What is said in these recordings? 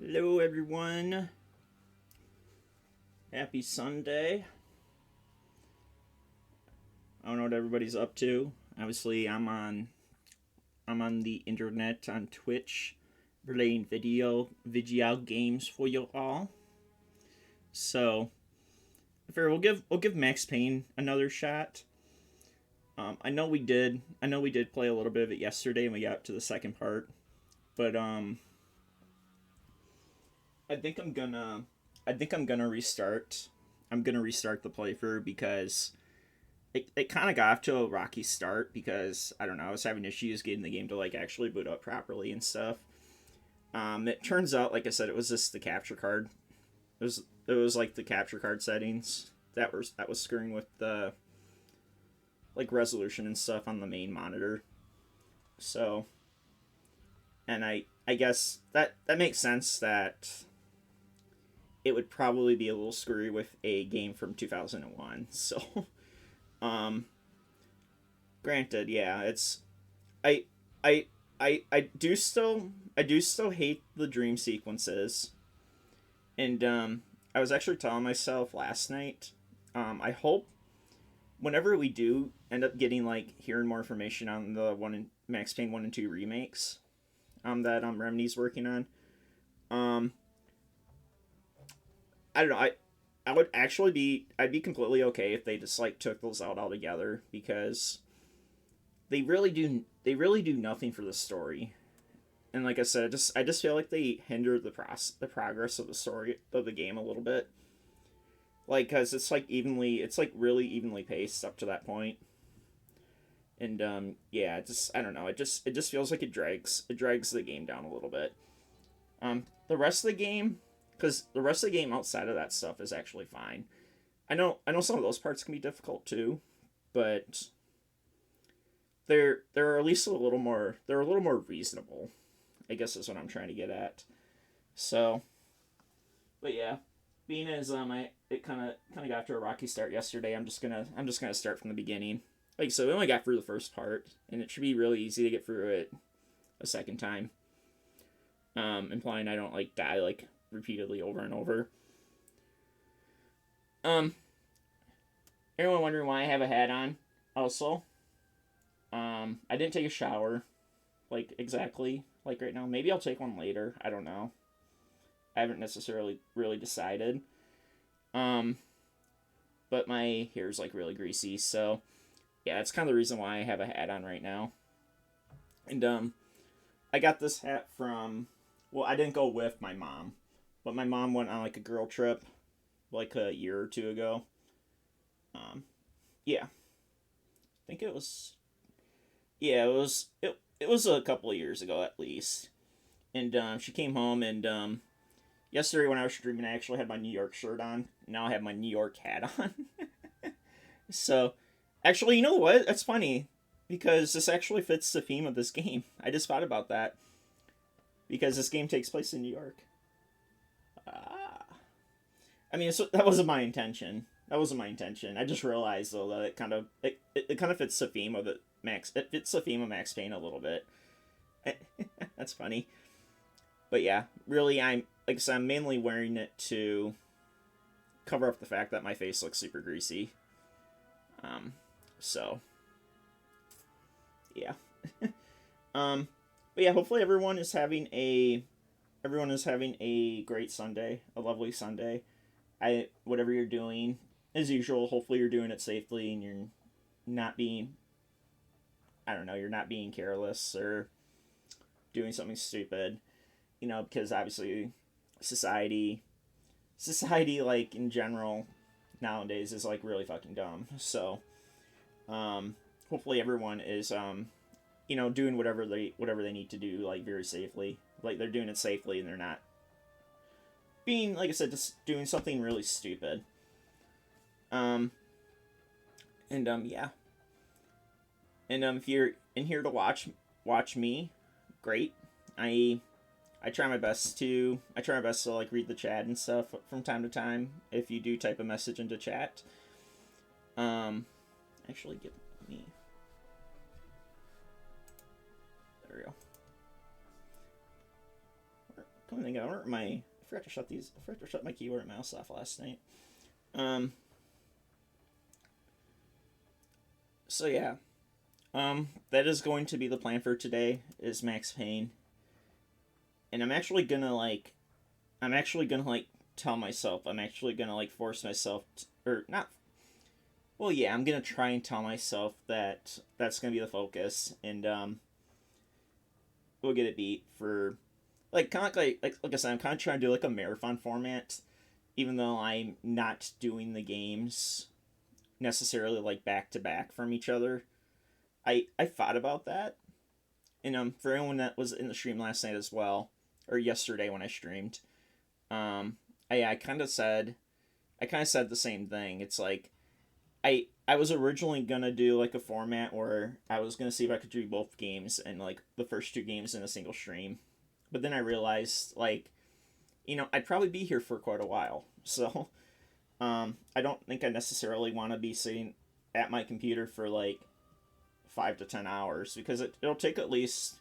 Hello, everyone. Happy Sunday. I don't know what everybody's up to. Obviously, I'm on the internet on Twitch, playing video games for you all. So, fair, we'll give Max Payne another shot. I know we did play a little bit of it yesterday, and we got to the second part. But I think I'm gonna I think I'm gonna restart. I'm gonna restart the playthrough because it kind of got off to a rocky start because I don't know, I was having issues getting the game to like actually boot up properly and stuff. It turns out, like I said, it was just the capture card. It was like the capture card settings that was screwing with the like resolution and stuff on the main monitor. So, and I guess that makes sense that it would probably be a little screwy with a game from 2001. So, um, granted, yeah, it's I I I do still hate the dream sequences, and I was actually telling myself last night, I hope whenever we do end up getting like hearing more information on the one in Max Payne 1 and 2 remakes, that Remedy's working on, um I don't know. I would actually I'd be completely okay if they just like took those out altogether because they really do nothing for the story. And like I said, I just feel like they hinder the progress of the story of the game a little bit. Like, cause it's like really evenly paced up to that point. And yeah, I don't know. It just feels like it drags the game down a little bit. The rest of the game, because the rest of the game outside of that stuff is actually fine. I know some of those parts can be difficult too, but they're at least they're a little more reasonable. I guess is what I'm trying to get at. So, but yeah, being as I it kind of got to a rocky start yesterday. I'm just gonna start from the beginning. Like, so we only got through the first part, and it should be really easy to get through it a second time. Implying I don't like die like repeatedly over and over. Um, Everyone wondering why I have a hat on? Also, I didn't take a shower, like exactly like right now. Maybe I'll take one later. I don't know. I haven't necessarily really decided. Um, but my hair's like really greasy, so yeah, that's kind of the reason why I have a hat on right now. And I got this hat from, well, I didn't go with my mom, but my mom went on like a girl trip like a year or two ago. Um, yeah, I think it was, yeah, it was a couple of years ago at least. And she came home, and yesterday when I was streaming, I actually had my New York shirt on. Now I have my New York hat on. So, actually, you know what? That's funny because this actually fits the theme of this game. I just thought about that because this game takes place in New York. Ah. I mean, that wasn't my intention. That wasn't my intention. I just realized though that it kind of fits the theme of it. It fits the theme of Max Payne a little bit. That's funny. But yeah, really, like I said, I'm mainly wearing it to cover up the fact that my face looks super greasy. Um, so yeah. um, but yeah, hopefully everyone is having a great Sunday, a lovely Sunday. Whatever you're doing, as usual, hopefully you're doing it safely and you're not being, I don't know, you're not being careless or doing something stupid. Because obviously society like in general nowadays is like really fucking dumb. So, hopefully everyone is doing whatever they need to do like very safely. Like they're doing it safely and they're not being, like I said, just doing something really stupid. Um and yeah. And if you're in here to watch me, great. I I try my best to like read the chat and stuff from time to time if you do type a message into chat. Um Actually give me, there we go. come to think of it, I forgot to shut my keyboard mouse off last night. So yeah. That is going to be the plan for today, is Max Payne. And I'm actually gonna tell myself, I'm actually gonna force myself or not. Well, yeah, I'm gonna try and tell myself that that's gonna be the focus, and we'll get it beat for kind of like I said, I'm kind of trying to do a marathon format, even though I'm not doing the games necessarily back to back from each other. I thought about that, and for anyone that was in the stream last night as well, or yesterday when I streamed, I kind of said the same thing. It's I was originally gonna do a format where I was gonna see if I could do both games and the first two games in a single stream, but then I realized I'd probably be here for quite a while, so I don't think I necessarily want to be sitting at my computer for 5 to 10 hours, because it'll take at least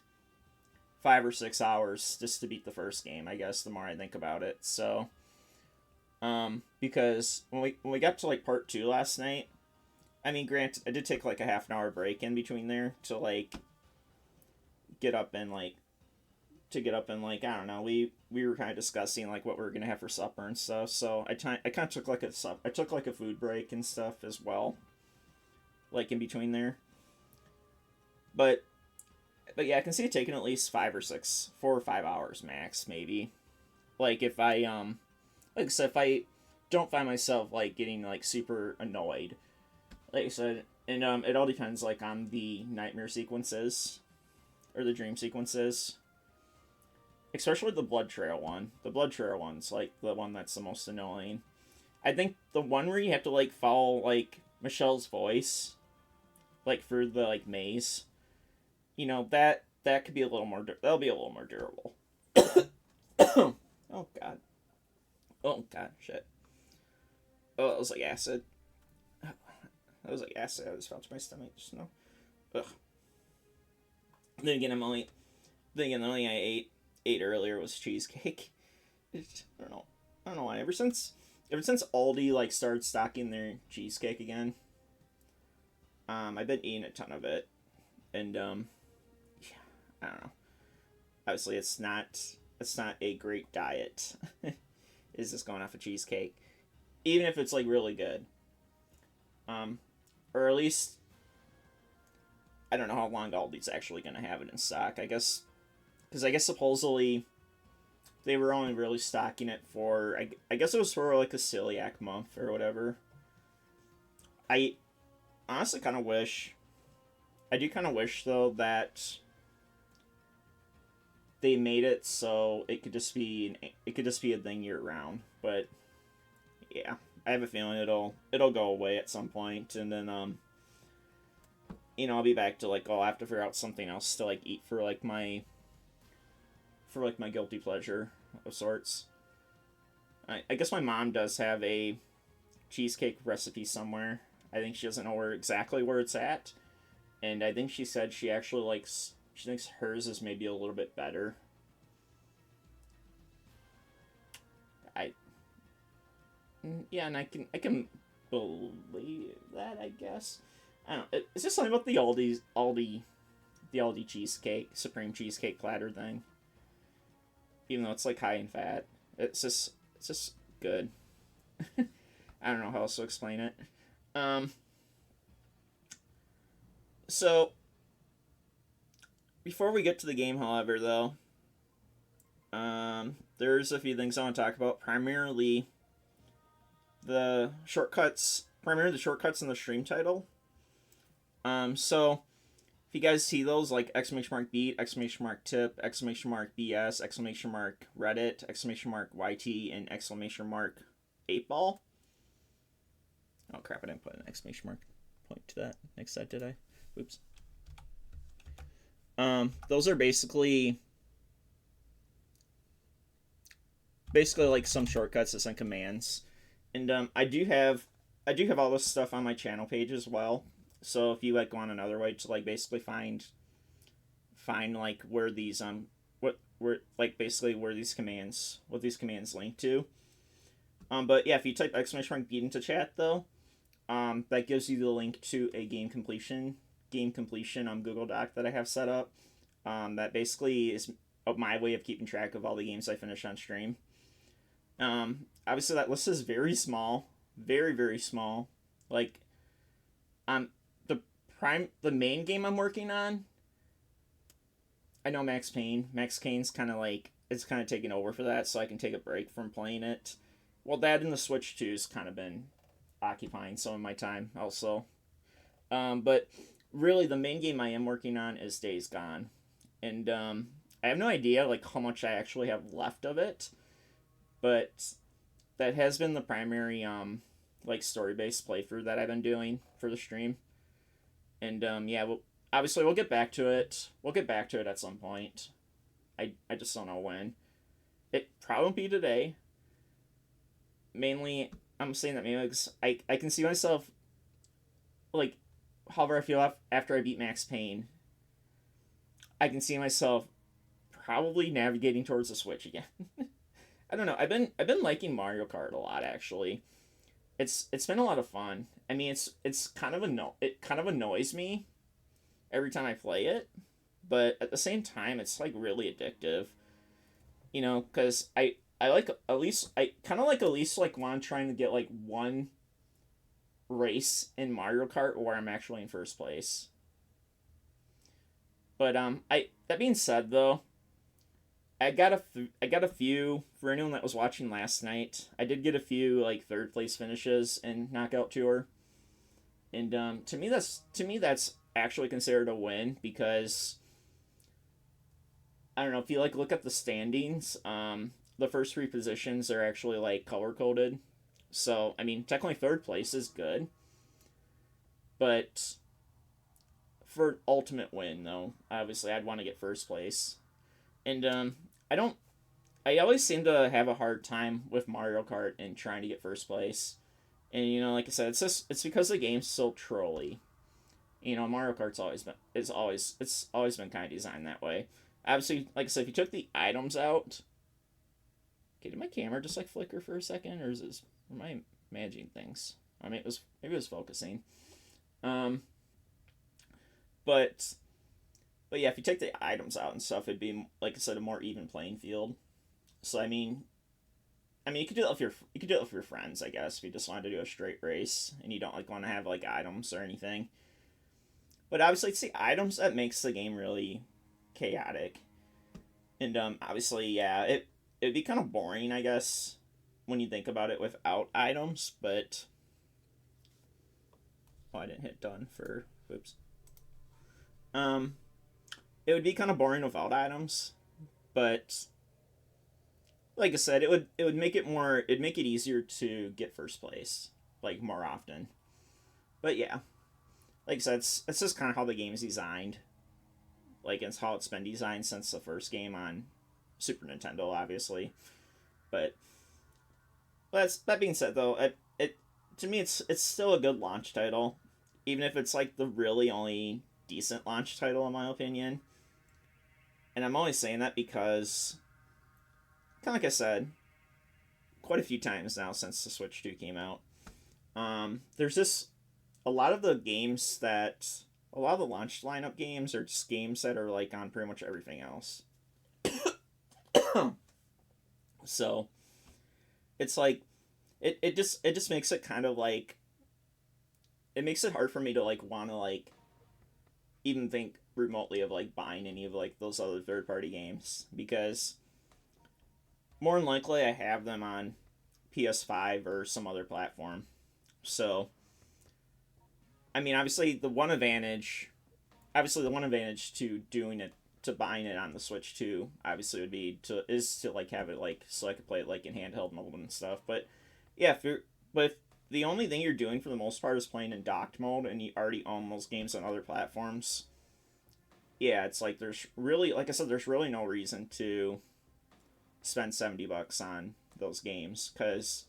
5 or 6 hours just to beat the first game, I guess, the more I think about it. So because when we got to part 2 last night, I mean, granted, I did take a half an hour break in between there to get up and I don't know, we were kind of discussing what we were gonna have for supper and stuff. So I kind of took a food break and stuff as well, in between there. But yeah, I can see it taking at least 4 or 5 hours max, maybe. If I like I said, if I don't find myself getting super annoyed, like I said, and it all depends on the nightmare sequences or the dream sequences, especially the blood trail one. The blood trail one's the one that's the most annoying. I think the one where you have to follow Michelle's voice through the maze, that could be a little more. That'll be a little more durable. Oh god. Oh god, shit. Oh, it was acid. That was acid. I just felt my stomach just now. Ugh. Then again, the only I ate earlier was cheesecake. I don't know why. Ever since Aldi started stocking their cheesecake again, I've been eating a ton of it, and yeah, I don't know. Obviously, it's not a great diet. Is just going off of cheesecake, even if it's really good. Or at least I don't know how long Aldi's actually gonna have it in stock. I guess because supposedly they were only really stocking it for I guess it was for a celiac month or whatever. I honestly kind of wish. I do kind of wish though that they made it so it could just be a thing year round. But yeah, I have a feeling it'll go away at some point, and then I'll be back to I'll have to figure out something else to eat for my guilty pleasure of sorts. I guess my mom does have a cheesecake recipe somewhere. I think she doesn't know exactly where it's at, and I think she said she actually she thinks hers is maybe a little bit better. Yeah, and I can believe that, I guess. I don't know. It's just something about the Aldi cheesecake, supreme cheesecake platter thing. Even though it's high in fat, it's just good. I don't know how else to explain it. So before we get to the game, however, though, there's a few things I want to talk about. Primarily the shortcuts in the stream title. So if you guys see those !beat, !tip, !BS, !Reddit, !YT, and !8ball. Oh crap, I didn't put an exclamation mark point to that next set, did I? Oops. Those are basically some shortcuts to some commands. And I do have all this stuff on my channel page as well. So if you go on another way to basically find where these where like basically where these commands what these commands link to. But yeah, if you type exclamation mark into chat though, that gives you the link to a game completion on Google Doc that I have set up. That basically is my way of keeping track of all the games I finish on stream. Obviously that list is very small, very very small. Like, the the main game I'm working on. I know Max Payne. Max Payne's kind of like it's kind of taking over for that, so I can take a break from playing it. Well, that and the Switch 2's kind of been occupying some of my time also. But really, the main game I am working on is Days Gone, and I have no idea like how much I actually have left of it, but that has been the primary like story based playthrough that I've been doing for the stream, and yeah, obviously we'll get back to it. We'll get back to it at some point. I just don't know when. It probably won't be today. Mainly, I'm saying that mainly because I can see myself like however I feel after I beat Max Payne. I can see myself probably navigating towards the Switch again. I don't know. I've been liking Mario Kart a lot actually. It's been a lot of fun. I mean, it's kind of it kind of annoys me every time I play it, but at the same time, it's like really addictive. You know, because I like at least I kind of like at least like want trying to get like one race in Mario Kart where I'm actually in first place. But I that being said though, I got a few for anyone that was watching last night. I did get a few like third place finishes in Knockout Tour, and to me that's actually considered a win because I don't know if you like look at the standings. The first three positions are actually like color coded, so I mean technically third place is good, but for ultimate win though, obviously I'd want to get first place, and I don't. I always seem to have a hard time with Mario Kart and trying to get first place, and you know, like I said, it's because the game's so trolly. You know, Mario Kart's always been it's always been kind of designed that way. Obviously, like I said, if you took the items out, okay, did my camera just like flicker for a second, or is this am I managing things? I mean, maybe it was focusing. Um, but but yeah, if you take the items out and stuff, it'd be like I said, a more even playing field. So I mean, you could do it with your friends, I guess, if you just wanted to do a straight race and you don't like want to have like items or anything. But obviously, it's the items that makes the game really chaotic. And obviously, yeah, it'd be kind of boring, I guess, when you think about it without items. But oh, I didn't hit done for whoops. Um, it would be kind of boring without items, but like I said, it'd make it easier to get first place like more often. But yeah, like I said, it's just kind of how the game is designed. Like it's how it's been designed since the first game on Super Nintendo, obviously. But that being said, though, it to me it's still a good launch title, even if it's like the really only decent launch title in my opinion. And I'm only saying that because, kind of like I said, quite a few times now since the Switch 2 came out, there's this a lot of the games that a lot of the launch lineup games are just games that are like on pretty much everything else. So it's like it just makes it kind of like it makes it hard for me to like want to like even think remotely of like buying any of like those other third party games because more than likely I have them on PS5 or some other platform. So I mean obviously the one advantage to doing it to buying it on the Switch 2 obviously would be to like have it like so I could play it like in handheld mode and stuff. But yeah, if the only thing you're doing for the most part is playing in docked mode and you already own those games on other platforms, yeah, it's like there's really like I said, there's really no reason to spend $70 on those games because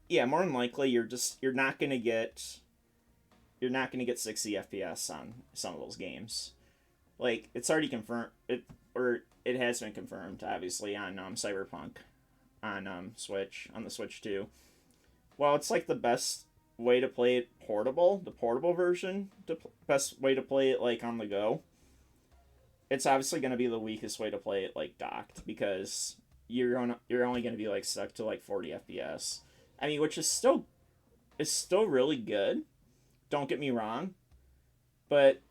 yeah, more than likely you're not gonna get 60 FPS on some of those games. Like it's already confirmed. or it has been confirmed, obviously, on Cyberpunk on Switch, on the Switch 2. Well, it's like the best way to play it portable, the portable version, the best way to play it like on the go. It's obviously going to be the weakest way to play it like docked, because you're only going to be like stuck to like 40 FPS. I mean, which is still really good. Don't get me wrong, but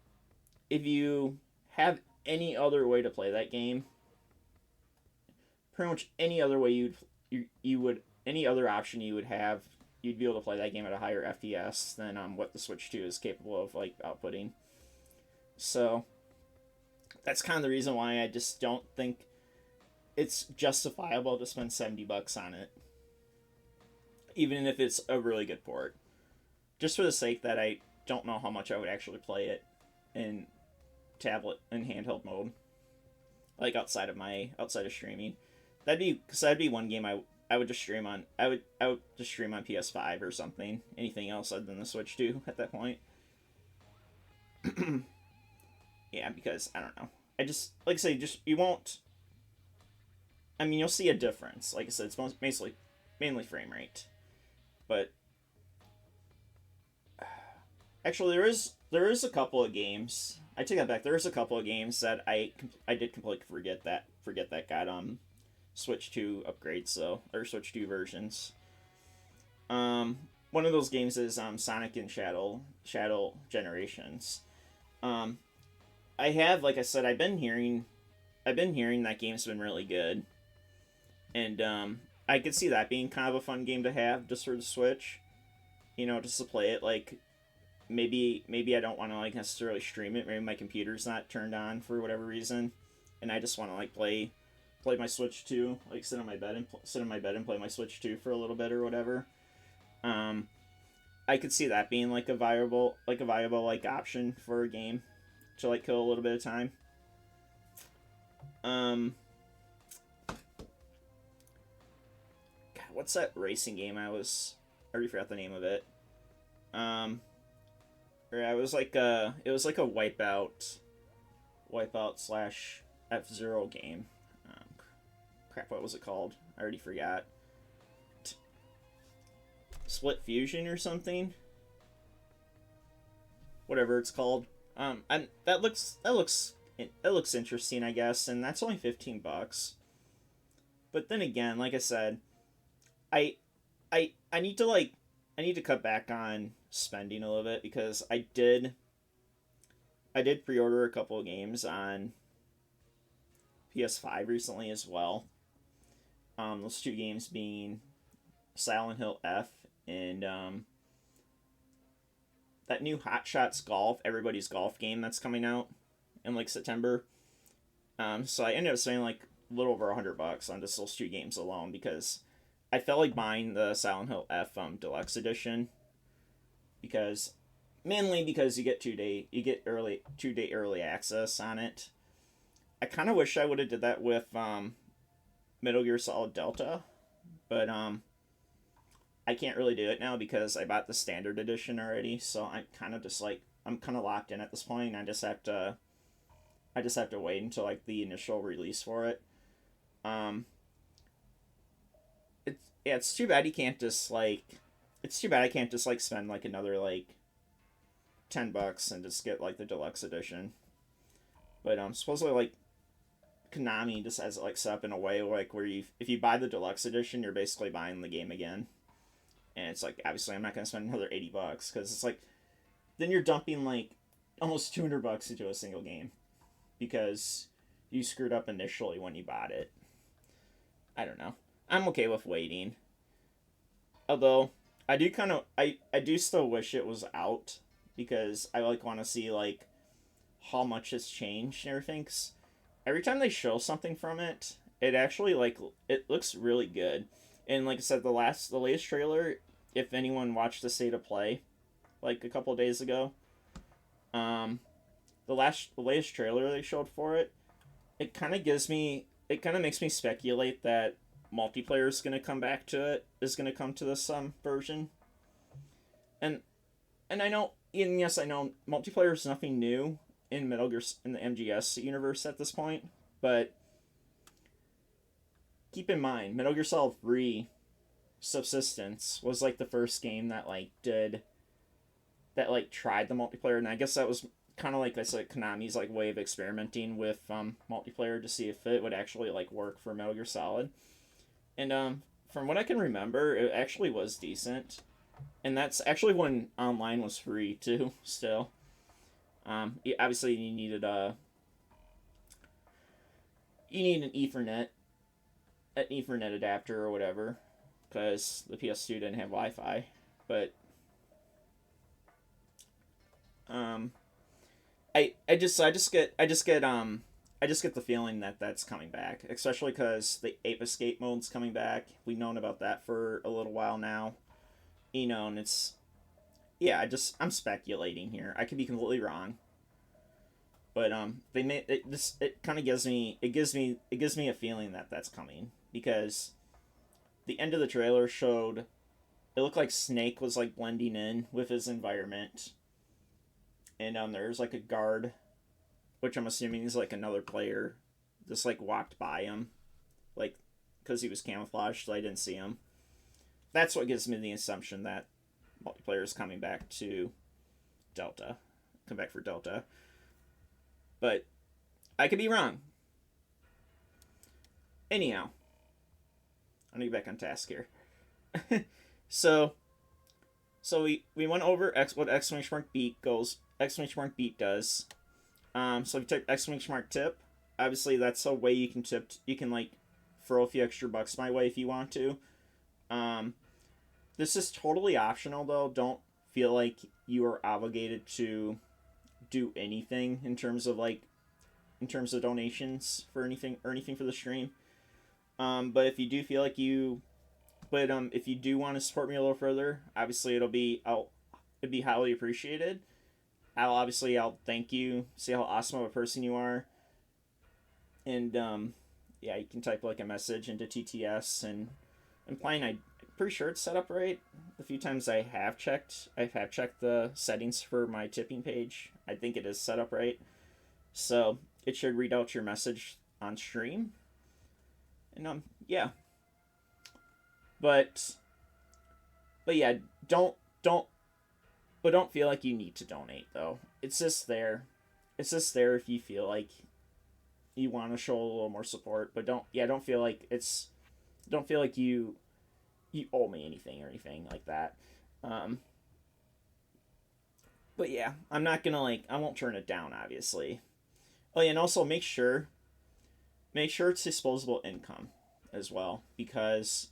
if you have any other way to play that game, pretty much any other way you would any other option you would have, you'd be able to play that game at a higher FPS than what the Switch 2 is capable of like outputting. So that's kind of the reason why I just don't think it's justifiable to spend $70 on it, even if it's a really good port. Just for the sake that I don't know how much I would actually play it in tablet and handheld mode, like outside of streaming. That'd be one game I would just stream on. I would just stream on PS5 or something. Anything else other than the Switch 2 at that point. Yeah, because I don't know. I just, like I say, just you won't. I mean, you'll see a difference. Like I said, it's mainly frame rate, but actually there is a couple of games. I take that back. There is a couple of games that I did completely forget that got Switch 2 upgrades, so or Switch 2 versions. One of those games is Sonic and Shadow Generations. I have, like I said, I've been hearing that game's been really good, and I could see that being kind of a fun game to have just for the Switch. You know, just to play it. Like maybe I don't want to like necessarily stream it. Maybe my computer's not turned on for whatever reason, and I just want to like play my Switch 2, like sit in my bed and play my Switch 2 for a little bit or whatever. I could see that being like a viable like option for a game to like kill a little bit of time. God, what's that racing game I already forgot the name of it. It was like a wipeout slash F-Zero game. Crap, what was it called? I already forgot. Split Fusion or something? Whatever it's called. And that looks interesting, I guess, and that's only $15. But then again, like I said, I need to cut back on spending a little bit, because I did pre-order a couple of games on PS5 recently as well. Those two games being Silent Hill F and that new Hot Shots Golf, Everybody's Golf game that's coming out in like September. So I ended up spending like a little over $100 on just those two games alone, because I felt like buying the Silent Hill F Deluxe Edition, mainly because you get 2-day early access on it. I kind of wish I would have did that with Metal Gear Solid Delta, but I can't really do it now because I bought the standard edition already. So I'm kind of locked in at this point. And I just have to wait until like the initial release for it. It's too bad you can't just like. It's too bad I can't just like spend like another like $10 and just get like the deluxe edition. But supposedly like Konami just has it like set up in a way like where if you buy the deluxe edition, you're basically buying the game again. And it's like, obviously I'm not gonna spend another $80 because it's like then you're dumping like almost $200 into a single game because you screwed up initially when you bought it. I don't know. I'm okay with waiting. Although I do still wish it was out, because I like want to see like how much has changed and everything. 'Cause every time they show something from it, it actually like it looks really good. And like I said, the latest trailer, if anyone watched the State of Play like a couple of days ago, the latest trailer they showed for it, it kind of makes me speculate that multiplayer is going to come to this version. And I know, yes, I know multiplayer is nothing new in Metal Gear in the MGS universe at this point. But keep in mind, Metal Gear Solid 3 Subsistence was like the first game that tried the multiplayer, and I guess that was kind of like that's like Konami's like way of experimenting with multiplayer to see if it would actually like work for Metal Gear Solid. And from what I can remember, it actually was decent, and that's actually when online was free too. Still, obviously you need an Ethernet adapter or whatever, because the PS2 didn't have Wi-Fi. But um, I just get the feeling that that's coming back, especially because the Ape Escape mode's coming back. We've known about that for a little while now, and it's yeah. I'm speculating here. I could be completely wrong, but they made it. This it kind of gives me a feeling that that's coming because the end of the trailer showed it looked like Snake was like blending in with his environment, and there's like a guard, which I'm assuming is like another player, just like walked by him, like because he was camouflaged, so I didn't see him. That's what gives me the assumption that multiplayer is coming back to Delta, come back for Delta, but I could be wrong. Anyhow, I need to get back on task here. so we went over what exclamation mark beat goes exclamation mark beat does. So if you type exclamation mark tip, obviously that's a way you can tip. You can like throw a few extra bucks my way if you want to. This is totally optional though. Don't feel like you are obligated to do anything in terms of donations for anything or anything for the stream. But if you do feel like you, but if you do want to support me a little further, obviously it'd be highly appreciated. I'll thank you, say how awesome of a person you are, and yeah, you can type like a message into TTS and implying I'm pretty sure it's set up right. The few times I have checked the settings for my tipping page. I think it is set up right, so it should read out your message on stream. And yeah, but yeah, don't but don't feel like you need to donate though. It's just there. It's just there if you feel like you want to show a little more support, but don't feel like you owe me anything or anything like that. Um, but yeah, I'm not gonna I won't turn it down obviously. Oh yeah, and also make sure it's disposable income as well, because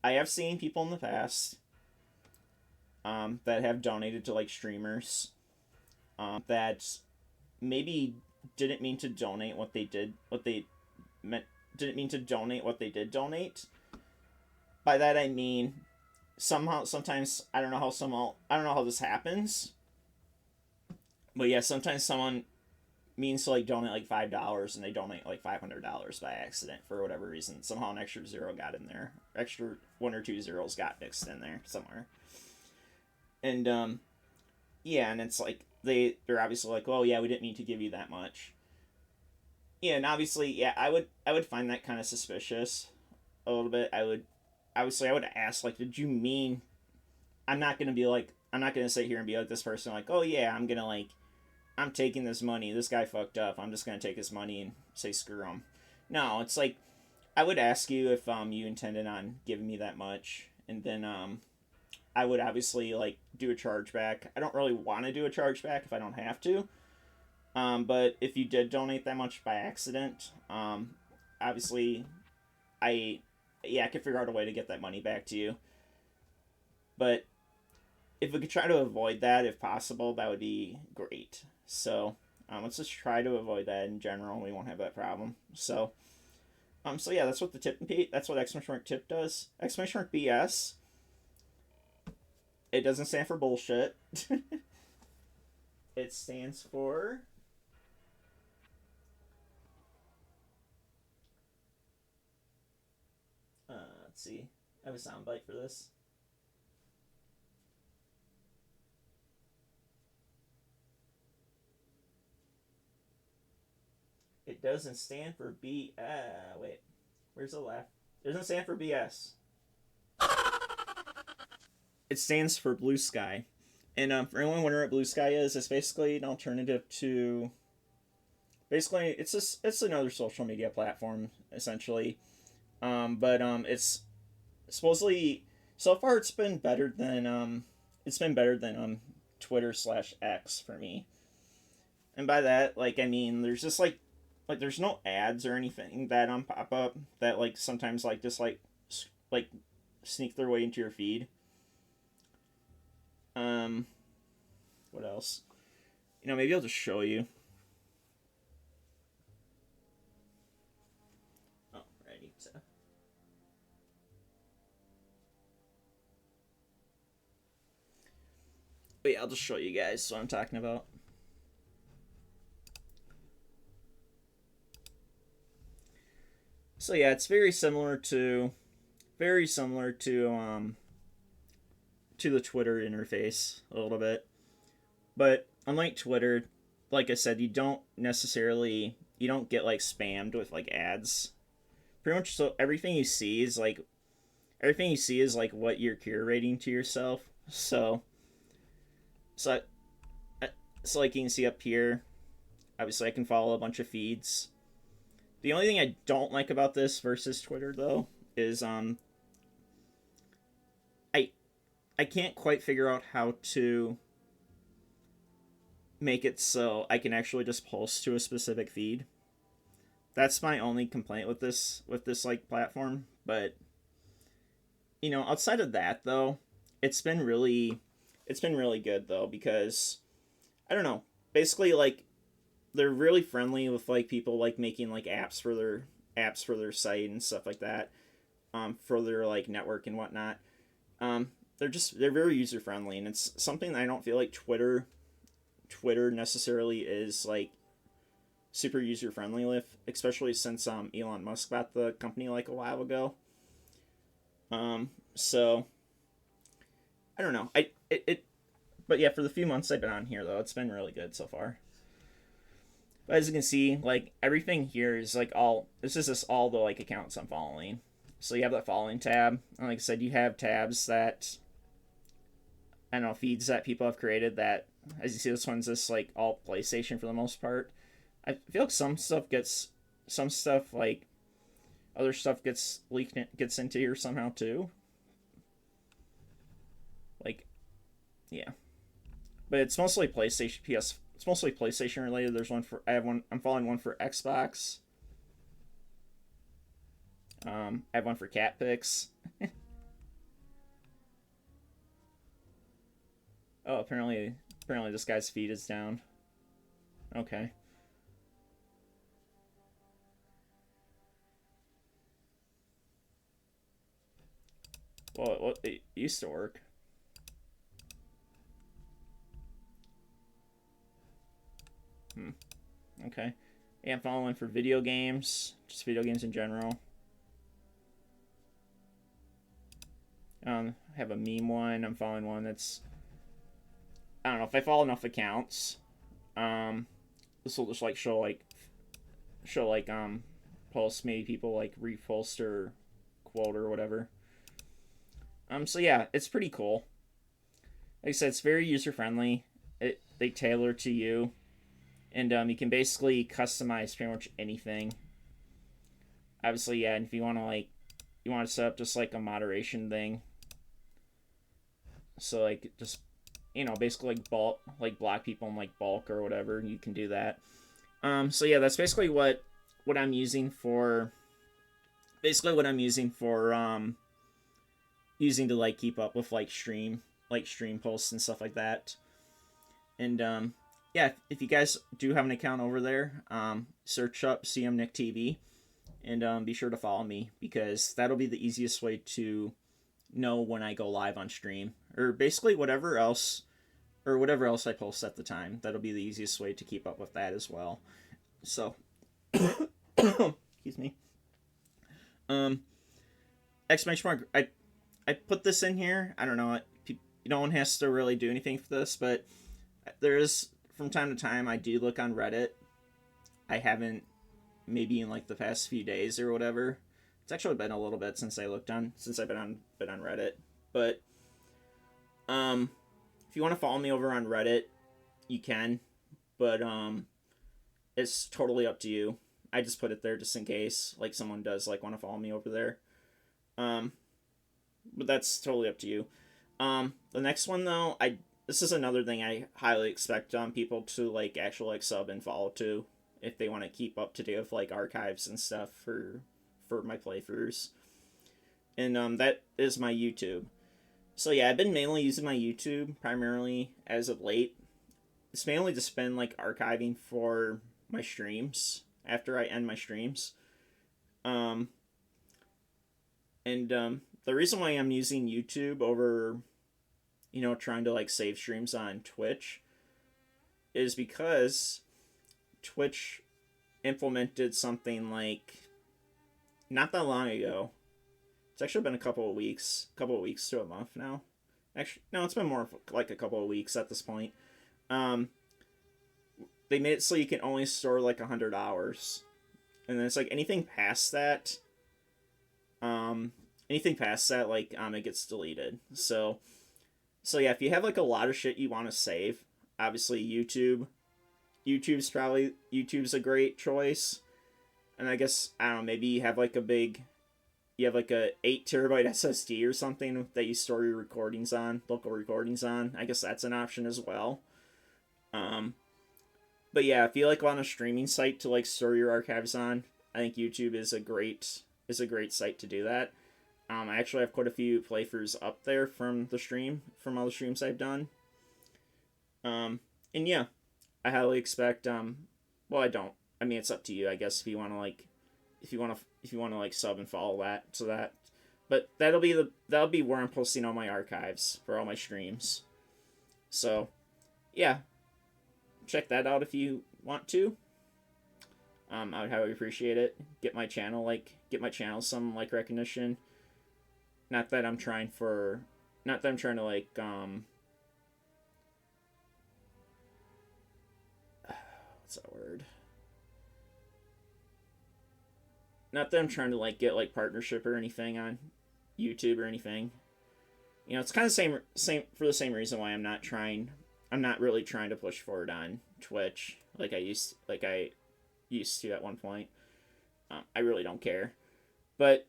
I have seen people in the past that have donated to like streamers that maybe didn't mean to donate what they meant didn't mean to donate what they did donate. By that I mean sometimes I don't know how this happens, but yeah, sometimes someone means to like donate like $5 and they donate like $500 by accident for whatever reason. Somehow an extra zero got in there, extra one or two zeros got mixed in there somewhere, and yeah, and it's like they're obviously like, oh yeah, we didn't mean to give you that much. Yeah, and obviously, yeah, I would find that kind of suspicious a little bit. I would ask like, did you mean? I'm not gonna sit here and be like this person like, oh yeah, I'm taking this money. This guy fucked up. I'm just gonna take his money and say screw him. No, it's like I would ask you if you intended on giving me that much, and then I would obviously like do a chargeback. I don't really want to do a chargeback if I don't have to. But if you did donate that much by accident, obviously, I I could figure out a way to get that money back to you. But if we could try to avoid that if possible, that would be great. So let's just try to avoid that in general. We won't have that problem. So yeah, that's what that's what exclamation mark tip does. Exclamation mark BS. It doesn't stand for bullshit. It stands for let's see. I have a soundbite for this. doesn't stand for B. Wait, where's the left? It doesn't stand for BS. It stands for Blue Sky. And for anyone wondering what Blue Sky is, it's basically an alternative to. Basically, it's another social media platform essentially, but it's supposedly so far it's been better than Twitter/X for me. And by that, like, I mean there's just like there's no ads or anything that pop up that like sometimes like just like sneak their way into your feed. What else? Maybe I'll just show you. Oh, right. But yeah, I'll just show you guys what I'm talking about. So yeah, it's very similar to the Twitter interface a little bit. But unlike Twitter, like I said, you don't get like spammed with like ads. Pretty much so everything you see is like what you're curating to yourself. So like you can see up here, obviously I can follow a bunch of feeds. The only thing I don't like about this versus Twitter though is I can't quite figure out how to make it so I can actually just post to a specific feed. That's my only complaint with this like platform, but outside of that though, it's been really good though, because I don't know, basically like they're really friendly with like people like making like apps for their site and stuff like that, for their like network and whatnot. They're very user friendly, and it's something that I don't feel like Twitter necessarily is like super user friendly with, especially since Elon Musk bought the company like a while ago. So I don't know. But yeah, for the few months I've been on here though, it's been really good so far. But as you can see, like everything here is like this is just all the like accounts I'm following. So you have that following tab, and like I said, you have tabs that I don't know, feeds that people have created that, as you see, this one's just like all PlayStation for the most part. I feel like some stuff like other stuff gets into here somehow too. Like, yeah, but it's mostly PlayStation, PS. It's mostly PlayStation related. I'm following one for Xbox. I have one for cat pics. Oh, apparently this guy's feed is down. Okay. Well, it used to work. Okay. Yeah, I'm following for video games. Just video games in general. I have a meme one. I'm following one that's... I don't know, if I follow enough accounts, this will just like show posts, maybe people like repost or quote or whatever. So yeah, it's pretty cool. Like I said, it's very user friendly. They tailor to you, and you can basically customize pretty much anything. Obviously, yeah, and if you want to set up just like a moderation thing, so like just basically like block people in like bulk or whatever, you can do that. So yeah, that's basically what I'm using for using to like keep up with like stream posts and stuff like that. And yeah, if you guys do have an account over there, search up CM Nick TV, and be sure to follow me, because that'll be the easiest way to know when I go live on stream, or basically whatever else I post at the time. That'll be the easiest way to keep up with that as well. So excuse me. Exclamation mark. I put this in here. I don't know. No one has to really do anything for this, but there is, from time to time, I do look on Reddit. I haven't maybe in like the past few days or whatever. It's actually been a little bit since I've been on Reddit. But if you want to follow me over on Reddit, you can. But it's totally up to you. I just put it there just in case like someone does like want to follow me over there. Um, but that's totally up to you. The next one though, I this is another thing I highly expect people to like actually like sub and follow to if they want to keep up to date with like archives and stuff for my playthroughs. And that is my YouTube. So yeah, I've been mainly using my YouTube primarily as of late. It's mainly just been like archiving for my streams after I end my streams. Um, and the reason why I'm using YouTube over, trying to like save streams on Twitch is because Twitch implemented something like not that long ago. It's actually been a couple of weeks to a month now. Actually, no, it's been more like a couple of weeks at this point. Um, they made it so you can only store like 100 hours, and then it's like anything past that, like it gets deleted. So yeah, if you have like a lot of shit you want to save, obviously YouTube's a great choice. And I guess I don't know, maybe you have like a 8 terabyte SSD or something that you store your recordings on, local recordings on. I guess that's an option as well. But yeah, if you like want a streaming site to like store your archives on, I think YouTube is a great site to do that. I actually have quite a few playthroughs up there from all the streams I've done. And yeah, I highly expect. Well, I don't. I mean, it's up to you, I guess, if you want to like sub and follow that. But that'll be where I'm posting all my archives for all my streams. So, yeah, check that out if you want to. I would highly appreciate it. Get my channel some like recognition. Not that I'm trying to like what's that word? Not that I'm trying to like get like partnership or anything on YouTube or anything. It's kind of same for the same reason why I'm not really trying to push forward on Twitch like I used to at one point. I really don't care. But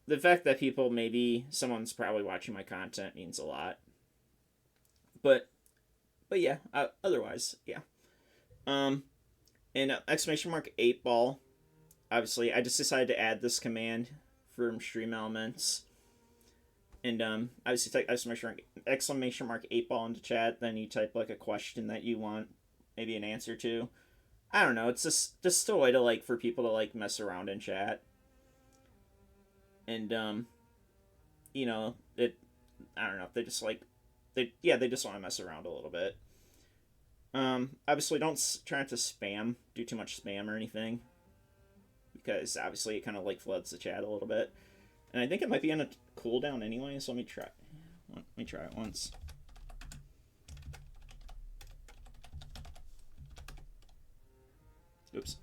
the fact that maybe someone's probably watching my content means a lot. But yeah, otherwise, yeah. And exclamation mark 8ball. Obviously, I just decided to add this command from Stream Elements. And obviously type exclamation mark 8ball into chat, then you type like a question that you want maybe an answer to. I don't know, it's just a way to like for people to like mess around in chat. And it I don't know, if they just like they just want to mess around a little bit. Obviously don't try not to do too much spam or anything, because obviously it kind of like floods the chat a little bit. And I think it might be on a cooldown anyway, so let me try it once. Oops.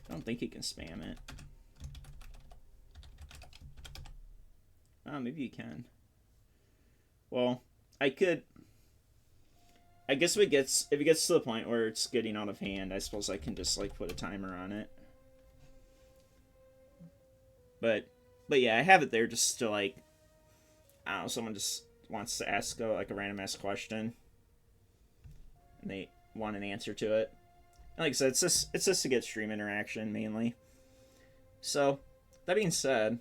I don't think you can spam it. Oh, maybe you can. Well, I could. I guess if it gets to the point where it's getting out of hand, I suppose I can just like put a timer on it. But yeah, I have it there just to like, I don't know, someone just wants to ask like a random ass question, and they want an answer to it. And like I said, it's just to get stream interaction mainly. So that being said,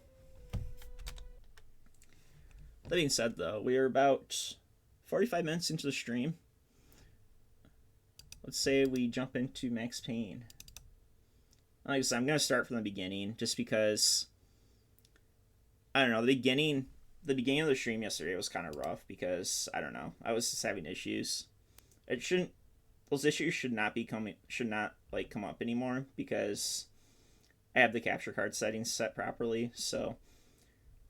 though, we are about 45 minutes into the stream. Let's say we jump into Max Payne. Like I said, I'm going to start from the beginning, just because, I don't know, the beginning of the stream yesterday was kind of rough, because, I don't know, I was just having issues. Those issues should not come up anymore, because I have the capture card settings set properly, so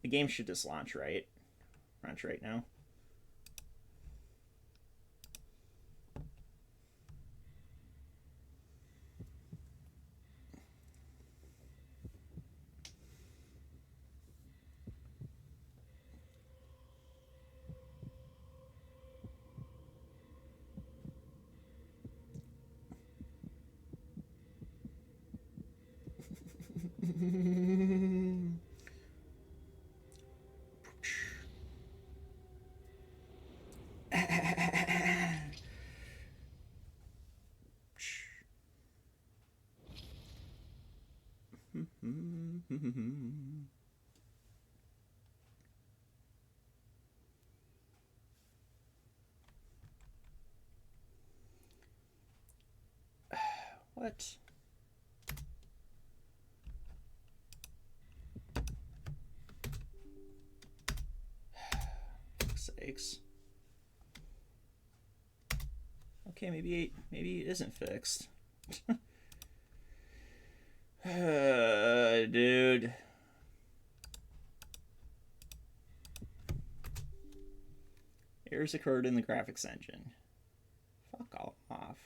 The game should just launch right now. What? Sakes. Okay, maybe it isn't fixed. Dude. Errors occurred in the graphics engine. Fuck off.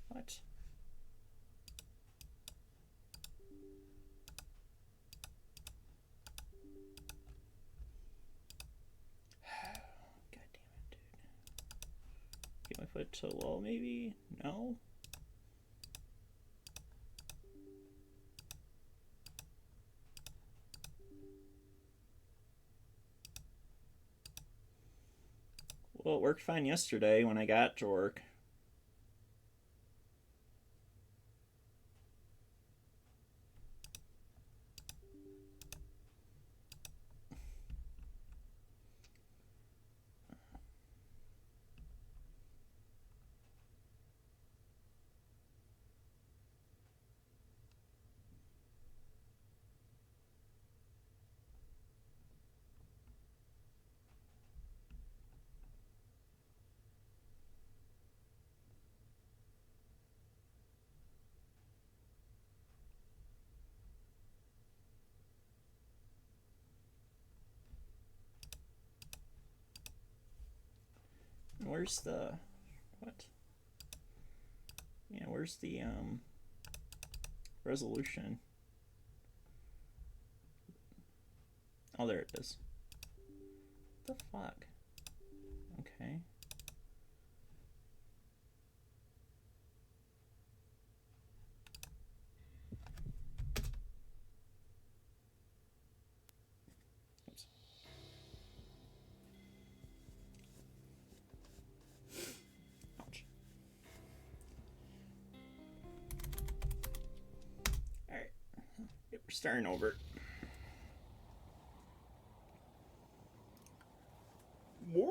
What? God damn it, dude. Get my foot to low, maybe? No? Well, it worked fine yesterday when I got to work. Where's the... what? Yeah, where's the, resolution? Oh, there it is. What the fuck? Okay. Oops. Ouch. Alright. Yep, we're starting over. Stand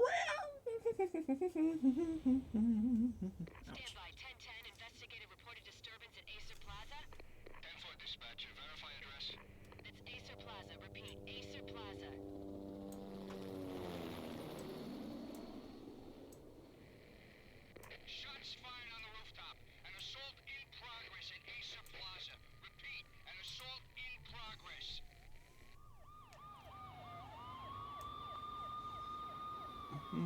by 1010. Investigated reported disturbance at Acer Plaza. 10-4 dispatcher. Verify address. That's Acer Plaza. Repeat, Acer Plaza. Shots fired on the rooftop. An assault in progress at Acer Plaza. Repeat, an assault in progress. It's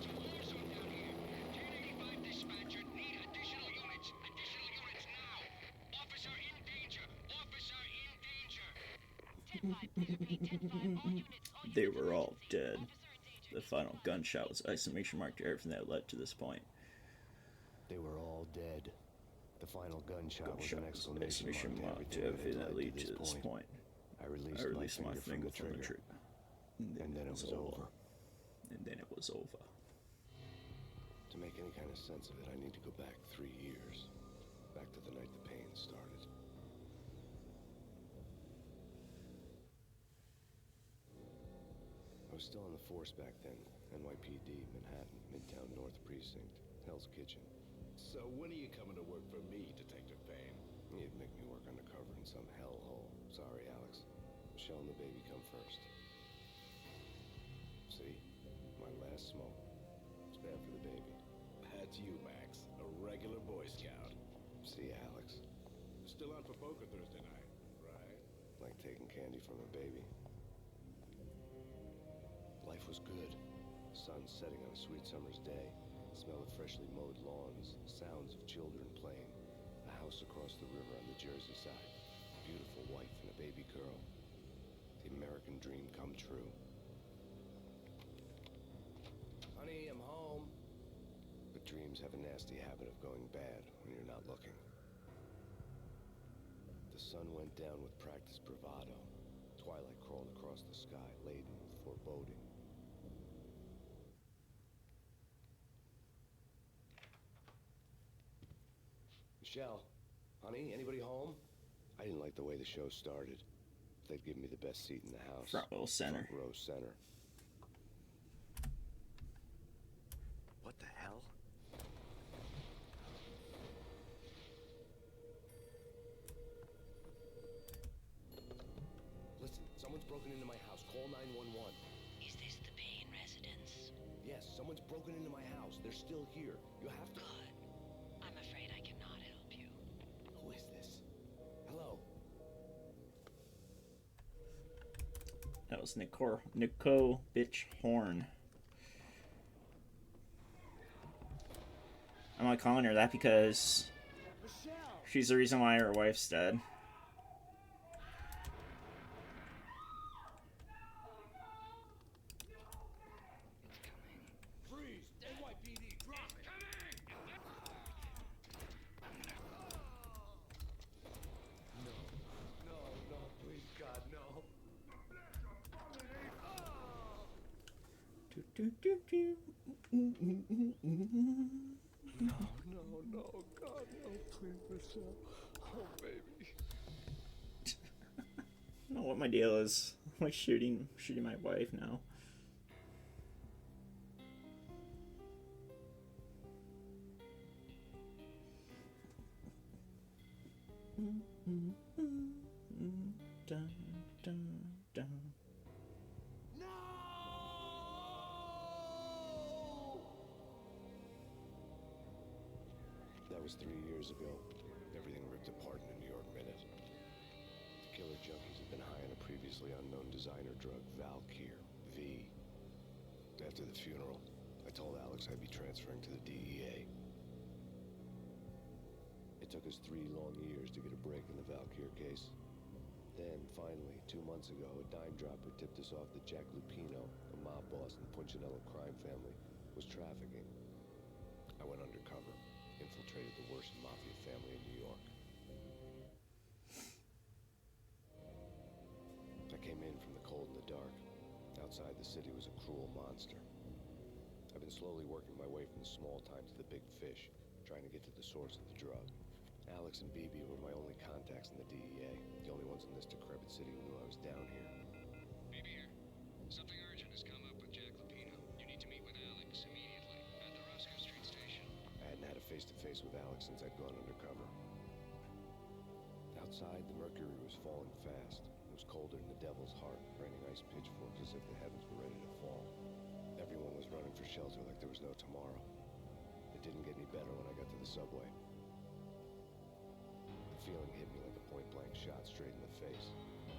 a war zone down here. 1085 dispatcher. Need additional units. Additional units now. Officer in danger. Officer in danger. 10-5. Repeat, 10-5. All units. They were all emergency. dead. Officer in danger. The final gunshot was exclamation mark to everything that led to this point. They were all dead. The final gunshot was an Exclamation mark to everything that led to this point. I I released my finger from the trigger. And then it was over. And then it was over. To make any kind of sense of it, I need to go back 3 years. Back to the night the Payne started. I was still on the force back then. NYPD, Manhattan, Midtown North Precinct, Hell's Kitchen. So when are you coming to work for me, Detective Payne? You'd make me work undercover in some hellhole. Sorry, Alex. Michelle and the baby come first. See? My last smoke. It's bad for the baby. That's you, Max. Boy Scout. See, Alex. Still out for poker Thursday night, right? Like taking candy from a baby. Life was good. Sun setting on a sweet summer's day. Smell of freshly mowed lawns. Sounds of children playing. A house across the river on the Jersey side. A beautiful wife and a baby girl. The American dream come true. Honey, I'm home. But dreams have a nasty habit of going bad when you're not looking. The sun went down with practiced bravado. Twilight crawled across the sky, laden with foreboding. Michelle, honey, anybody home? I didn't like the way the show started. They'd give me the best seat in the house. Front row center. Front row center. What the hell? Listen, someone's broken into my house. Call 911. Is this the Payne residence? Yes, someone's broken into my house. They're still here. You have to... Good. I'm afraid I cannot help you. Who is this? Hello? That was Nico bitch Horn. I'm not calling her that because she's the reason why her wife's dead. Freeze! NYPD, drop it! No, please, God, no. No, God, no, please, Michelle. Oh, baby. I don't know what my deal is. I'm like shooting my wife now. Dun, dun, dun. That was 3 years ago. Everything ripped apart in a New York minute. The killer junkies had been high on a previously unknown designer drug, Valkyr, V. After the funeral, I told Alex I'd be transferring to the DEA. It took us 3 long years to get a break in the Valkyr case. Then, finally, 2 months ago, a dime dropper tipped us off that Jack Lupino, a mob boss in the Punchinello crime family, was trafficking. I went undercover, infiltrated the worst mafia family in New York. I came in from the cold and the dark. Outside the city was a cruel monster. I've been slowly working my way from the small time to the big fish, trying to get to the source of the drug. Alex and BB were my only contacts in the DEA, the only ones in this decrepit city who knew I was down here. BB here. Something urgent has come up with Jack Lupino. You need to meet with Alex immediately at the Roscoe Street station. I hadn't had a face-to-face with Alex since I'd gone undercover. Outside, the mercury was falling fast. It was colder than the devil's heart, raining ice pitchforks as if the heavens were ready to fall. Everyone was running for shelter like there was no tomorrow. It didn't get any better when I got to the subway. The feeling hit me like a point-blank shot straight in the face.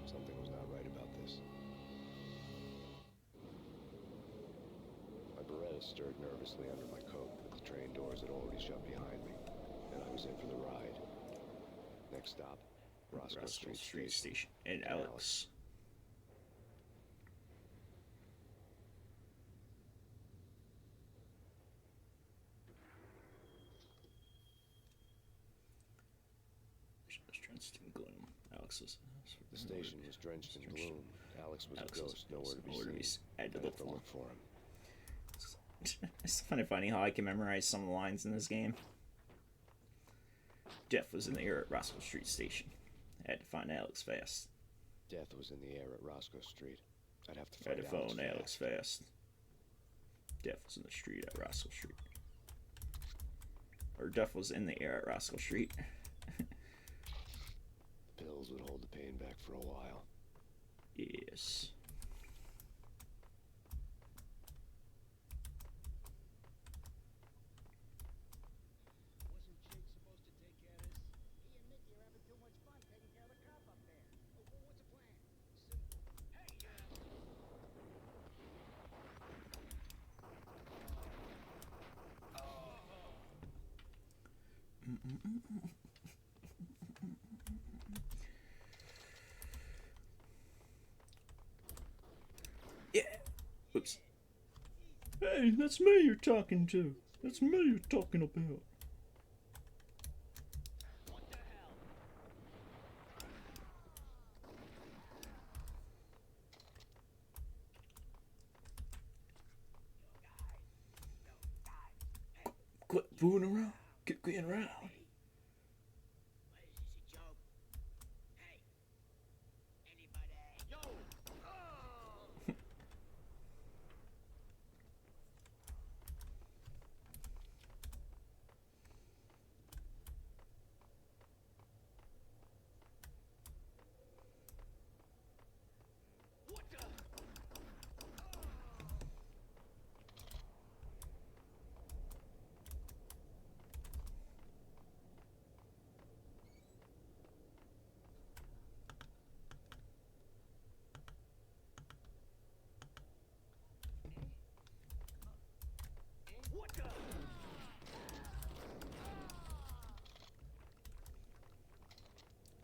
Something was not right about this. My Beretta stirred nervously under my coat, but the train doors had already shut behind me, and I was in for the ride. Next stop, Roscoe Street Station. And Alex. Alex's house. The station was drenched in gloom. Alex was a Alex was ghost, nowhere to be seen. I had to I'd look have to for him. look for him. It's kind of funny how I can memorize some of the lines in this game. Death was in the air at Roscoe Street Station. I had to find Alex fast. Death was in the air at Roscoe Street. I'd have to I had find to phone Alex fast. Death was in the street at Roscoe Street. Or Death was in the air at Roscoe Street. Pills would hold the pain back for a while. Yes. Yeah. Oops. Hey, that's me you're talking to. That's me you're talking about. Quit fooling around. Get getting around.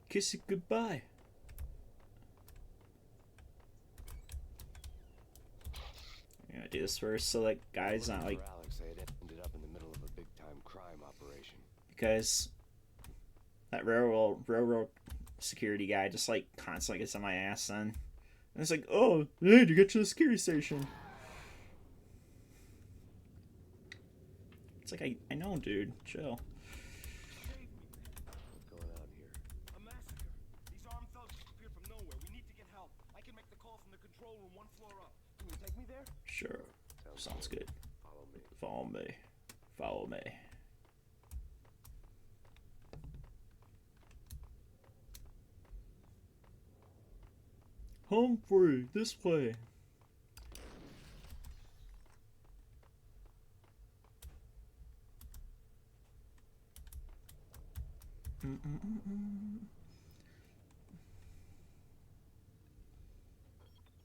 Kiss it goodbye. I'm gonna do this first so that guy's not like, Alex, they had ended up in the middle of a big-time crime operation. because that railroad security guy just like constantly gets on my ass then. And it's like, oh, hey, to get to the security station. It's like, I know, dude. Chill. What's going on here? A massacre. These armed thugs disappeared from nowhere. We need to get help. I can make the call from the control room one floor up. Can you take me there? Sure. Sounds good. Follow me. Follow me. Follow me. Humphrey, this way.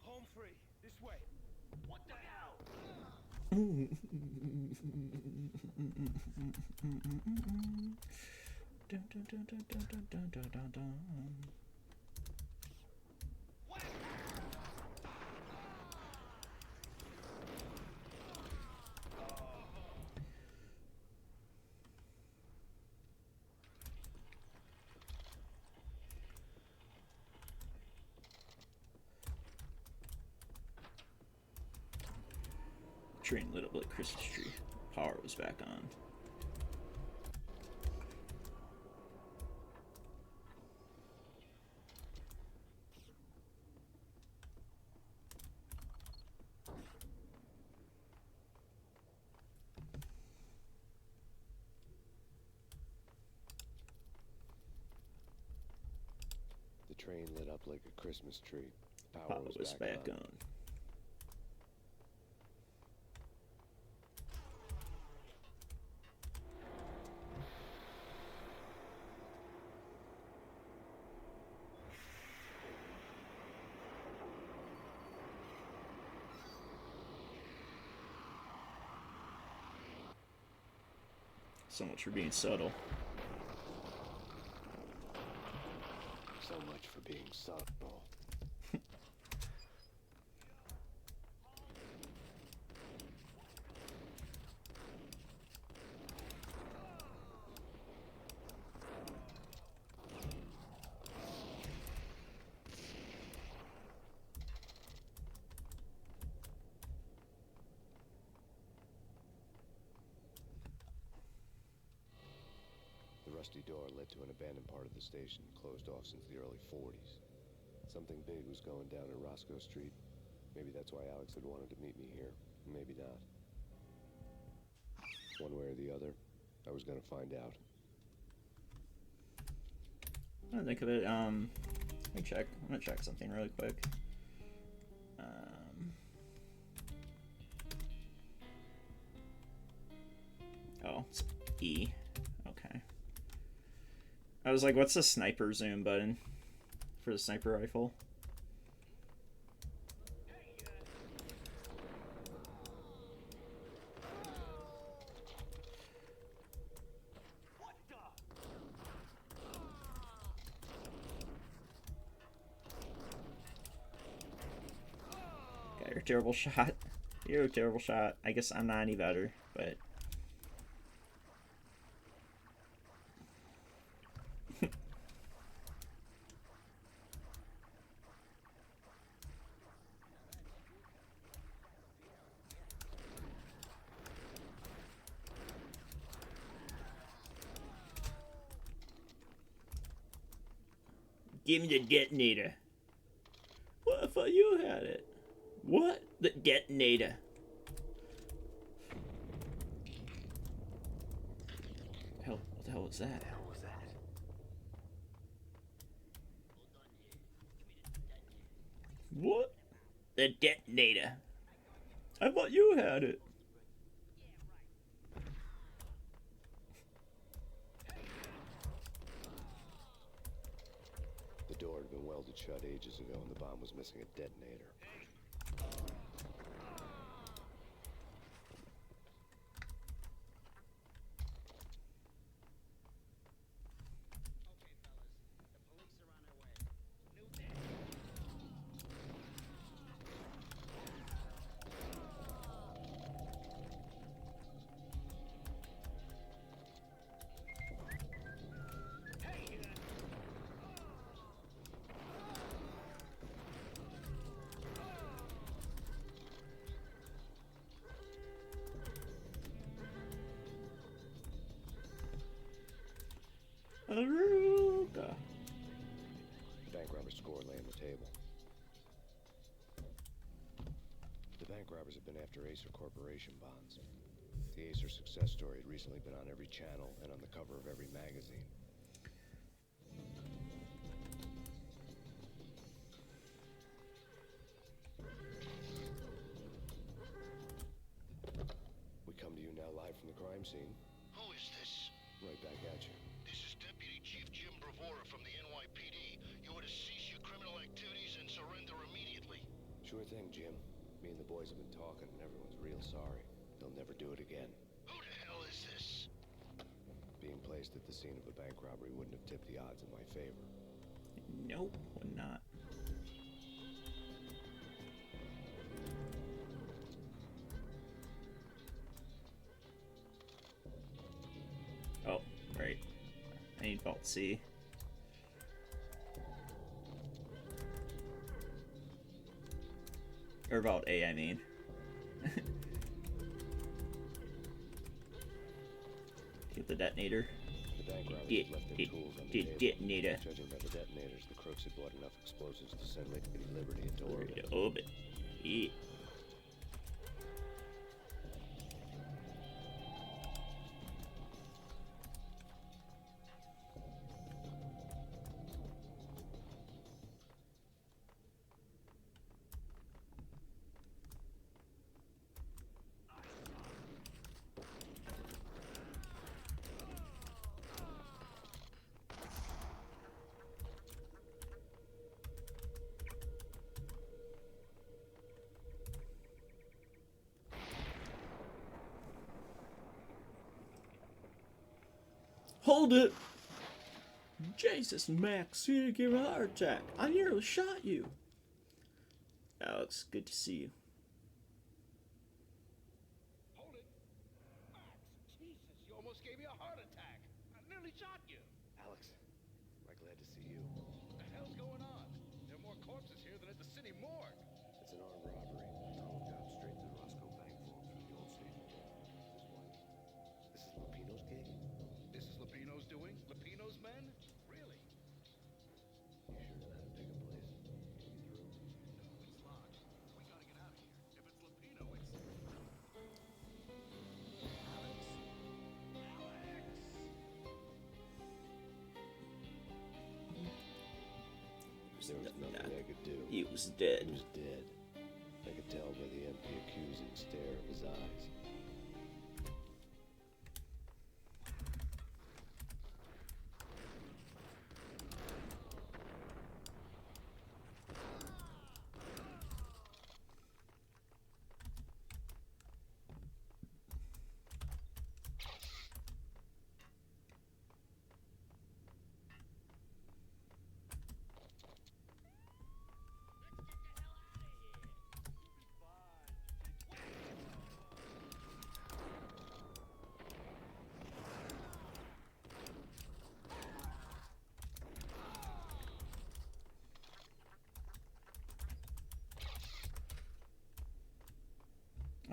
Home free. This way. What the hell? Train lit up like Christmas tree. Power was back on. The train lit up like a Christmas tree. Power was back on. So much for being subtle. So much for being subtle. The rusty door led to an abandoned part of the station, closed off since the early 40s. Something big was going down in Roscoe Street. Maybe that's why Alex had wanted to meet me here. Maybe not. One way or the other, I was gonna find out. I don't think of it. Let me check. I'm gonna check something really quick. Oh, it's E. Okay. I was like, what's the sniper zoom button for the sniper rifle? terrible shot. You're a terrible shot. I guess I'm not any better, but... Give me the detonator. What? I thought you had it. What? The detonator. Hell, what the hell was that? What? The detonator. I thought you had it. The door had been welded shut ages ago, and the bomb was missing a detonator. Aruga. The bank robber's score lay on the table. The bank robbers have been after Acer Corporation bonds. The Acer success story had recently been on every channel and on the cover of every magazine. We come to you now live from the crime scene. Who is this? Right back at you. This is Deputy Chief Jim Bravura from the NYPD. You are to cease your criminal activities and surrender immediately. Sure thing, Jim. Me and the boys have been talking, and everyone's real sorry. They'll never do it again. Who the hell is this? Being placed at the scene of a bank robbery wouldn't have tipped the odds in my favor. Nope, would not. Oh, right. I need Vault C. Or Vault A, I mean. Get the detonator. The bank robbers had left their tools on the table. Detonator. Judging by the detonators, the crooks had bought enough explosives to send Lady Liberty into orbit. Orbit. Yeah. Hold it! Jesus, Max, you give a heart attack. I nearly shot you. Alex, good to see you. Hold it. Max, Jesus, you almost gave me a heart attack. I nearly shot you. Alex, am I glad to see you? What the hell's going on? There are more corpses here than at the city morgue. It's an armed robbery. Drove down straight to the Roscoe Bank vault through the old station. This is Lupino's gig? This is Lupino's doing? Lupino's men? Really? You sure that a big a place? Get me through? No, it's locked. We gotta get out of here. If it's Lupino, it's... There was nothing I could do. He was dead. He was dead. I could tell by the empty, accusing stare of his eyes.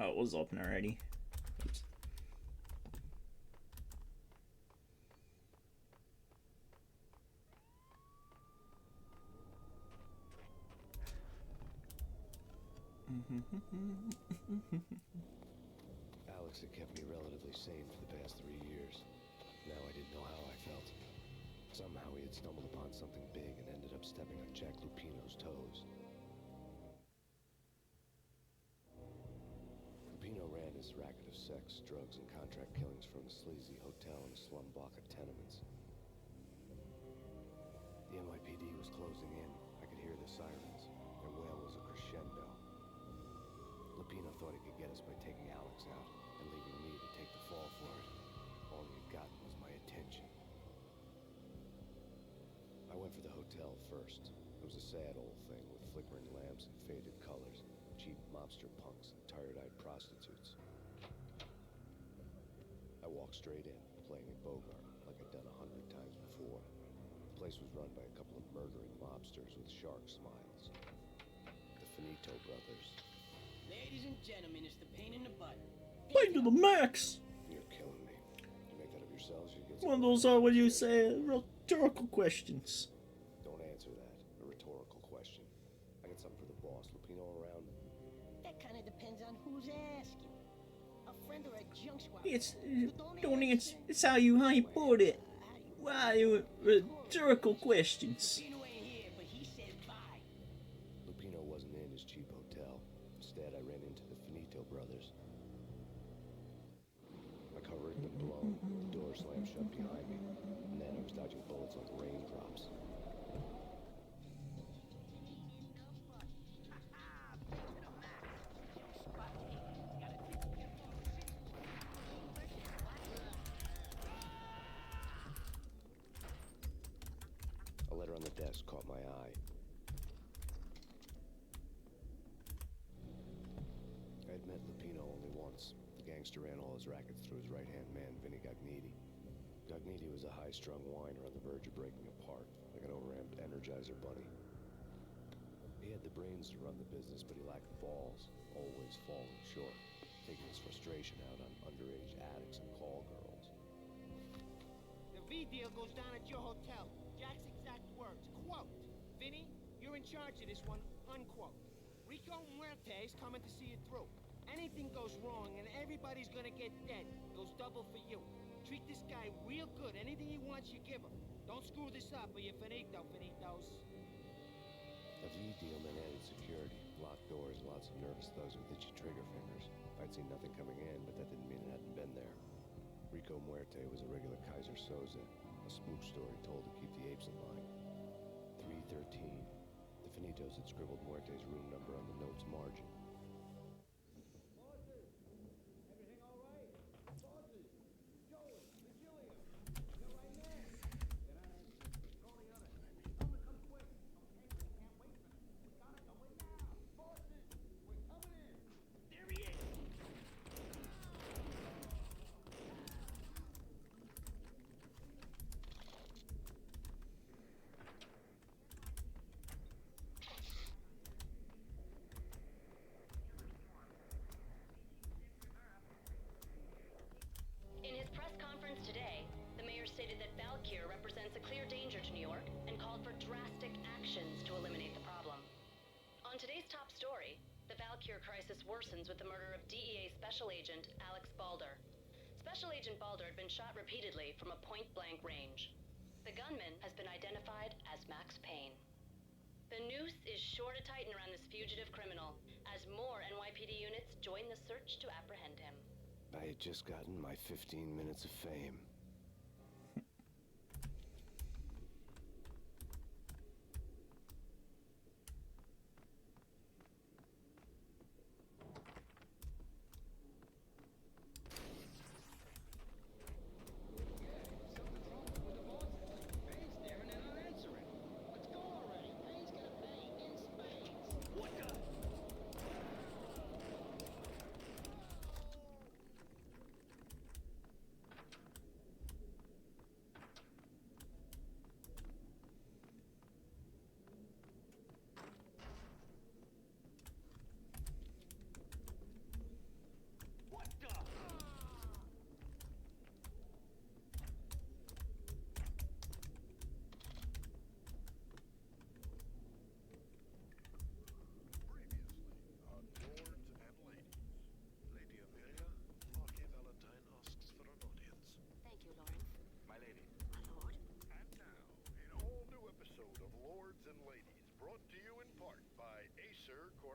Oh, it was open already. Oops. Alex had kept me relatively sane for the past 3 years. Now I didn't know how I felt. Somehow he had stumbled upon something big and ended up stepping on Jack Lupino's toes. Lupino ran his racket of sex, drugs, and contract killings from a sleazy hotel in a slum block of tenements. The NYPD was closing in. I could hear the sirens. Their wail was a crescendo. Lupino thought he could get us by taking Alex out and leaving me to take the fall for it. All he had gotten was my attention. I went for the hotel first. It was a sad old thing with flickering lamps and faded colors, cheap mobster punks and tired-eyed prostitutes. I walked straight in, playing at Bogart like I'd done 100 times before. The place was run by a couple of murdering mobsters with shark smiles. The Finito brothers. Ladies and gentlemen, it's the Payne in the butt. Payne to the max! You're killing me. You make that of yourselves, you get One of those are what you say, rhetorical questions. Don't answer that. A rhetorical question. I got something for the boss. Lupino around? That kind of depends on who's asking. A friend or a junk swap. It's don't answer. It's how you put it. Why rhetorical questions? Lupino ain't here, but he said bye. Lupino wasn't in his cheap hotel. Instead, I ran into the Finito brothers. My cover had been blown. The door slammed shut behind me. And then I was dodging bullets like raindrops. A letter on the desk caught my eye. I had met Lupino only once. The gangster ran all his rackets through his right-hand man, Vinny Gagniti. Gagniti was a high-strung whiner on the verge of breaking apart, like an overamped Energizer bunny. He had the brains to run the business, but he lacked balls, always falling short, taking his frustration out on underage addicts and call girls. The V deal goes down at your hotel. Jack's exact words. Quote, Vinny, you're in charge of this one. Unquote. Rico Muerte's coming to see it through. Anything goes wrong and everybody's gonna get dead. Goes double for you. Treat this guy real good. Anything he wants, you give him. Don't screw this up or you're finito, finitos. A V deal meant added security, locked doors, and lots of nervous thugs with itchy trigger fingers. I'd seen nothing coming in, but that didn't mean it hadn't been there. Rico Muerte was a regular Kaiser Soze, a spook story told to keep the apes in line. 313. The Finitos had scribbled Muerte's room number on the note's margin. Everything all right? Bosses, Joey, Virgilia, you're right there. Get on it. Call the other. Tell them to come quick. Okay, we can't wait for them. We gotta go in now. Bosses, we're coming in. There he is. In his press conference today, the mayor stated that Valkyr represents a clear danger to New York and called for drastic actions to eliminate the problem. On today's top story, the Valkyr crisis worsens with the murder of DEA Special Agent Alex Balder. Special Agent Balder had been shot repeatedly from a point-blank range. The gunman has been identified as Max Payne. The noose is sure to tighten around this fugitive criminal as more NYPD units join the search to apprehend him. I had just gotten my 15 minutes of fame.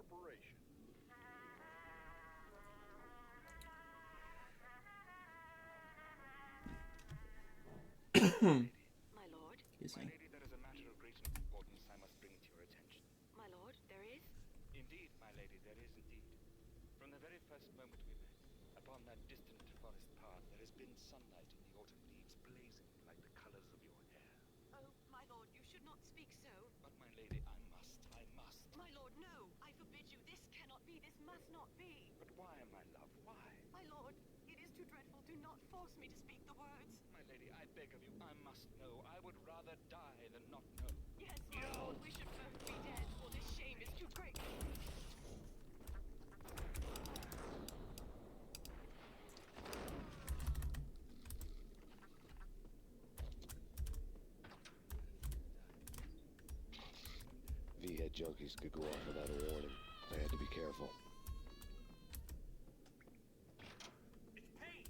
operation. My lord? Excuse My me. lady, there is a matter of great importance I must bring to your attention. My lord, there is? Indeed, my lady, there is indeed. From the very first moment we met, upon that distant forest path, there has been sunlight in the autumn leaves blazing like the colors of your hair. Oh, my lord, you should not speak so. But, my lady, I must. My lord, no! I forbid you. This cannot be. This must not be. But why, my love, why? My lord, it is too dreadful. Do not force me to speak the words. My lady, I beg of you, I must know. I would rather die than not know. Yes, my lord, we should both be dead, for this shame is too great. V-head junkies could go off without a warning. I had to be careful. It's Payne!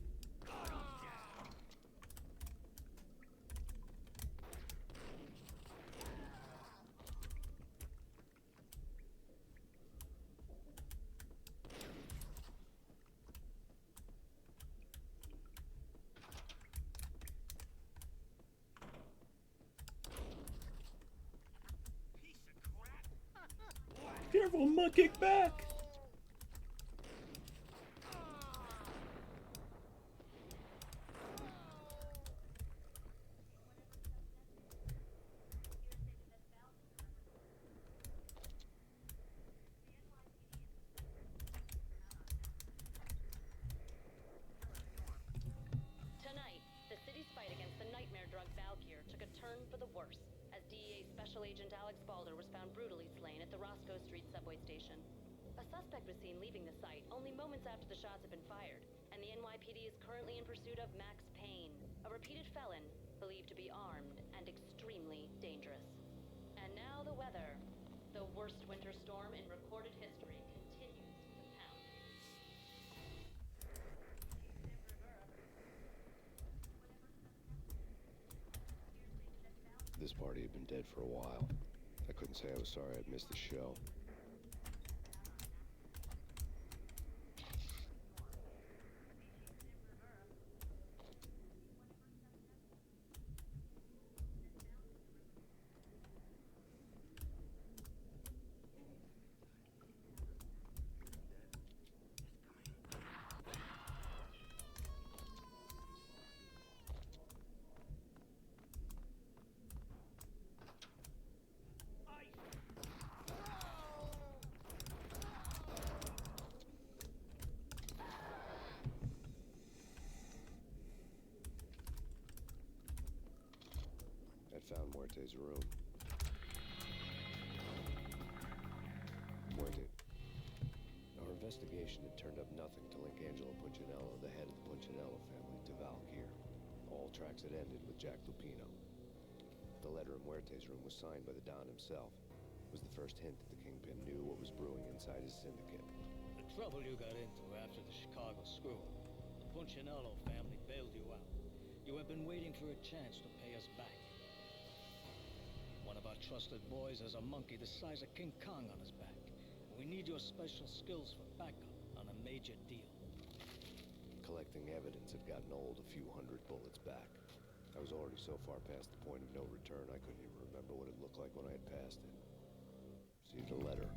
Piece of crap! Careful, I'm gonna kick back. Tonight, the city's fight against the nightmare drug Valkyr took a turn for the worse, as DEA Special Agent Alex Balder was found brutally slain at the Roscoe Street subway station. A suspect was seen leaving the site only moments after the shots had been fired, and the NYPD is currently in pursuit of Max Payne, a repeated felon, believed to be armed and extremely dangerous. And now the weather. The worst winter storm in recorded history continues to pound. This party had been dead for a while. I couldn't say I was sorry I'd missed the show. I'd found Muerte's room. Muerte. Our investigation had turned up nothing to link Angelo Punchinello, the head of the Punchinello family, to Valkyr. All tracks had ended with Jack Lupino. The letter in Muerte's room was signed by the Don himself. It was the first hint that the Kingpin knew what was brewing inside his syndicate. The trouble you got into after the Chicago screw-up. The Punchinello family bailed you out. You have been waiting for a chance to pay us back. One of our trusted boys has a monkey the size of King Kong on his back. We need your special skills for backup on a major deal. Collecting evidence had gotten old a few hundred bullets back. I was already so far past the point of no return, I couldn't even remember what it looked like when I had passed it. Received a letter.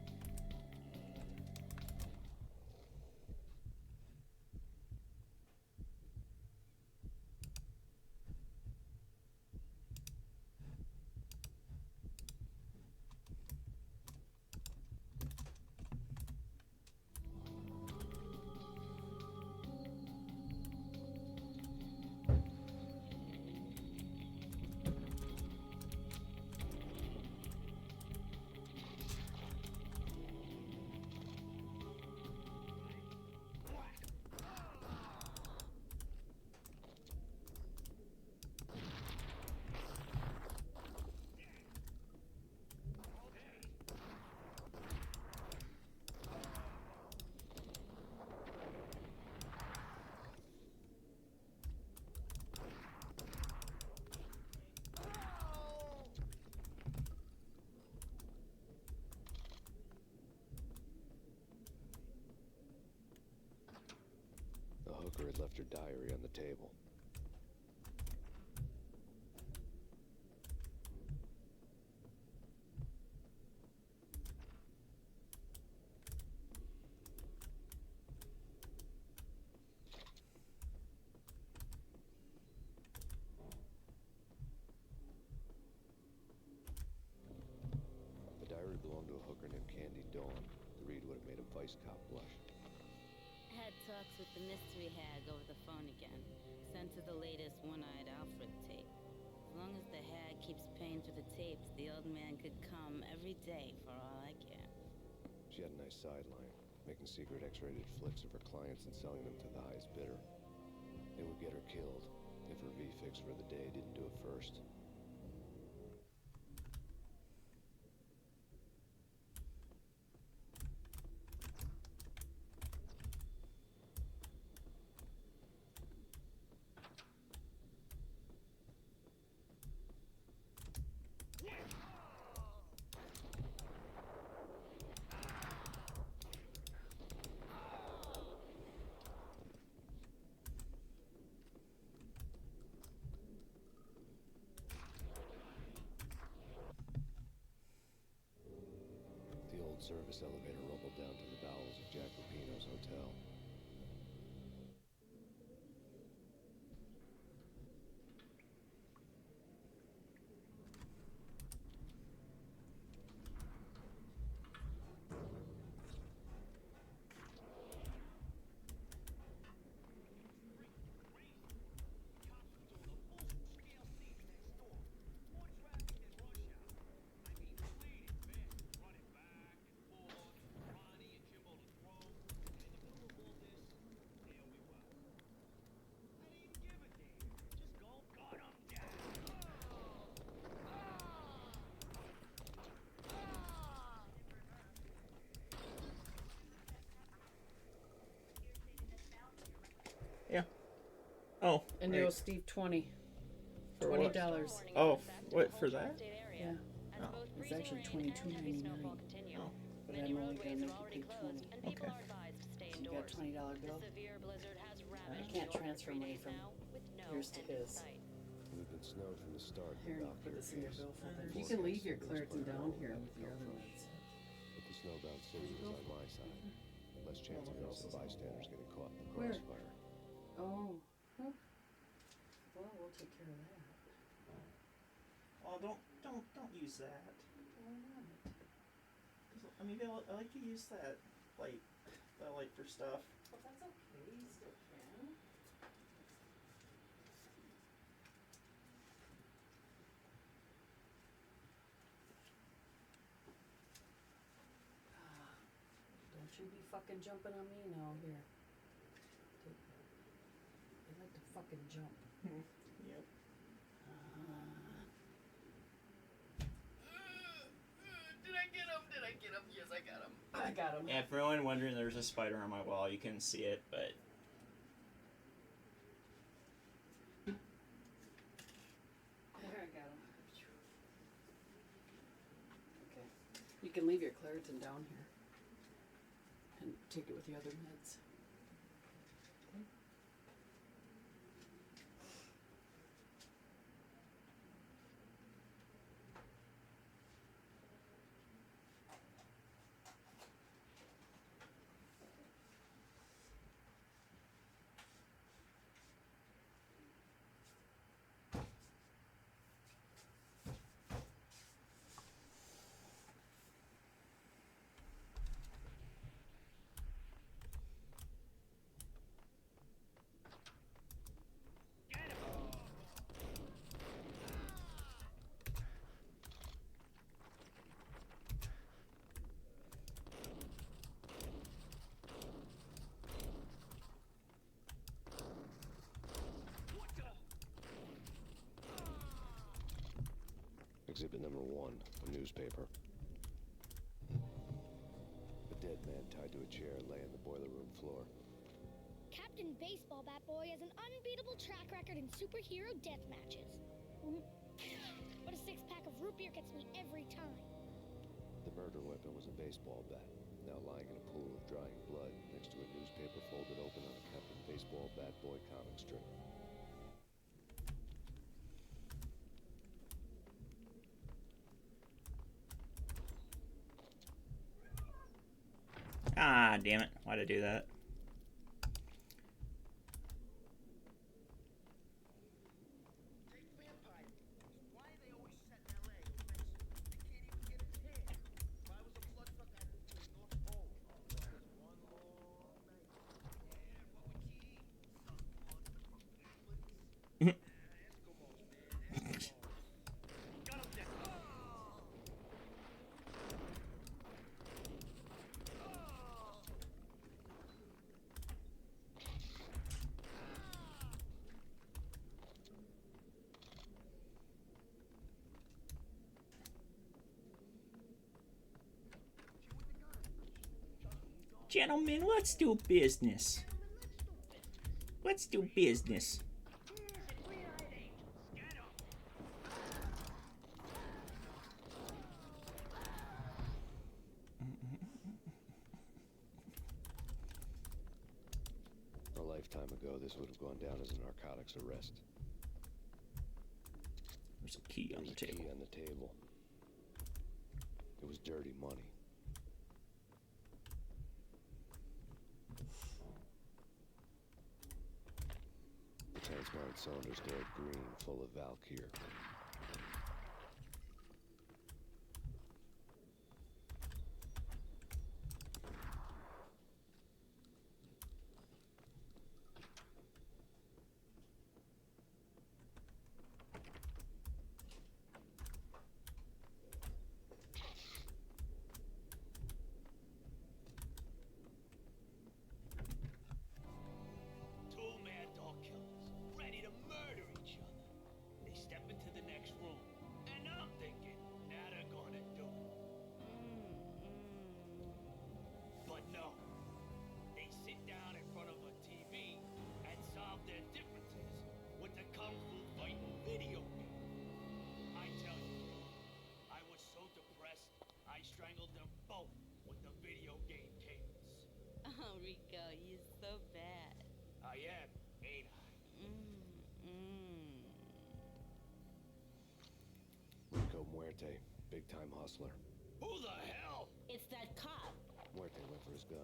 Hooker had left her diary on the table. The diary belonged to a hooker named Candy Dawn. The read would have made a vice cop blush. Had talks with the mystery hag over the phone again. Sent her the latest one-eyed Alfred tape. As long as the hag keeps paying for the tapes, the old man could come every day for all I care. She had a nice sideline, making secret X-rated flicks of her clients and selling them to the highest bidder. It would get her killed if her V-fix for the day didn't do it first. The old service elevator rumbled down to the bowels of Jack Lupino's hotel. Yeah. Oh. And right. it was Steve 20. For $20. what? Oh, what, for that? Yeah. Oh. It's actually $22.99. Oh. But I'm only gonna make you pay 20. Okay. So you got a $20 bill. I can't transfer money from yours to his. We've been snowed from the start. Here, you put this in your bill folder. You can leave your Claritin down here with your other meds. But the snowbound city was on my side. Less chance of innocent bystanders getting caught in the Where? crossfire. Oh. Huh. Well, we'll take care of that. Oh, don't use that. Why not? I mean, I like to use that light for stuff. Well, that's okay. You still can. Don't you be fucking jumping on me now, here. Take that. They like to fucking jump. Yep. Did I get him? Did I get him? Yes, I got him. I got him. Yeah, for anyone wondering, there's a spider on my wall. You couldn't see it, but There, I got him. Okay. You can leave your Claritin down here and take it with the other meds. Exhibit number 1, a newspaper. A dead man tied to a chair lay on the boiler room floor. Captain Baseball Bat Boy has an unbeatable track record in superhero death matches. But a 6-pack of root beer gets me every time. The murder weapon was a baseball bat. now lying in a pool of drying blood next to a newspaper folded open on a Captain Baseball Bat Boy comic strip. Ah, damn it. Why'd I do that? Gentlemen, let's do business. Let's do business. A lifetime ago, this would have gone down as a narcotics arrest. There's a key on the table. Key on the table. It was dirty money. The transparent cylinders glowed green, full of Valkyr. Two mad dog killers, ready to murder each other. They step into the next room, and I'm thinking, now they're gonna do it. But no. They sit down in front of a TV and solve their differences with the Kung Fu fighting video game. I tell you, I was so depressed, I strangled them both with the video game cables. Oh, Rico, you're so bad. I am, ain't I? Rico Muerte, big-time hustler. Who the hell? It's that cop. Muerte went for his gun.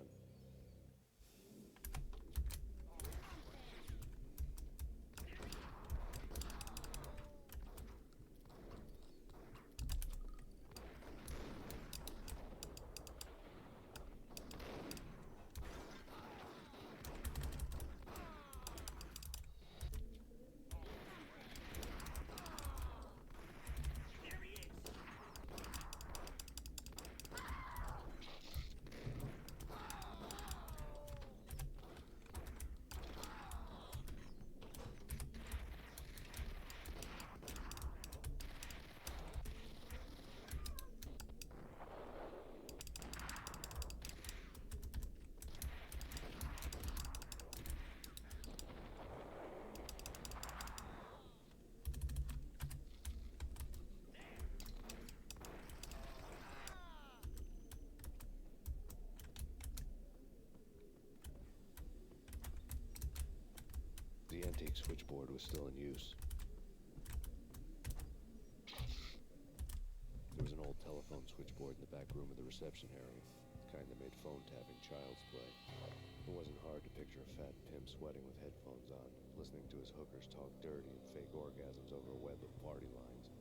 The antique switchboard was still in use. There was an old telephone switchboard in the back room of the reception area, the kind that made phone tapping child's play. It wasn't hard to picture a fat pimp sweating with headphones on, listening to his hookers talk dirty and fake orgasms over a web of party lines.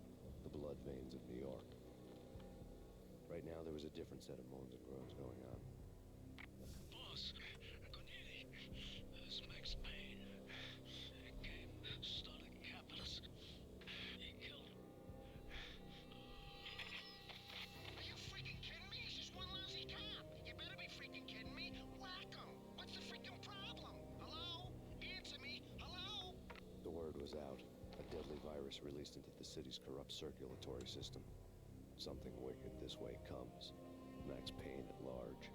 The blood veins of New York. Right now, there was a different set of moans and groans going on. Boss, good evening. This is Max Payne. He came, started capping us. He killed him. Are you freaking kidding me? He's just one lousy cop. You better be freaking kidding me. Whack him. What's the freaking problem? Hello? Answer me. Hello? The word was out. A deadly virus released into the city's corrupt circulatory system. Something wicked this way comes. Max Payne at large.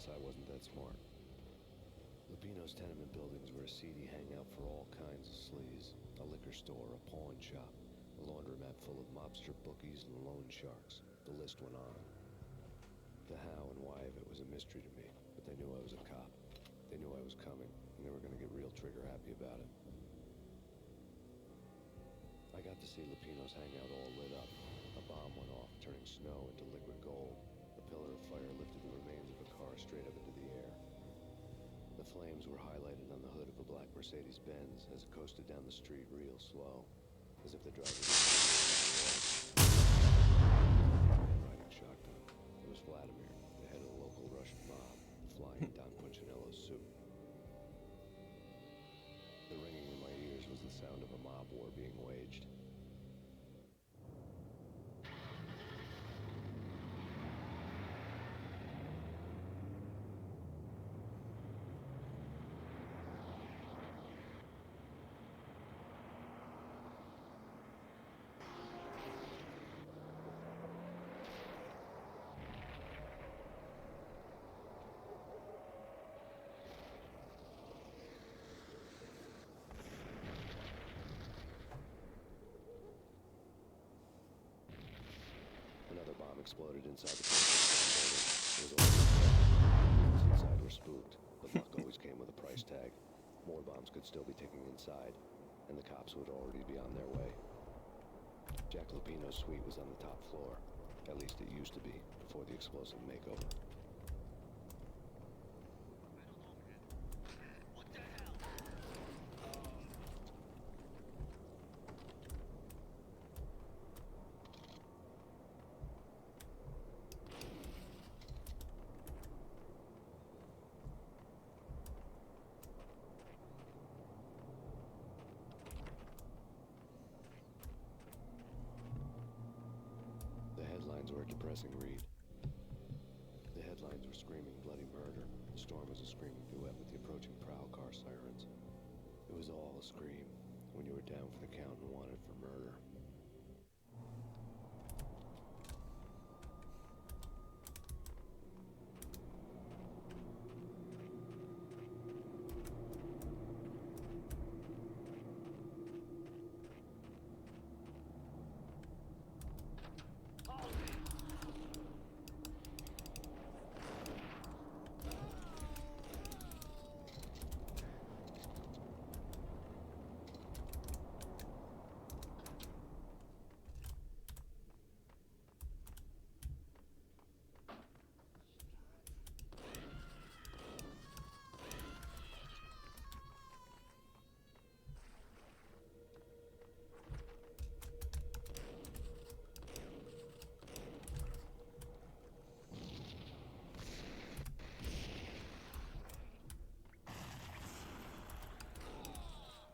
Guess I wasn't that smart. Lupino's tenement buildings were a seedy hangout for all kinds of sleaze. A liquor store, a pawn shop, a laundromat full of mobster bookies and loan sharks. The list went on. The how and why of it was a mystery to me, but they knew I was a cop. They knew I was coming, and they were going to get real trigger-happy about it. I got to see Lupino's hangout all lit up. A bomb went off, turning snow into liquid gold. A pillar of fire lifted the remains of a car straight up into the air. The flames were highlighted on the hood of a black Mercedes-Benz as it coasted down the street real slow, as if the driver was riding shotgun. It was Vladimir, the head of the local Russian mob, flying Don Punchinello's suit. The ringing in my ears was the sound of a mob war being waged. Another bomb exploded inside the building. It was all those inside were spooked, but luck always came with a price tag. More bombs could still be ticking inside, and the cops would already be on their way. Jack Lupino's suite was on the top floor. At least it used to be, before the explosive makeover. The headlines were a depressing read. The headlines were screaming bloody murder. The storm was a screaming duet with the approaching prowl car sirens. It was all a scream when you were down for the count and wanted for murder.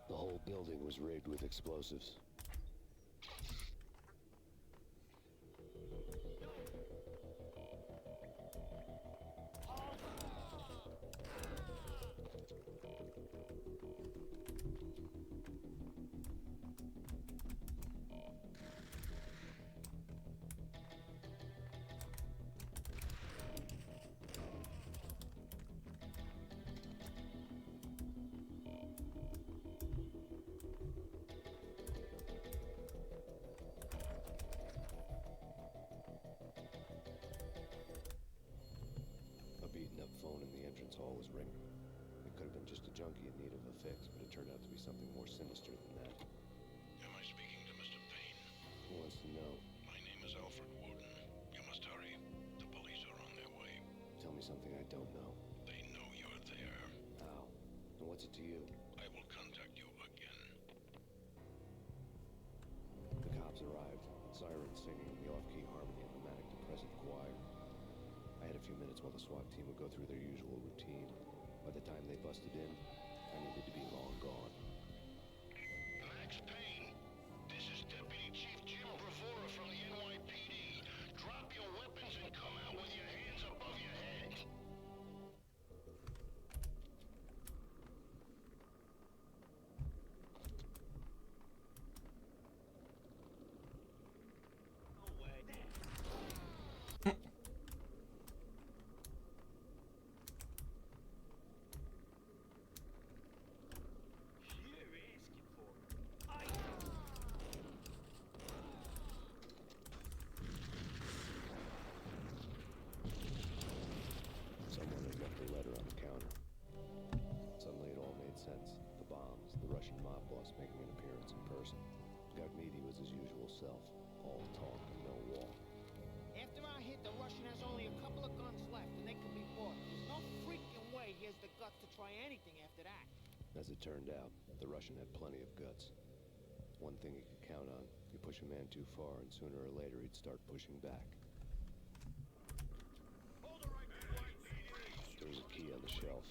The whole building was rigged with explosives. Phone in the entrance hall was ringing. It could have been just a junkie in need of a fix, but it turned out to be something more sinister than that. Am I speaking to Mr. Payne? Who wants to know? My name is Alfred Wooden. You must hurry. The police are on their way. Tell me something I don't know. They know you're there. How? And what's it to you? I will contact you again. The cops arrived, sirens singing in the off-key harmony of a manic-depressive choir. I had a few minutes while the SWAT team would go through their usual routine. By the time they busted in, I needed to be long gone. Max Payne, this is Deputy Chief Jim Bravura from the NYPD. Drop your weapons and come out with your hands above your head. himself. All talk and no walk. After our hit, the Russian has only a couple of guns left, and they can be bought. There's no freaking way he has the guts to try anything after that. As it turned out, the Russian had plenty of guts. One thing he could count on, you push a man too far, and sooner or later he'd start pushing back. There was a key on the shelf.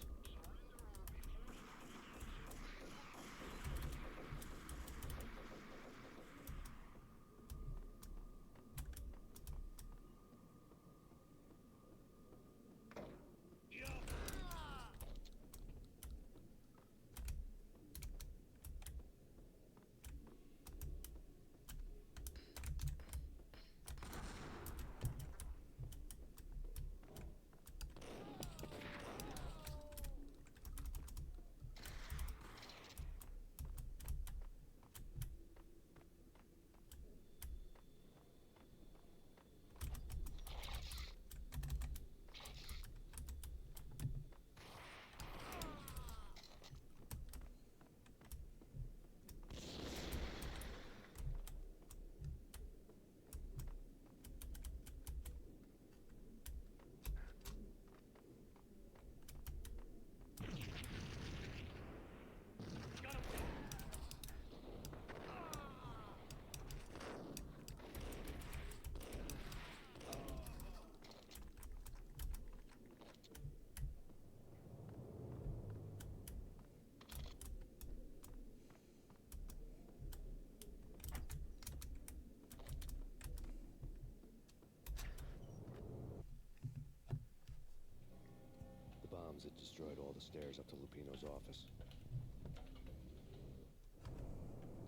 The bombs had destroyed all the stairs up to Lupino's office.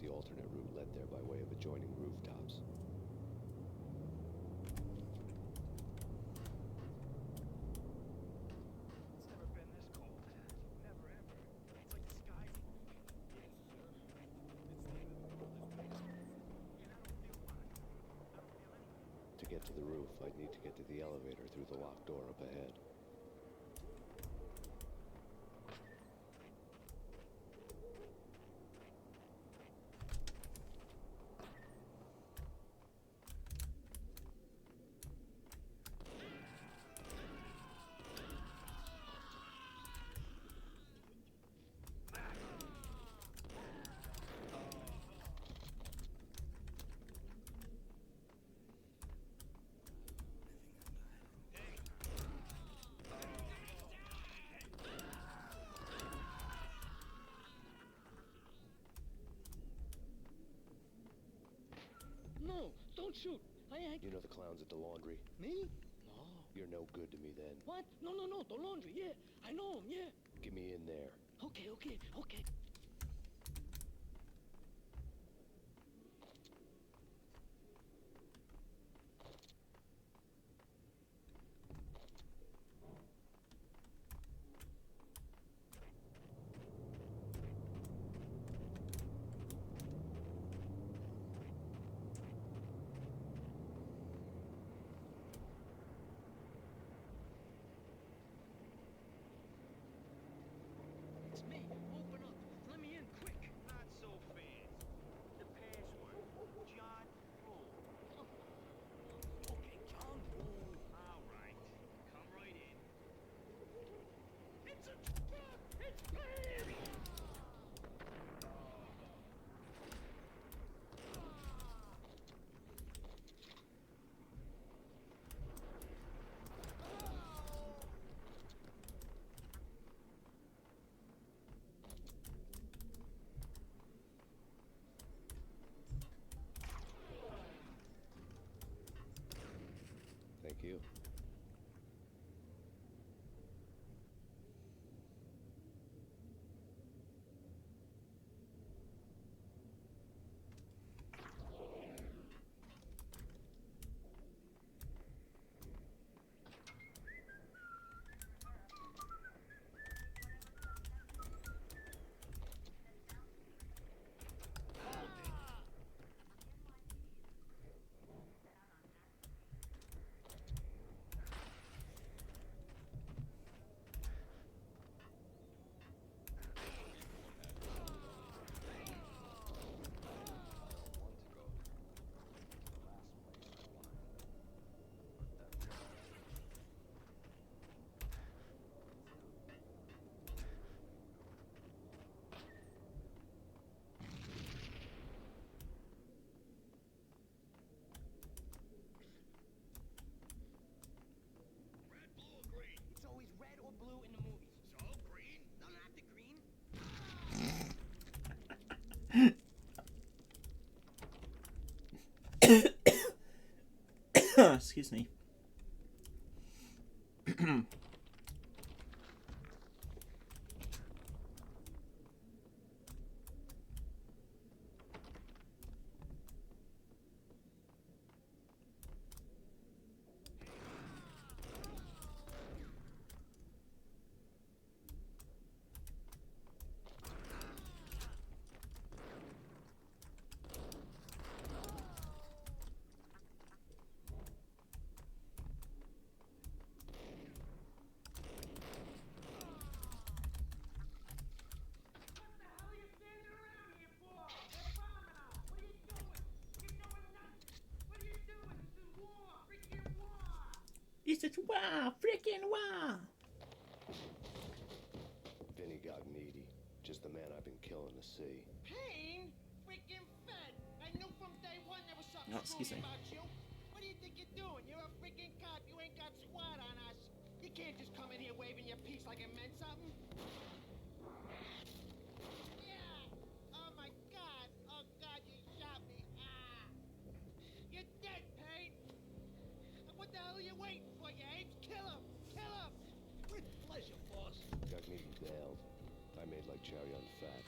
The alternate route led there by way of adjoining rooftops. It's never been this cold. Never ever. It's like the sky's falling. Yes, sir. It's the end of the world is beginning. And I don't feel fine. I don't feel anything. To get to the roof, I'd need to get to the elevator through the locked door up ahead. No, don't shoot. I ain't. You know the clowns at the laundry? Me? No. You're no good to me then. What? No, no, no. The laundry. Yeah, I know him. Yeah. Get me in there. Okay, okay, okay. It's me. Open up. Let me in quick. Not so fast. The password. John Bull. Okay, John Bull. All right. Come right in. It's a trap. It's Payne. Thank you. Excuse me. This is wow, freaking wow. Vinny Gognitti, just the man I've been killing to see. Payne? Freaking fed! I knew from day one there was something Oh, excuse screwy me. about you. What do you think you're doing? You're a freaking cop. You ain't got squat on us. You can't just come in here waving your piece like it meant something. Yeah! Oh my god! Oh god, you shot me! Ah! You're dead, Payne! What the hell are you waiting for, you apes? Kill him! Kill him! With pleasure, boss. Gognitti bailed. I made like cherry on fat.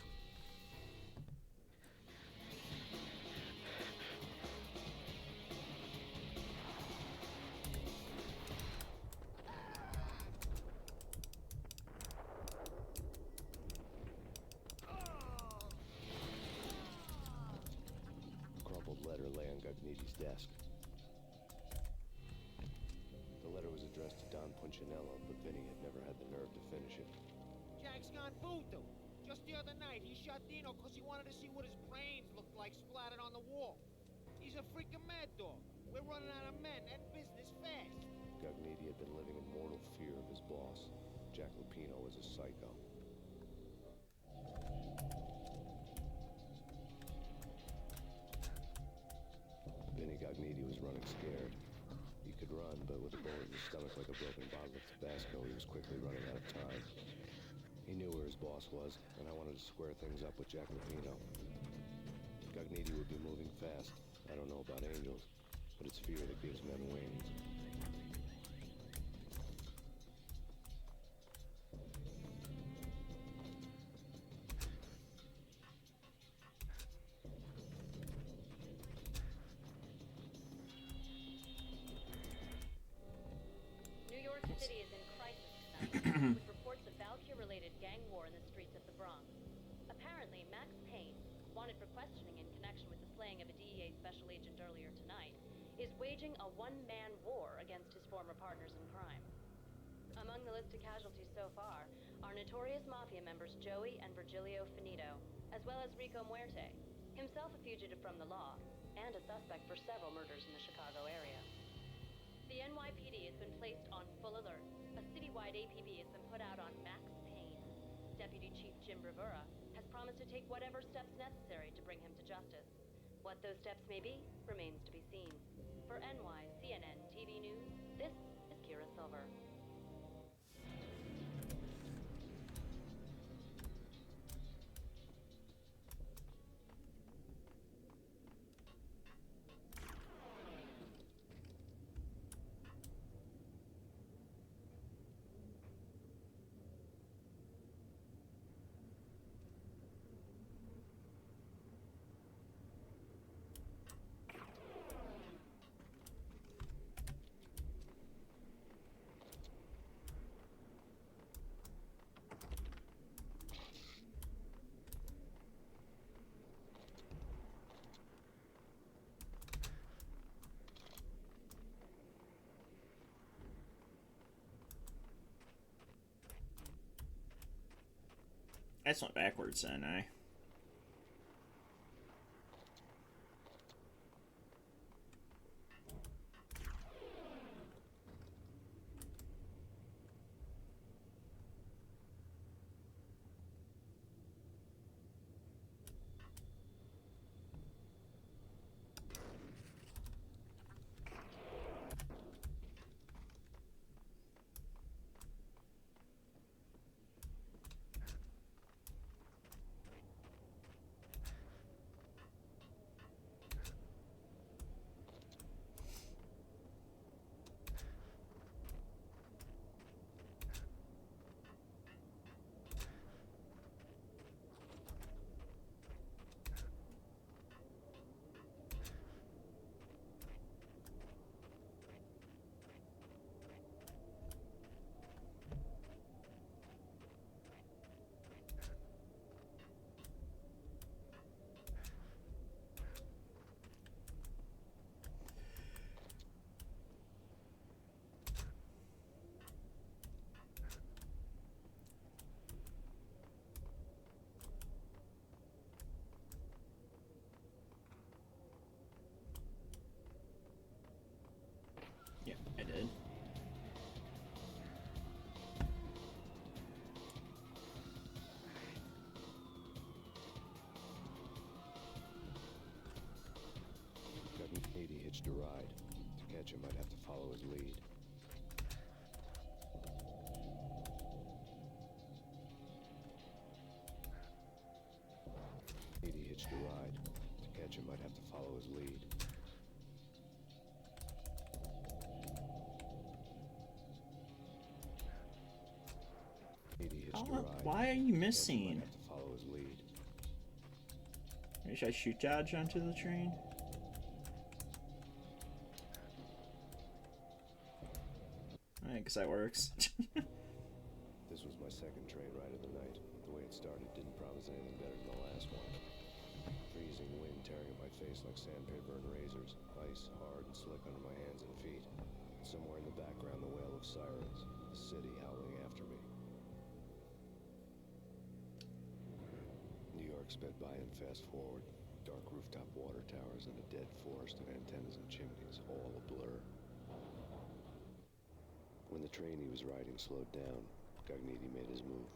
A crumpled letter lay on Gognitti's desk. The letter was addressed to Don Punchinello, but Vinny had never had the nerve to finish it. Jack's gone voodoo. Just the other night, he shot Dino because he wanted to see what his brains looked like splattered on the wall. He's a freaking mad dog. We're running out of men and business fast. Gognitti had been living in mortal fear of his boss. Jack Lupino was a psycho. Vinny Gognitti was running scared. He could run, but with a bullet in his stomach like a broken bottle of Tabasco, he was quickly running out of time. He knew where his boss was, and I wanted to square things up with Jack Lupino. Gognitti would be moving fast. I don't know about angels, but it's fear that gives men wings. New York City is in crisis tonight, with reports of Valkyr-related gang war in the streets of the Bronx. Apparently, Max Payne, wanted for questioning in connection with the slaying of a DEA special agent earlier tonight, is waging a one-man war against his former partners in crime. Among the list of casualties so far are notorious mafia members Joey and Virgilio Finito, as well as Rico Muerte, himself a fugitive from the law, and a suspect for several murders in the Chicago area. The NYPD has been placed on full alert. A citywide APB has been put out on Max Payne. Deputy Chief Jim Bravura has promised to take whatever steps necessary to bring him to justice. What those steps may be remains to be seen. For NYCNN TV News, this is Kira Silver. That's not backwards then, eh? hitched a ride. To catch him, I'd have to follow his lead. He hitched a ride. To catch him, I'd have to follow his lead. Why are you missing? I'd have to follow his lead. Maybe should I shoot dodge onto the train? I guess that works. This was my second train ride of the night. The way it started didn't promise anything better than the last one. Freezing wind tearing at my face like sandpaper and razors. Ice hard and slick under my hands and feet. Somewhere in the background, the wail of sirens. The city howling after me. New York sped by and fast forward. Dark rooftop water towers and a dead forest of antennas and chimneys, all a blur. When the train he was riding slowed down, Cogniti made his move.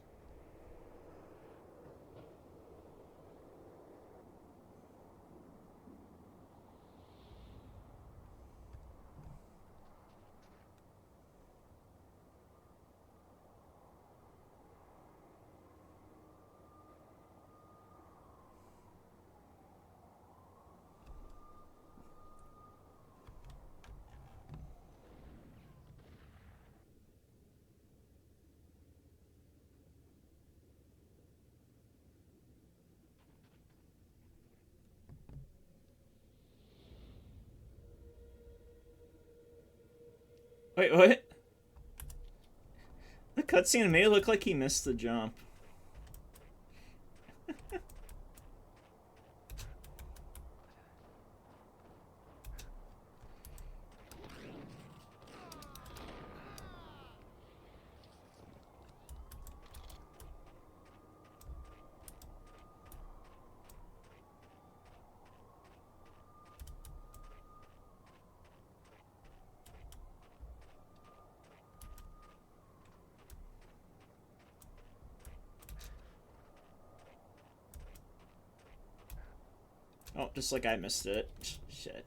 Wait, what? The cutscene made it look like he missed the jump. Oh, just like I missed it. Shit.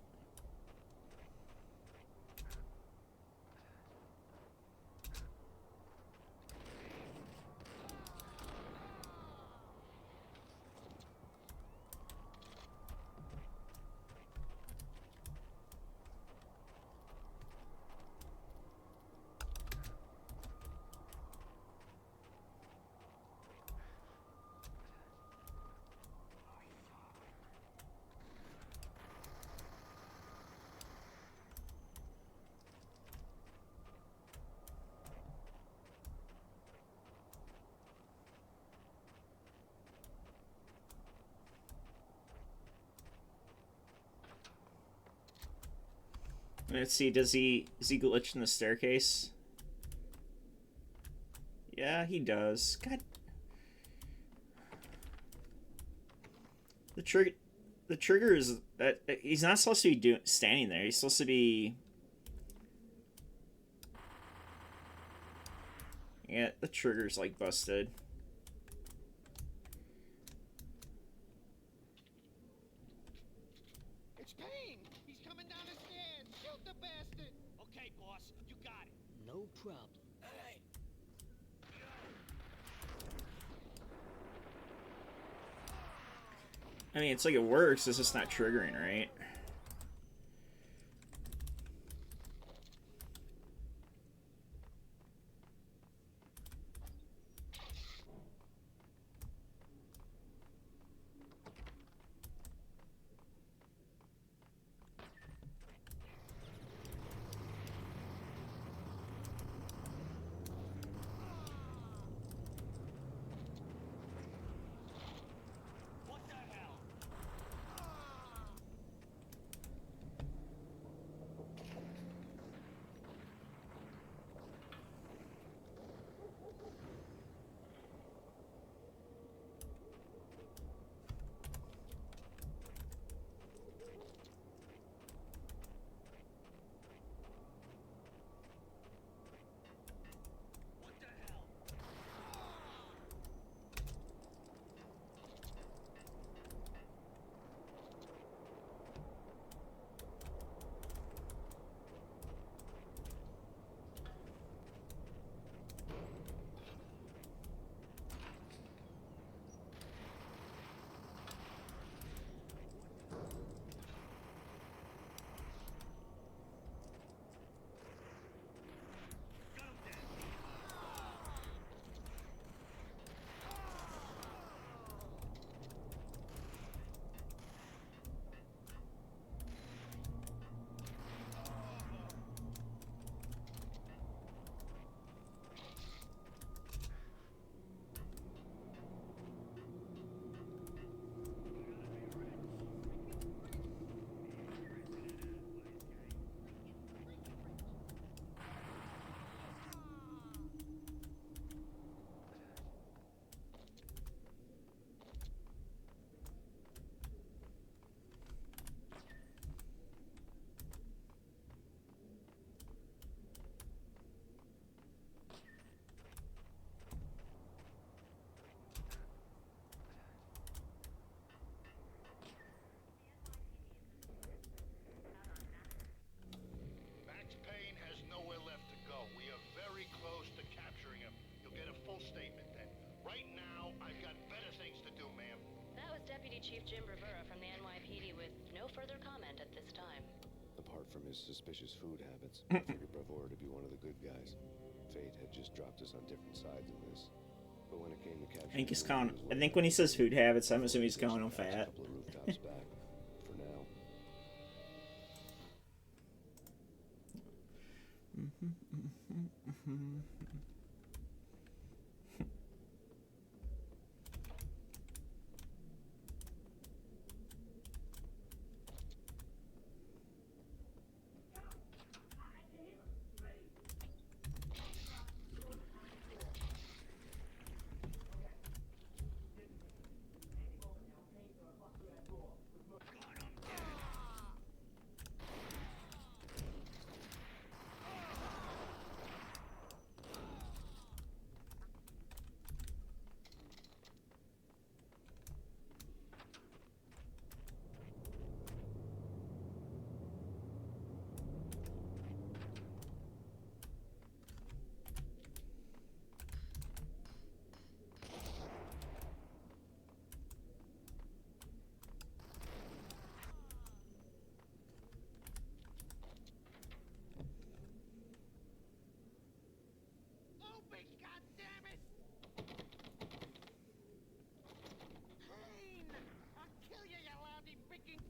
Let's see, does he glitch in the staircase? Yeah, he does. God. The trigger is that he's not supposed to be standing there. He's supposed to be. Yeah, the trigger's like busted. It's Payne! He's coming down the stairs! Shoot the bastard! Okay, boss, you got it. No problem. I mean, it's like it works. It's just not triggering, right? full statement then. Right now, I've got better things to do, ma'am. That was Deputy Chief Jim Rivera from the NYPD with no further comment at this time. Apart from his suspicious food habits, I figured Bravura to be one of the good guys. Fate had just dropped us on different sides in this. But when it came to capturing, I think when he says food habits, I'm assuming he's calling him fat. A couple of rooftops back. For now. Open, goddammit! Payne! I'll kill you, you lousy freaking...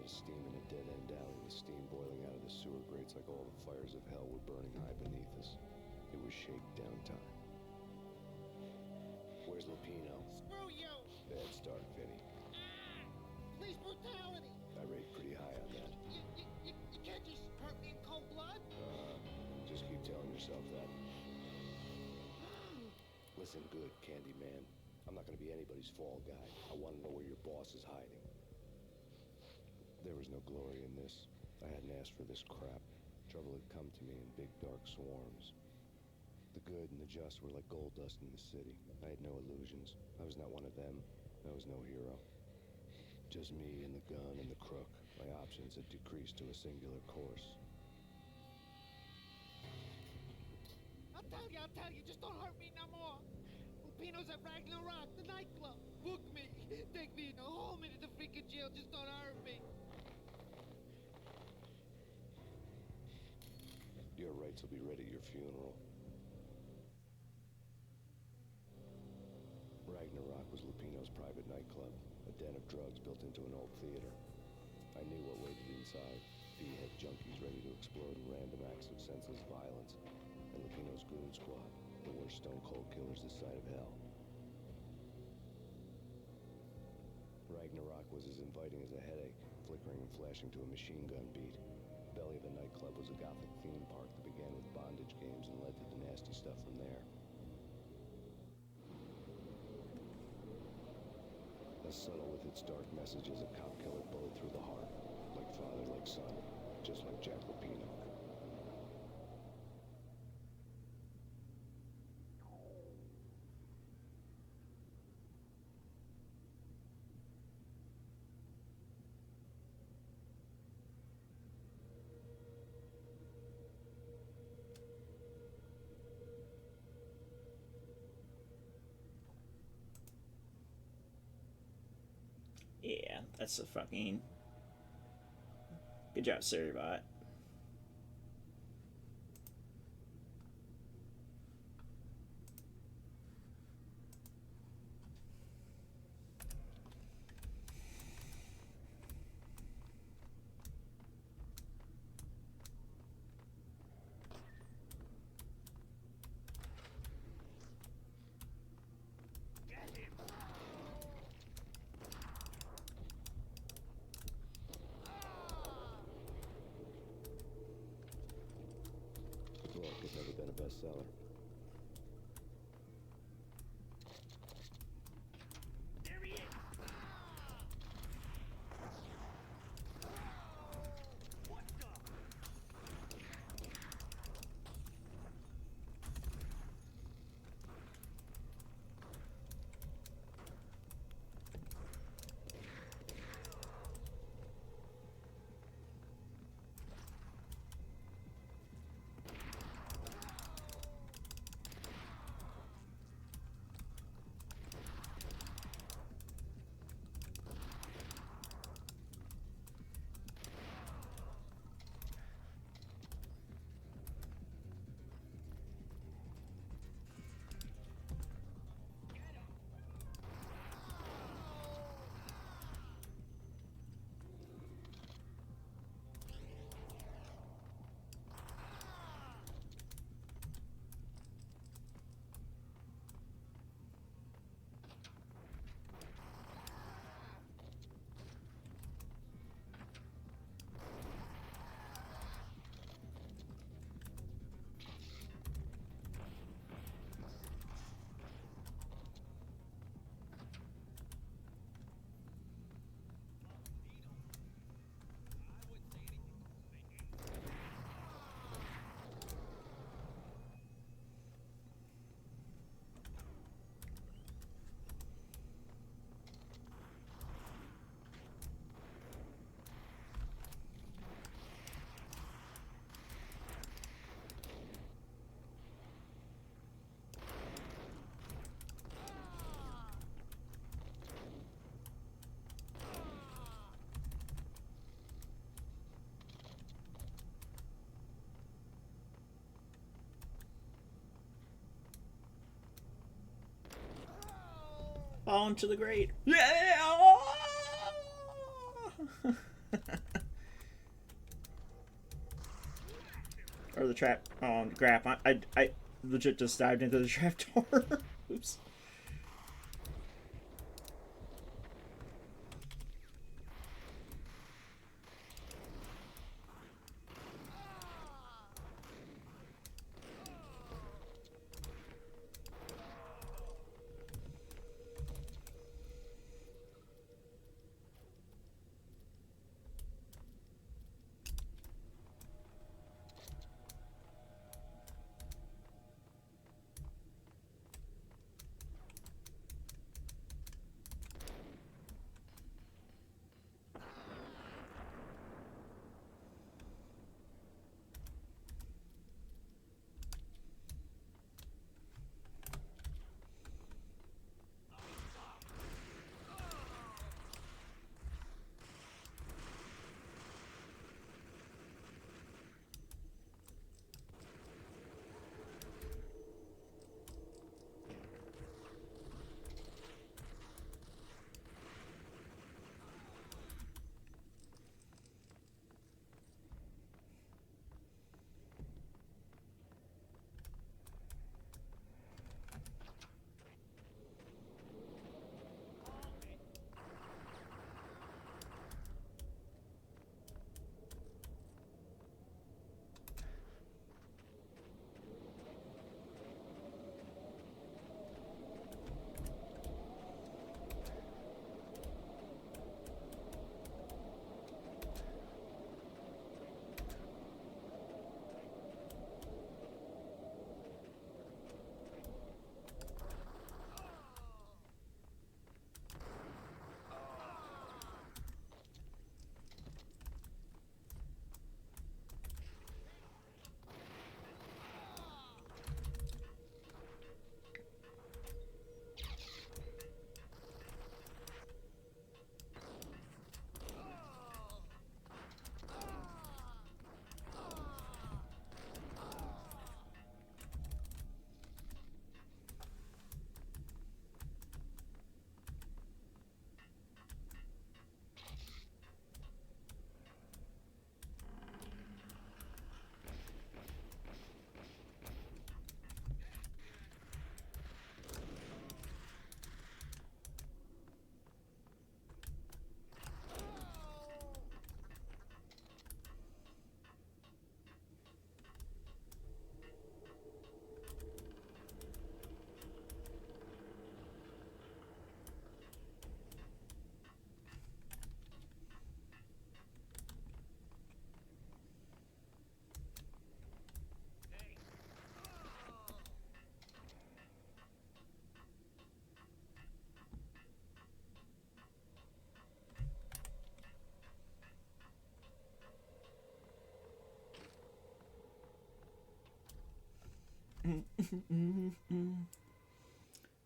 Steam in a dead-end alley with steam boiling out of the sewer grates like all the fires of hell were burning high beneath us. It was shakedown time. Where's Lupino? Screw you! Bad start, Vinny. Police brutality! I rate pretty high on that. You can't just hurt me in cold blood? Just keep telling yourself that. Listen good, Candyman. I'm not gonna be anybody's fall guy. I want to know where your boss is hiding. There was no glory in this. I hadn't asked for this crap. Trouble had come to me in big dark swarms. The good and the just were like gold dust in the city. I had no illusions. I was not one of them. I was no hero. Just me and the gun and the crook. My options had decreased to a singular course. I'll tell you, just don't hurt me no more. Lupino's at Ragnarok, the nightclub. Book me. Take me in the whole minute to freaking jail, just don't hurt me. Your rights will be ready at your funeral. Ragnarok was Lupino's private nightclub, a den of drugs built into an old theater. I knew what waited inside. B-head junkies ready to explode in random acts of senseless violence. And Lupino's goon squad, the worst stone-cold killers this side of hell. Ragnarok was as inviting as a headache, flickering and flashing to a machine gun beat. The belly of the nightclub was a gothic theme park that began with bondage games and led to the nasty stuff from there. As subtle with its dark message as a cop killer bullet through the heart. Like father, like son. Just like Jack Lupino. Yeah, that's a fucking... Good job, Saribot. cellar. There he is! What the? Fall into the grate. Yeah. Or the trap. Oh, crap. I legit just dived into the trap door. Oops.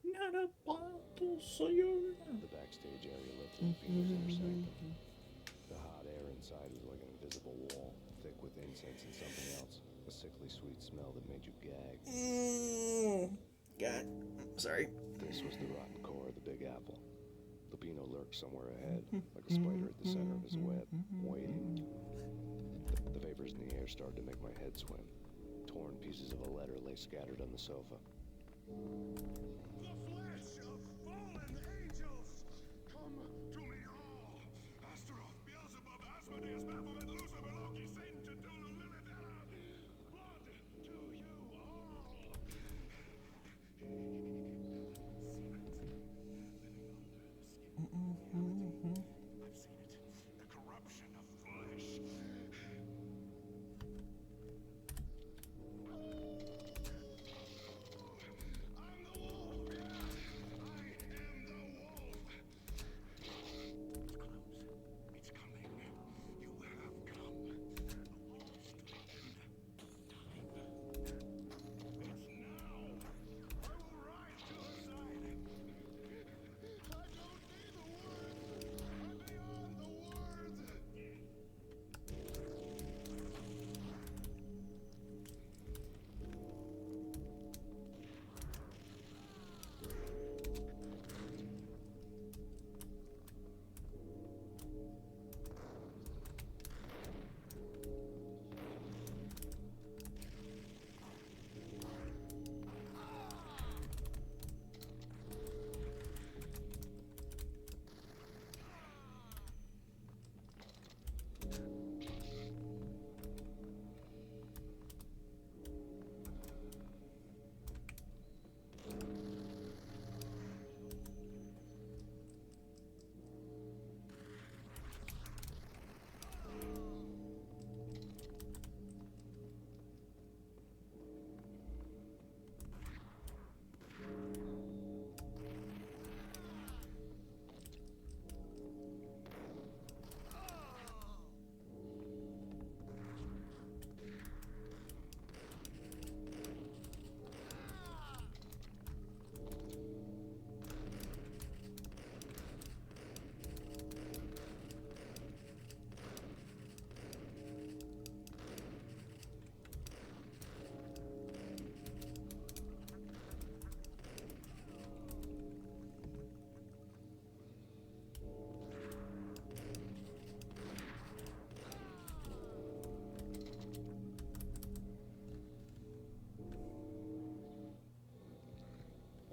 Not a bottle, so you're The backstage area led to Lupino's inner sanctum. The hot air inside was like an invisible wall, thick with incense and something else. A sickly sweet smell that made you gag. God, sorry. This was the rotten core of the Big Apple. Lupino lurked somewhere ahead, like a spider at the center of his web, waiting. The vapors in the air started to make my head swim. Torn pieces of a letter lay scattered on the sofa. The flesh of fallen angels, come to me all. Astaroth, Beelzebub, Asmodeus, Baphomet, Lucifer, Loki, Satan, Cthulhu, Lilith, Ella. Blood to you all. I've seen it. The corruption of flesh. I'm the wolf, yeah. I am the wolf. It's close. It's coming. You have come. The destruction. Time. It's now. I will rise to her side. I don't need the words. I'm beyond the words.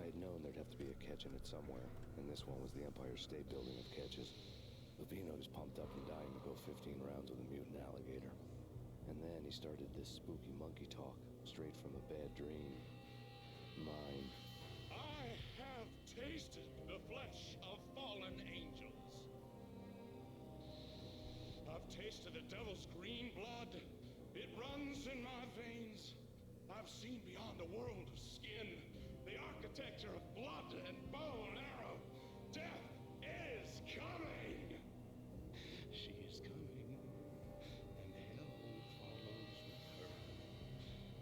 I had known there'd have to be a catch in it somewhere, and this one was the Empire State Building of catches. Lupino was pumped up and dying to go 15 rounds with a mutant alligator. And then he started this spooky monkey talk, straight from a bad dream. Mine. I have tasted the flesh of fallen angels. I've tasted the devil's green blood. It runs in my veins. I've seen beyond the world of skin, the architecture of blood and bow and arrow. Death is coming. She is coming, and hell follows with her.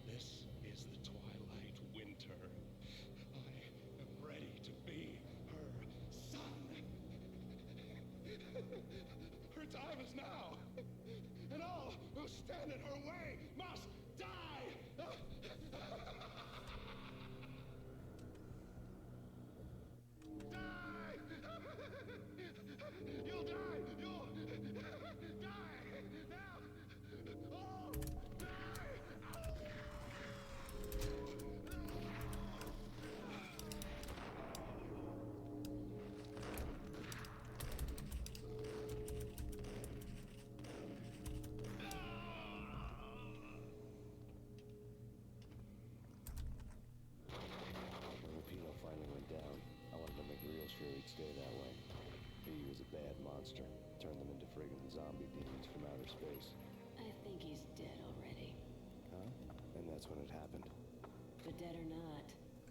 This is the twilight winter. I am ready to be her son. Her time is now, and all who stand in her way must die. Die! You'll die! You'll die! Now! All die! When Lupino finally went down, I wanted to make real sure he'd stay that way. He was a bad monster. Turned them into friggin' zombie demons from outer space. I think he's dead already. Huh? And that's when it happened. But dead or not,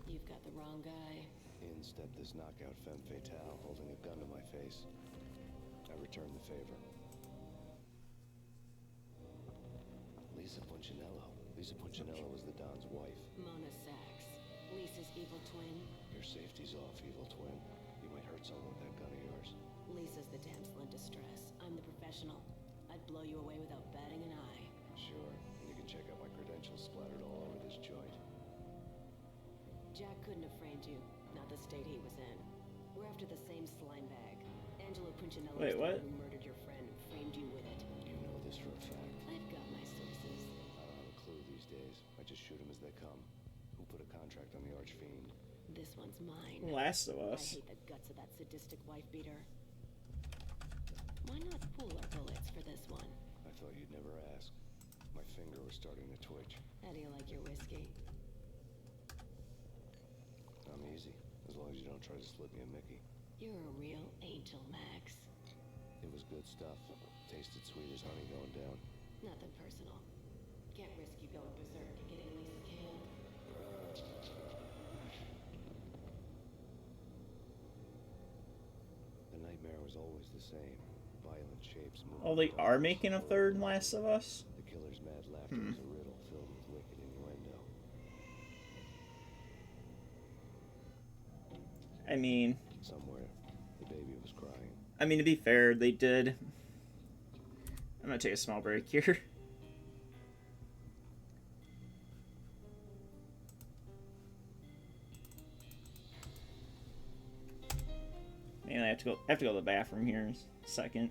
you've got the wrong guy. In stepped this knockout femme fatale, holding a gun to my face. I returned the favor. Lisa Punchinello. Lisa Punchinello was the Don's wife. Mona Sachs. Lisa's evil twin. Your safety's off, evil twin. You might hurt someone with that gun of yours. Lisa's the damsel in distress. I'm the professional. I'd blow you away without batting an eye. Sure, and you can check out my credentials splattered all over this joint. Jack couldn't have framed you. Not the state he was in. We're after the same slime bag. Angelo Punchinello Wait, is the what? one who murdered your friend and framed you with it. You know this for a fact. I've got my sources. I don't have a clue these days. I just shoot them as they come. Who put a contract on the Archfiend? This one's mine. Last of I Us. hate the guts of that sadistic wife beater. Why not pool our bullets for this one? I thought you'd never ask. My finger was starting to twitch. How do you like your whiskey? I'm easy, as long as you don't try to slip me a Mickey. You're a real angel, Max. It was good stuff. Tasted sweet as honey going down. Nothing personal. Can't risk you going berserk and getting Lisa killed. The nightmare was always the same. Violent shapes moving. Oh, they are making a third Last of Us? The killer's mad laughter was a riddle filled with wicked innuendo. I mean, Somewhere, the baby was crying. to be fair, they did. I'm gonna take a small break here. Maybe I have to go to the bathroom here in a second.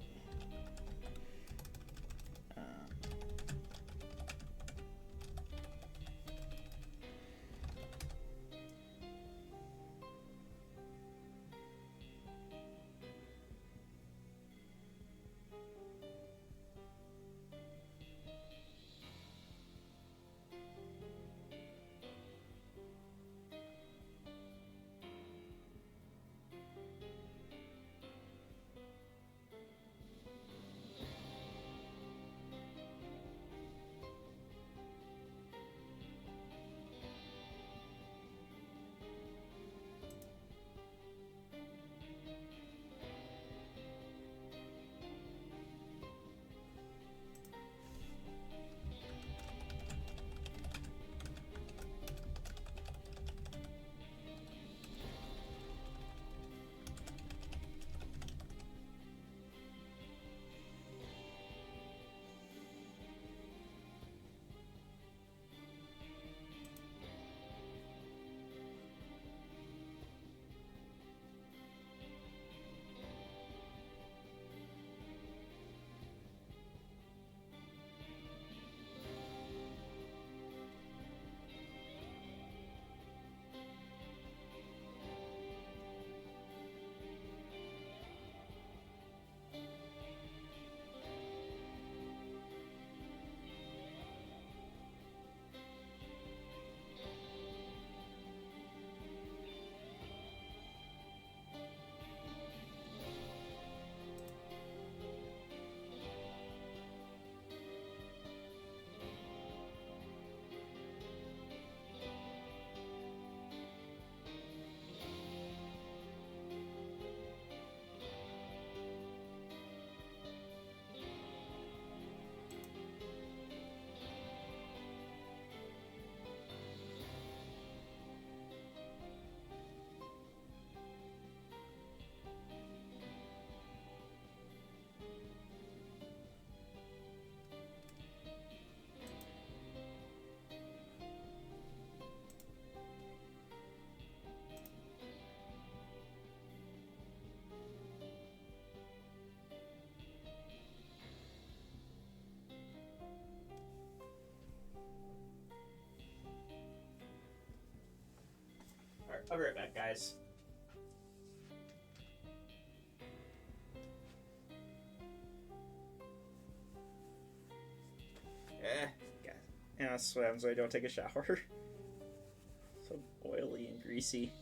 Alright, I'll be right back, guys. Yeah. That's what happens when I don't take a shower. So oily and greasy.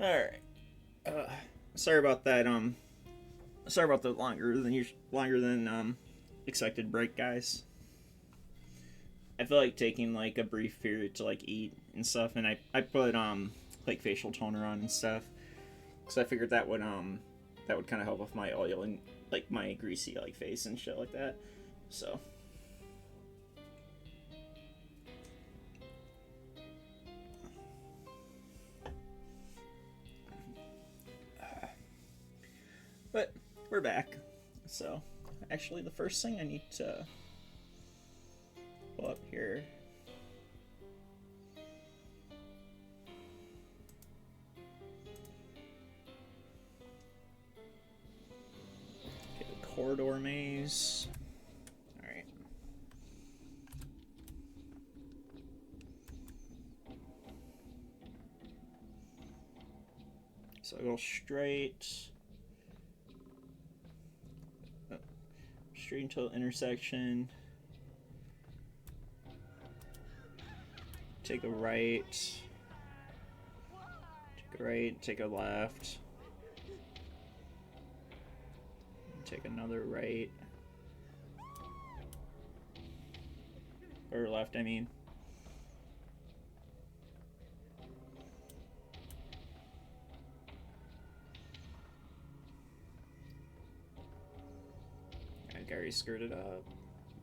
Alright. Sorry about that, sorry about the longer than expected break, guys. I feel like taking like a brief period to like eat and stuff, and I put like facial toner on and stuff. So I figured that would kind of help with my oil and like my greasy like face and shit like that. So but we're back. So actually the first thing I need to pull up here. Okay, the corridor maze. Alright. So I go straight until the intersection. Take a right. Take a right, take a left. Take another right. Or left, I mean. I already skirted up,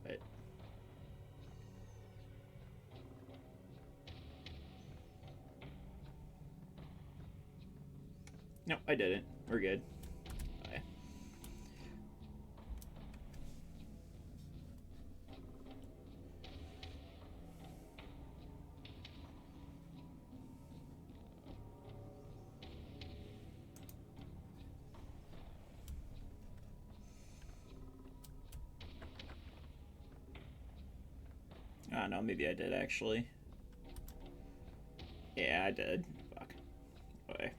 but no, I didn't. We're good. Okay. I don't know, maybe I did actually. Yeah, I did. Fuck. Okay.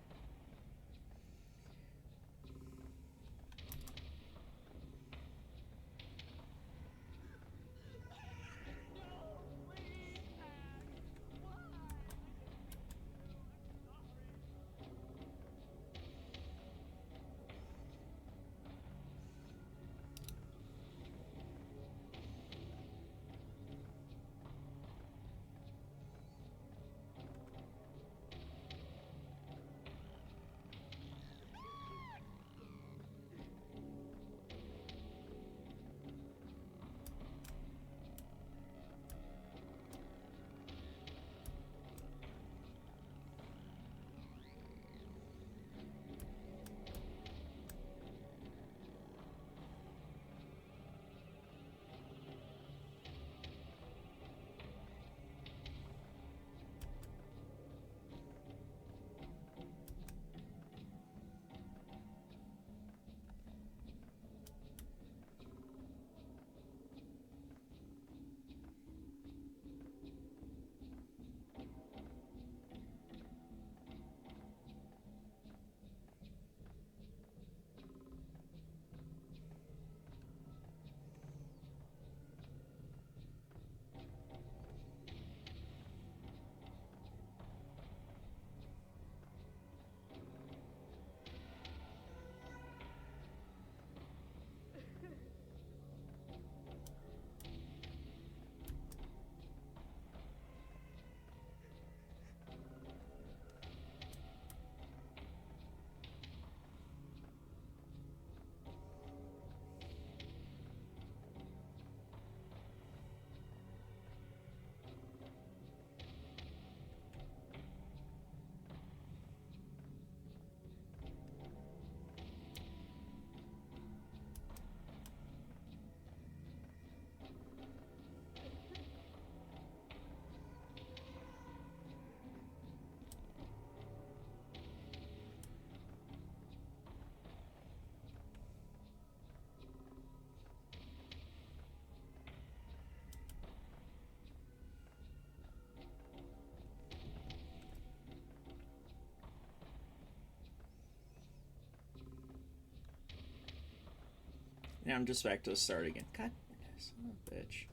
Now I'm just back to the start again. God, son of a bitch.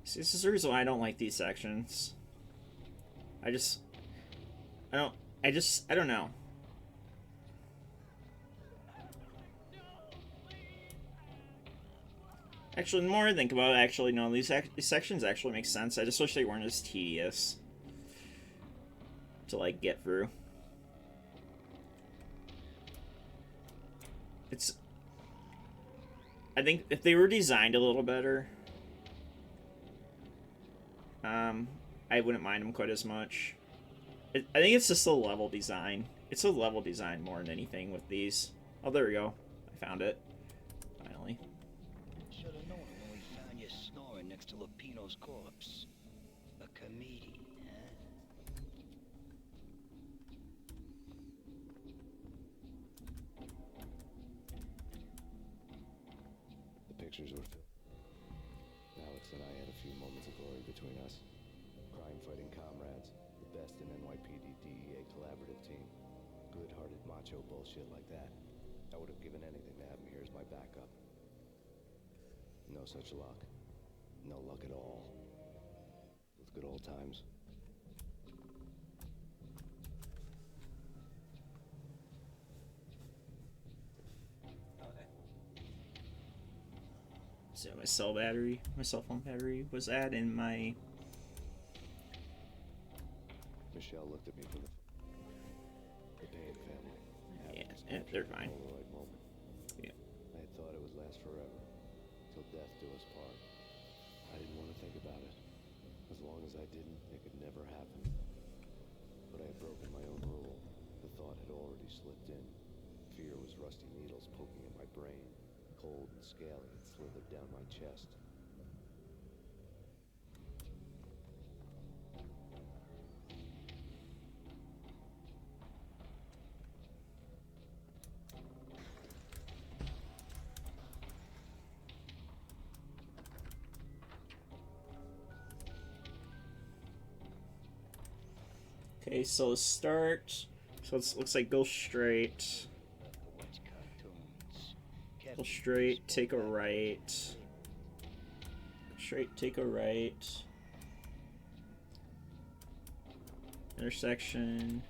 See, this is the reason why I don't like these sections. I don't know. Actually, the more I think about it, actually, no, these sections actually make sense. I just wish they weren't as tedious to, like, get through. I think if they were designed a little better, I wouldn't mind them quite as much. I think it's just the level design. It's a level design more than anything with these. Oh, there we go. I found it. Finally. Should have known it when we found you snoring next to Lupino's corpse. A comedian, huh? The pictures were filmed. Alex and I had a few moments of glory between us. Crime-fighting comrades, the best in NYPD DEA collaborative team. Good-hearted macho bullshit like that. I would have given anything to have him here as my backup. No such luck. No luck at all. Those good old times. So my cell phone battery was at in my... Michelle looked at me for the Payne family. Yeah, they're fine. Polaroid moment. Yeah. I had thought it would last forever, till death do us part. I didn't want to think about it. As long as I didn't, it could never happen. But I had broken my own rule. The thought had already slipped in. Fear was rusty needles poking at my brain. Cold and scaly, it slithered down my chest. Okay, so let's start. So it looks like go straight. Go straight, take a right. Straight, take a right. Intersection.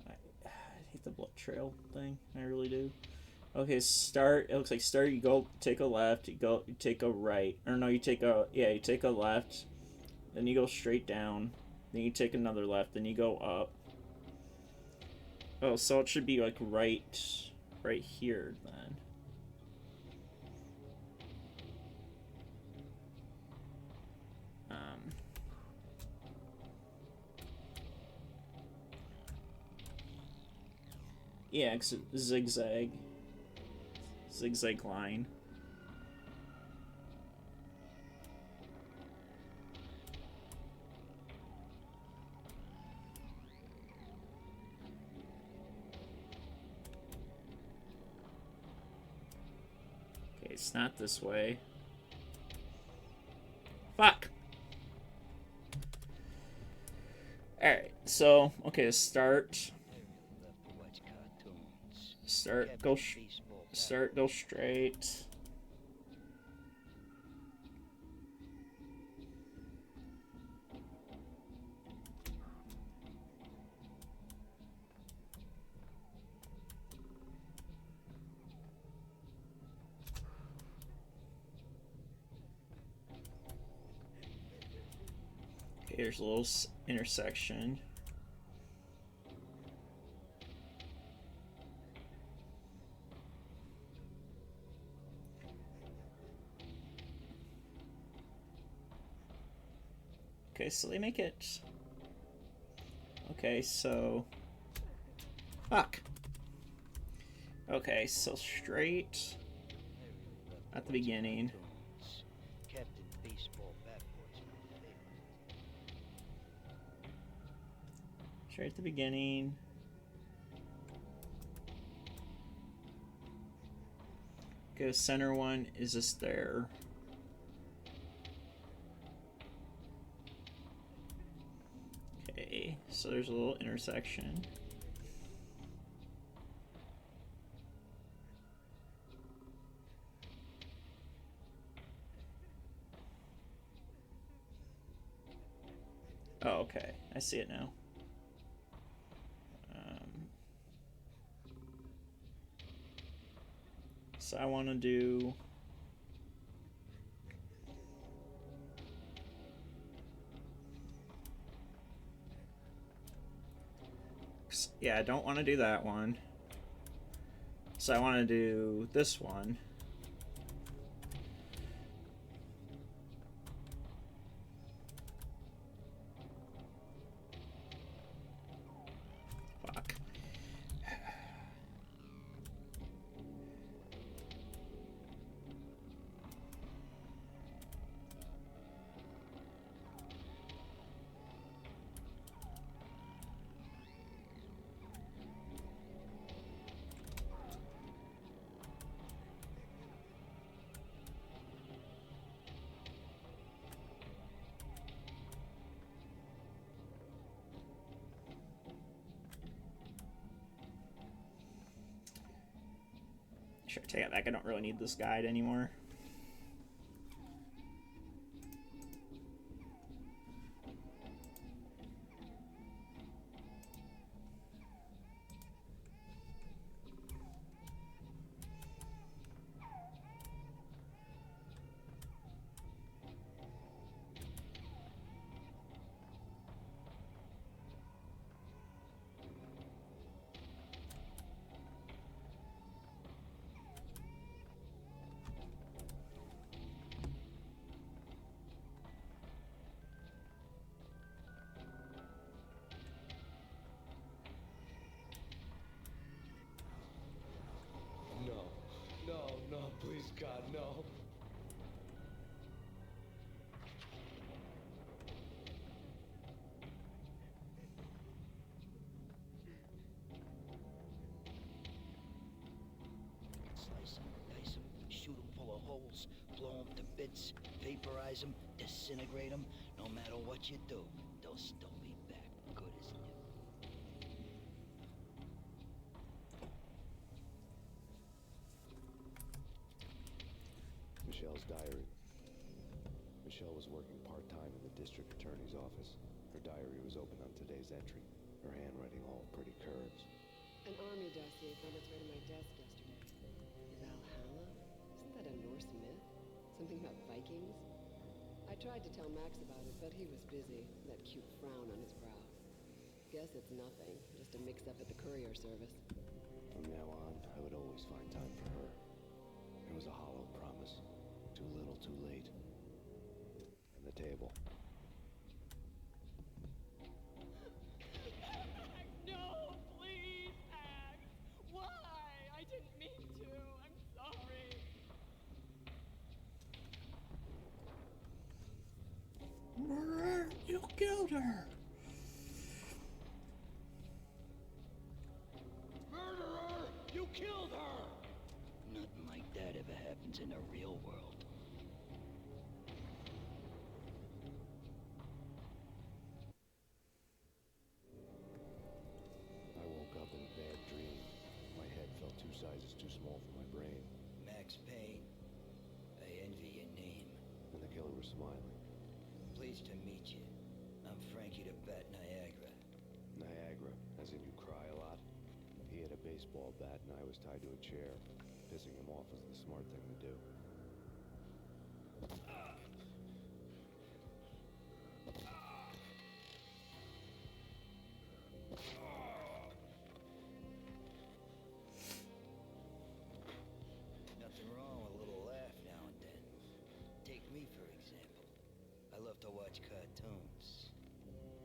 I hate the blood trail thing. I really do. Okay, start. It looks like start. You go take a left. You take a right. Or no, you take a You take a left. Then you go straight down. Then you take another left. Then you go up. Oh, so it should be like right here then. Yeah, zigzag line. Okay, it's not this way. Fuck. Alright, so, okay, start, go straight. Okay, here's a little intersection. Okay, so they make it... Okay, so... Fuck! Okay, so straight... At the beginning. Captain Baseball Bat Boy's my favorite. Straight at the beginning. Okay, center one is just there. Okay, so there's a little intersection. Oh, okay. I see it now. So I want to do... Yeah, I don't want to do that one. So I want to do this one. Fuck. Sure, take it back. I don't really need this guide anymore. No, please, God, no. Slice them, dice them, shoot them full of holes, blow them to bits, vaporize them, disintegrate them. No matter what you do, they'll still be back good as new. Michelle's diary. Michelle was working part-time in the district attorney's office. Her diary was open on today's entry, her handwriting all pretty curves. An army dossier found its way to my desk yesterday. Valhalla? Isn't that a Norse myth? Something about Vikings? I tried to tell Max about it, but he was busy, that cute frown on his brow. Guess it's nothing, just a mix-up at the courier service. From now on, I would always find time for her. It was a hollow promise. Too little, too late. And the table. No, please, Max. Why? I didn't mean to. I'm sorry. Murder! You killed her! Murderer! You killed her! Nothing like that ever happens in the real world. I woke up in a bad dream. My head felt 2 sizes too small for my brain. Max Payne, I envy your name. And the killer was smiling. Pleased to meet you. I'm Frankie the Bat Niagara. Niagara, as in you cry a lot. He had a baseball bat and I was tied to a chair. Pissing him off was the smart thing to do. Nothing wrong with a little laugh now and then. Take me, for example. I love to watch cartoons.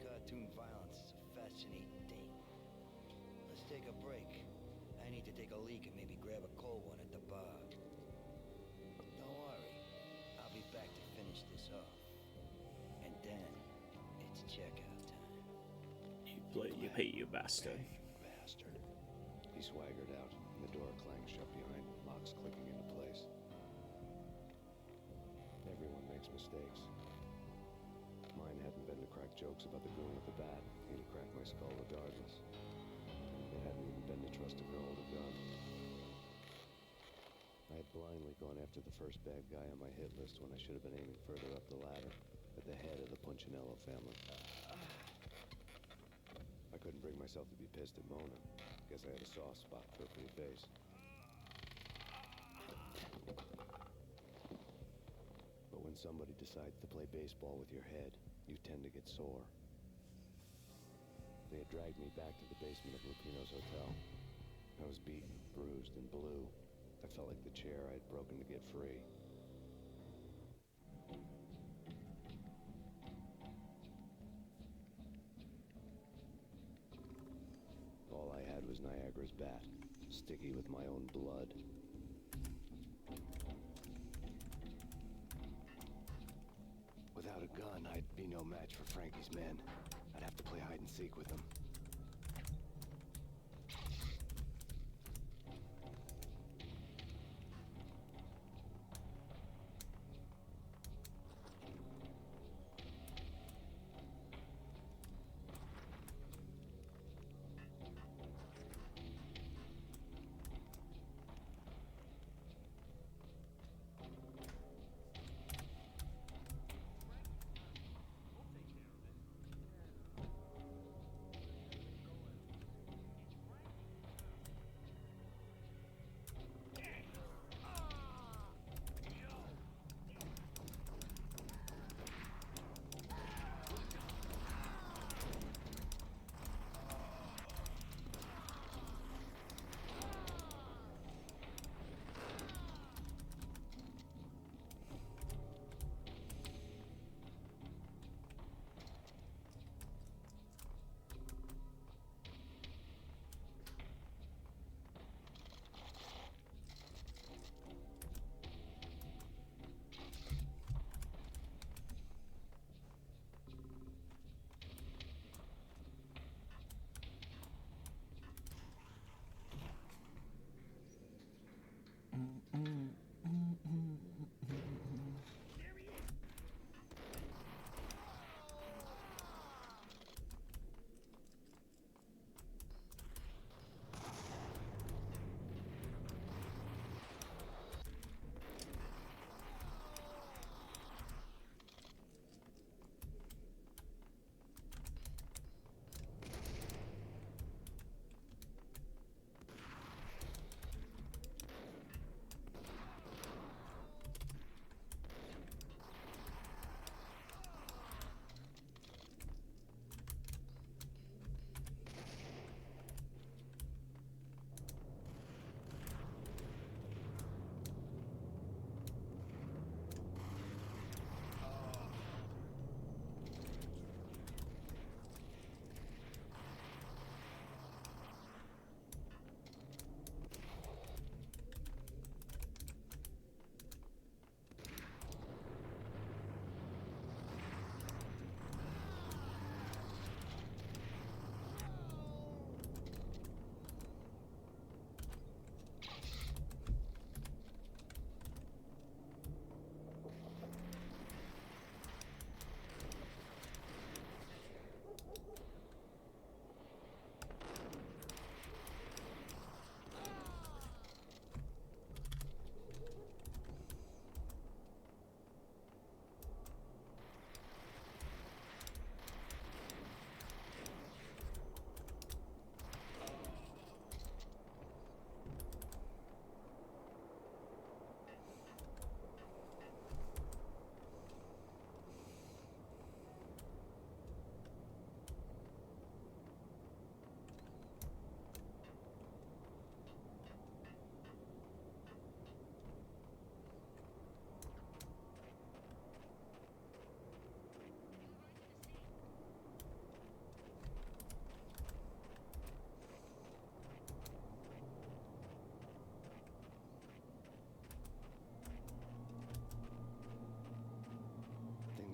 Cartoon violence is a fascinating thing. Let's take a break. I need to take a leak and maybe grab a cold one at the bar. Don't worry. I'll be back to finish this off. And then, it's checkout time. You pay, you bastard. Bastard. He swaggered out, and the door clanged shut behind him, locking blocks clicking into place. Everyone makes mistakes. Mine hadn't been to crack jokes about the goon with the bat. He'd have cracked my skull regardless. It hadn't even been to trust a girl with a gun. I had blindly gone after the first bad guy on my hit list when I should have been aiming further up the ladder, at the head of the Punchinello family. I couldn't bring myself to be pissed at Mona. Guess I had a soft spot for her pretty face. But when somebody decides to play baseball with your head, you tend to get sore. They had dragged me back to the basement of Lupino's hotel. I was beaten, bruised, and blue. I felt like the chair I had broken to get free. All I had was Niagara's bat, sticky with my own blood. Without a gun, I'd be no match for Frankie's men. I'd have to play hide and seek with them.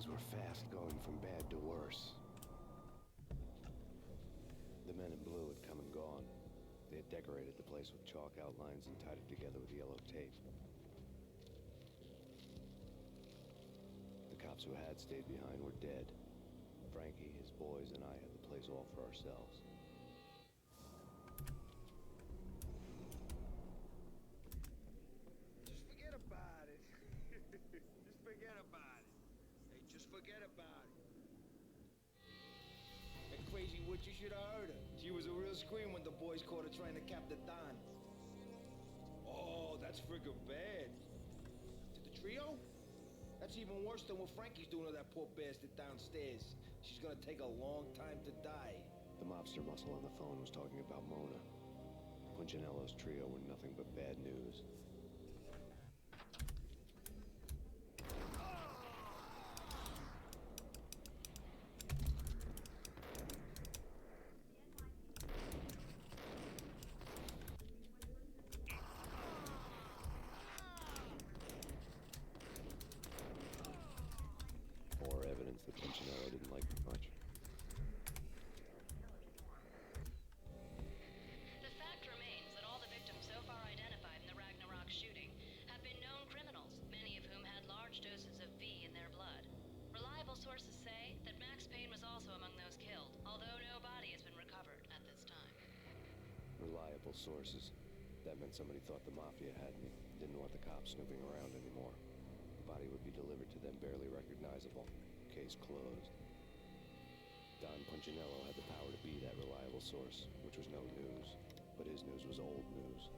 Were fast going from bad to worse. The men in blue had come and gone. They had decorated the place with chalk outlines and tied it together with yellow tape. cops who had stayed behind were dead. Frankie, his boys, and I had the place all for ourselves. Just forget about it. Just forget about it. Hey, just forget about it. That crazy witch, you should have heard her. She was a real scream when the boys caught her trying to cap the Don. Oh, that's friggin' bad. To the trio? That's even worse than what Frankie's doing to that poor bastard downstairs. She's gonna take a long time to die. The mobster muscle on the phone was talking about Mona. Punchinello's trio were nothing but bad news. More evidence that Punchinello didn't like me much. The fact remains that all the victims so far identified in the Ragnarok shooting have been known criminals, many of whom had large doses of V in their blood. Reliable sources say that Max Payne was also among those killed, although no body has been recovered at this time. Reliable sources. That meant somebody thought the Mafia had me, didn't want the cops snooping around anymore. The body would be delivered to them barely recognizable. Case closed. Don Punchinello had the power to be that reliable source, which was no news. But his news was old news.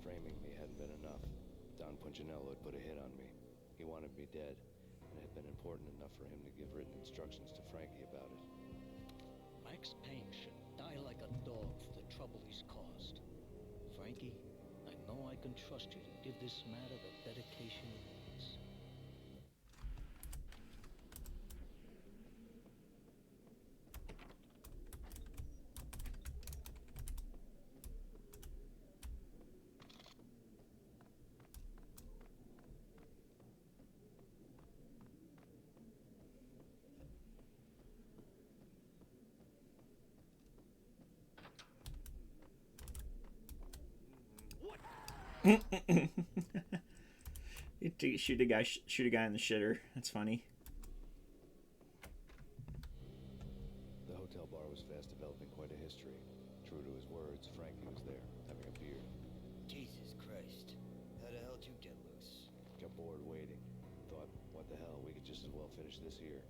Framing me hadn't been enough. Don Punchinello had put a hit on me. He wanted me dead, and it had been important enough for him to give written instructions to Frankie about it. Max Payne should die like a dog for the trouble he's caused. Frankie, I know I can trust you to give this matter the dedication it needs. Shoot a guy in the shitter. That's funny. The hotel bar was fast developing quite a history. True to his words, Frankie was there, having a beer. Jesus Christ. How the hell did you get loose? Got bored waiting. Thought, what the hell, we could just as well finish this here.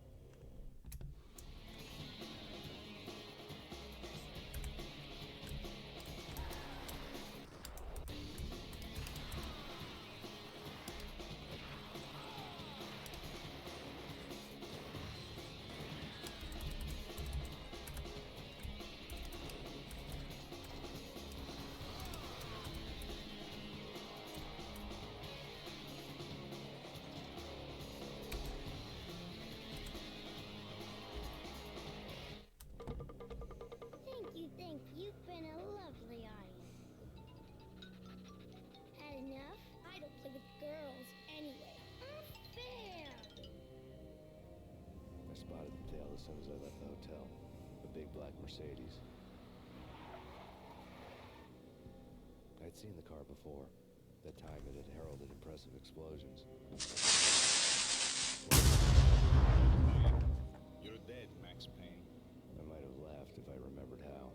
Thank you. You've been a lovely audience. Had enough? I don't play with girls anyway. Unfair! I spotted the tail as soon as I left the hotel. A big black Mercedes. I'd seen the car before. That time it had heralded impressive explosions. You're dead, Max Payne. I might have laughed if I remembered how.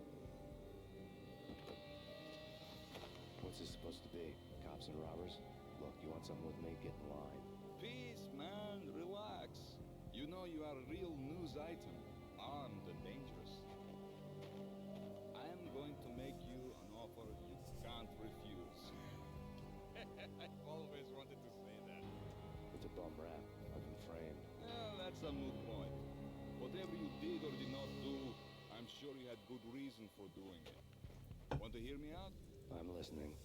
What's this supposed to be? Cops and robbers? Look, you want something with me? Get in line. Peace, man. Relax. You know you are a real news item. Armed and dangerous. I am going to make you an offer you can't refuse. I've always wanted to say that. It's a bum rap. I've been framed. Well, that's a moot point. Whatever you did or did not do, I'm sure you had good reason for doing it. Want to hear me out? I'm listening.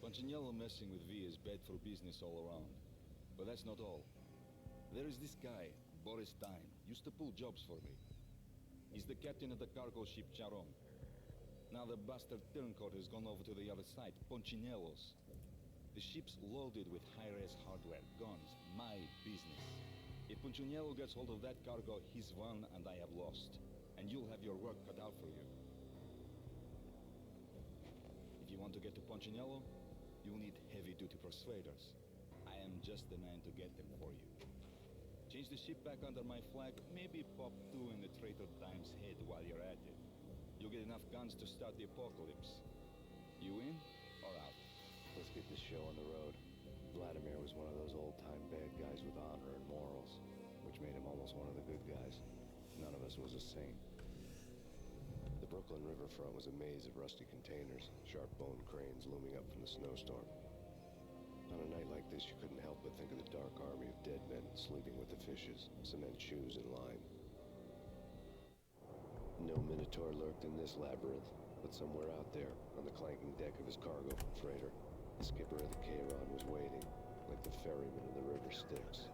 Punchinello messing with V is bad for business all around. But that's not all. There is this guy, Boris Dine, used to pull jobs for me. He's the captain of the cargo ship Charon. Now the bastard turncoat has gone over to the other side, Punchinello's. The ship's loaded with high-res hardware, guns, my business. If Punchinello gets hold of that cargo, he's won and I have lost. And you'll have your work cut out for you. If you want to get to Punchinello, persuaders. I am just the man to get them for you. Change the ship back under my flag, maybe pop two in the traitor Dime's head while you're at it. You'll get enough guns to start the apocalypse. You in or out? Let's get this show on the road. Vladimir was one of those old-time bad guys with honor and morals, which made him almost one of the good guys. None of us was a saint. The Brooklyn riverfront was a maze of rusty containers, sharp-boned cranes looming up from the snowstorm. On a night like this, you couldn't help but think of the dark army of dead men sleeping with the fishes, cement shoes in line. No Minotaur lurked in this labyrinth, but somewhere out there, on the clanking deck of his cargo freighter, the skipper of the Charon was waiting, like the ferryman of the river Styx.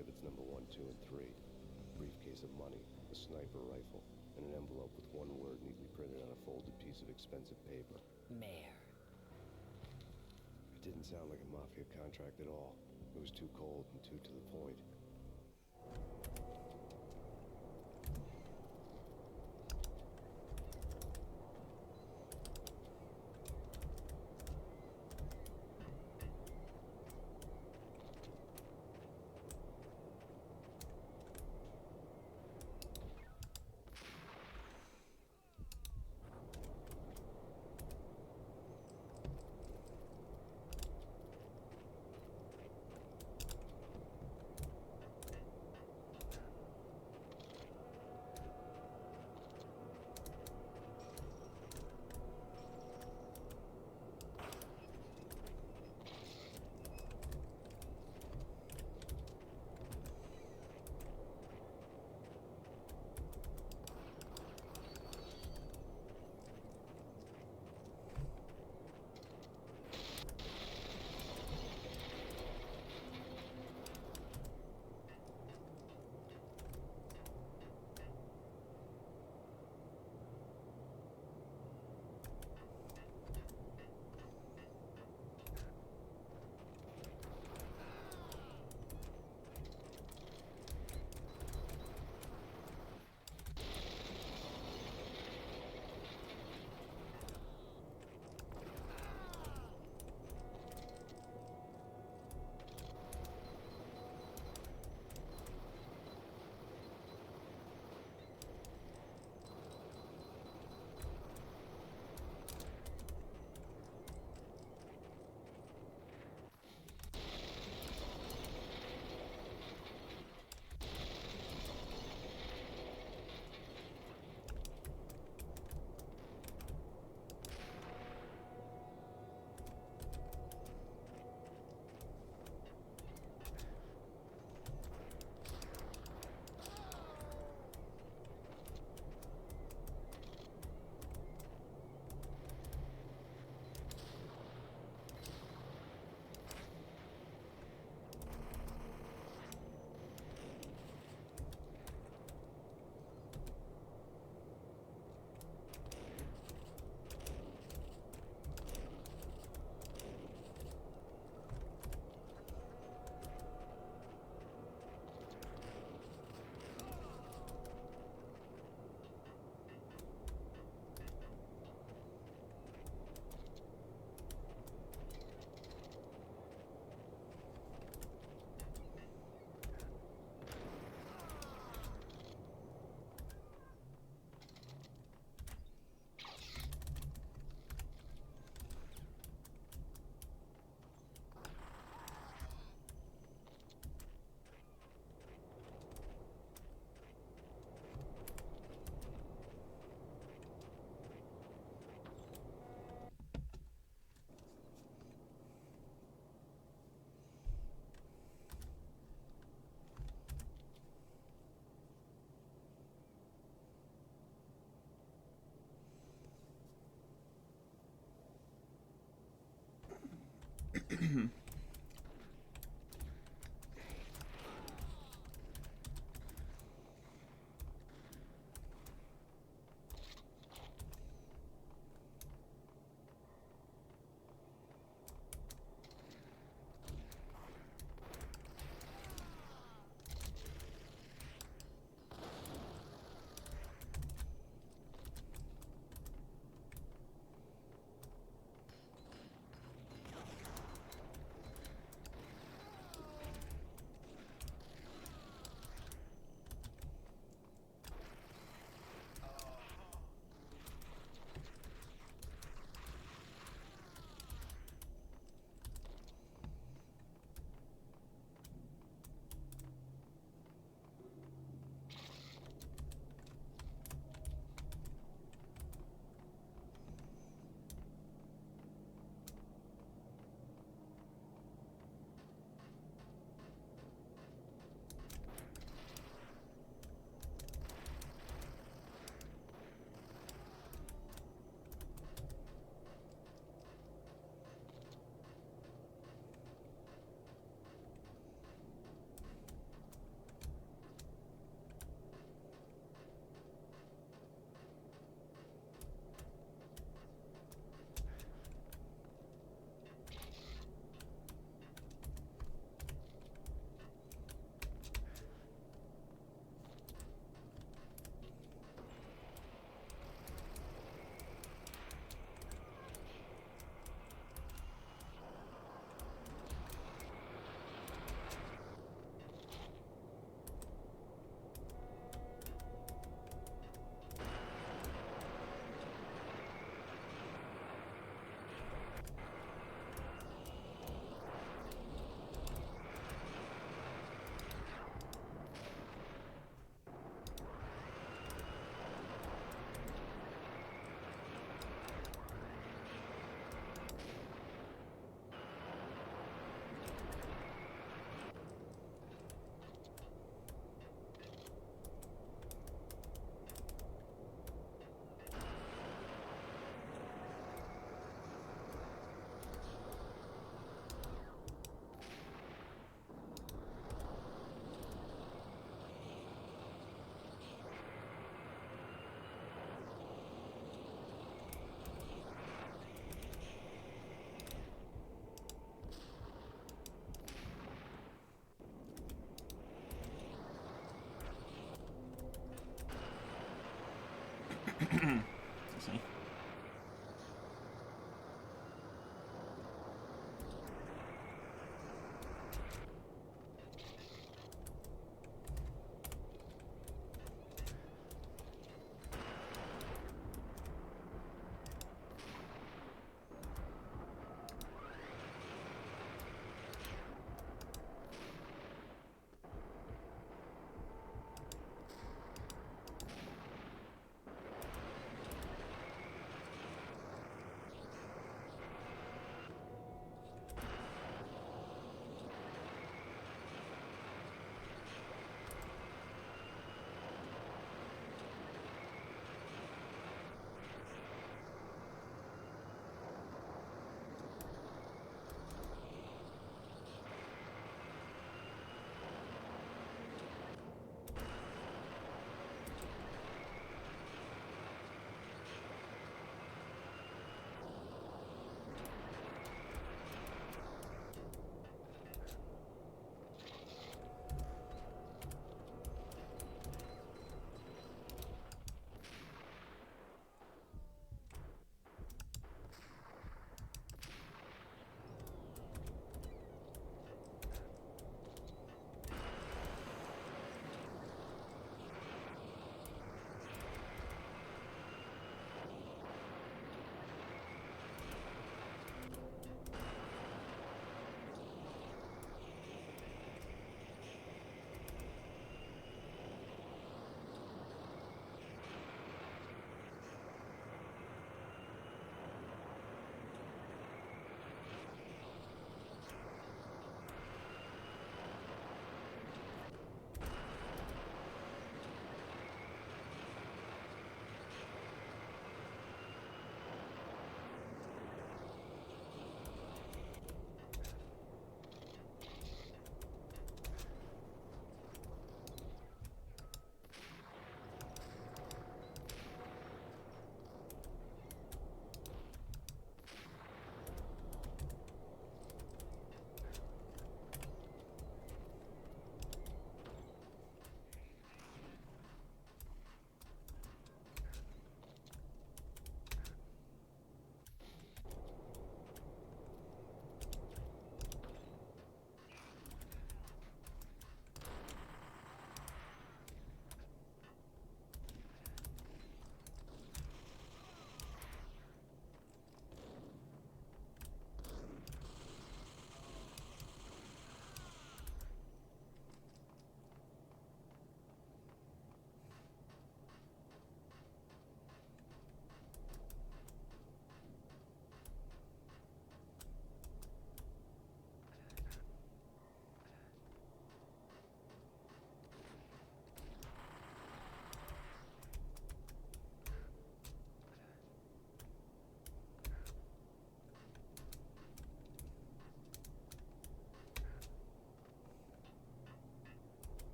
exhibits number 1, 2, and 3. A briefcase of money, a sniper rifle, and an envelope with one word neatly printed on a folded piece of expensive paper. Mayor. It didn't sound like a mafia contract at all. It was too cold and too to the point. Let's see.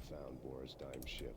found Boris Dime's ship.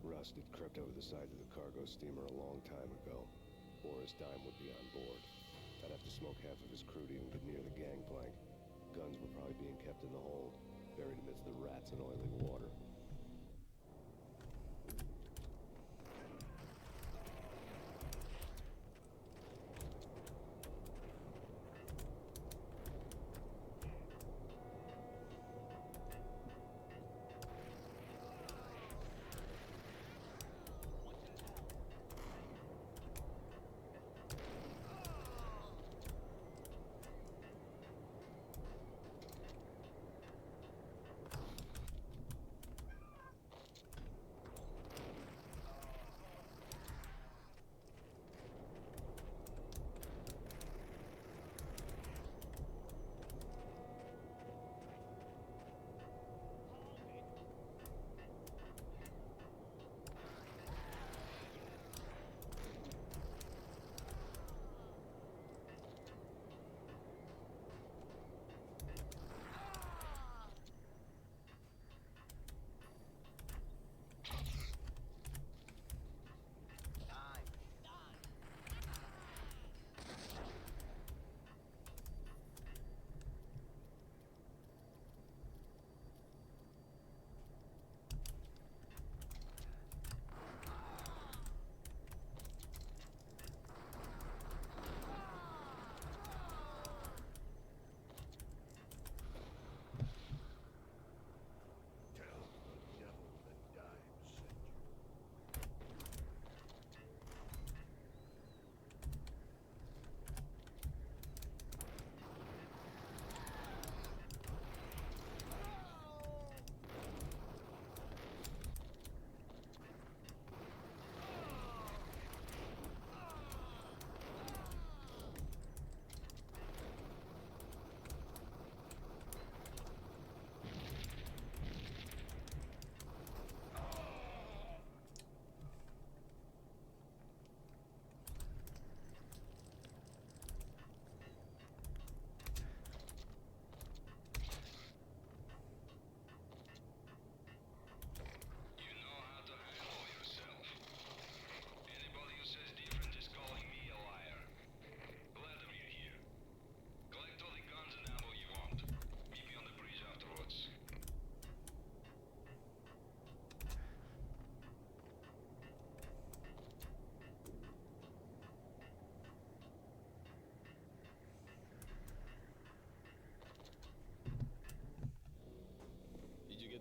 Rust had crept over the side of the cargo steamer a long time ago. Boris Dime would be on board. I'd have to smoke half of his crew to even get near the gangplank. Guns were probably being kept in the hold, buried amidst the rats and oily water.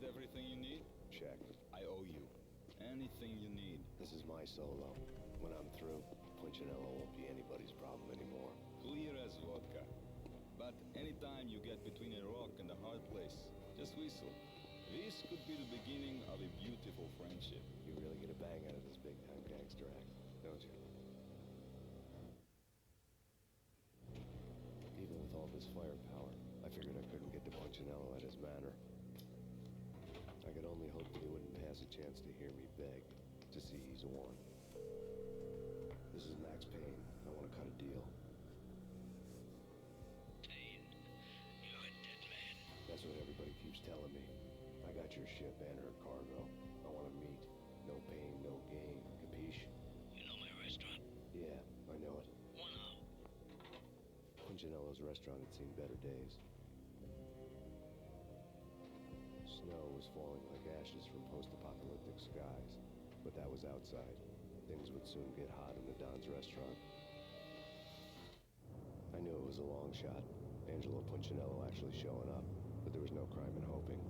Everything you need? Check. I owe you. Anything you need. This is my solo. When I'm through, Punchinello won't be anybody's problem anymore. Clear as vodka. But anytime you get between a rock and a hard place, just whistle. This could be the beginning of a beautiful friendship. You really get a bang out of this big-time gangster act, don't you? Even with all this firepower, I figured I couldn't get to Punchinello at his manor. I could only hope that he wouldn't pass a chance to hear me beg, to see he's won. This is Max Payne. I want to cut a deal. Payne, you're a dead man. That's keeps telling me, I got your ship and her cargo. I want to meet. No pain, no gain. Capiche? You know my restaurant? Yeah, I know it. 1 hour. Punchinello's restaurant had seen better days. Snow was falling like ashes from post-apocalyptic skies, but that was outside. Things would soon get hot in the Don's restaurant. I knew it was a long shot, Angelo Punchinello actually showing up, but there was no crime in hoping.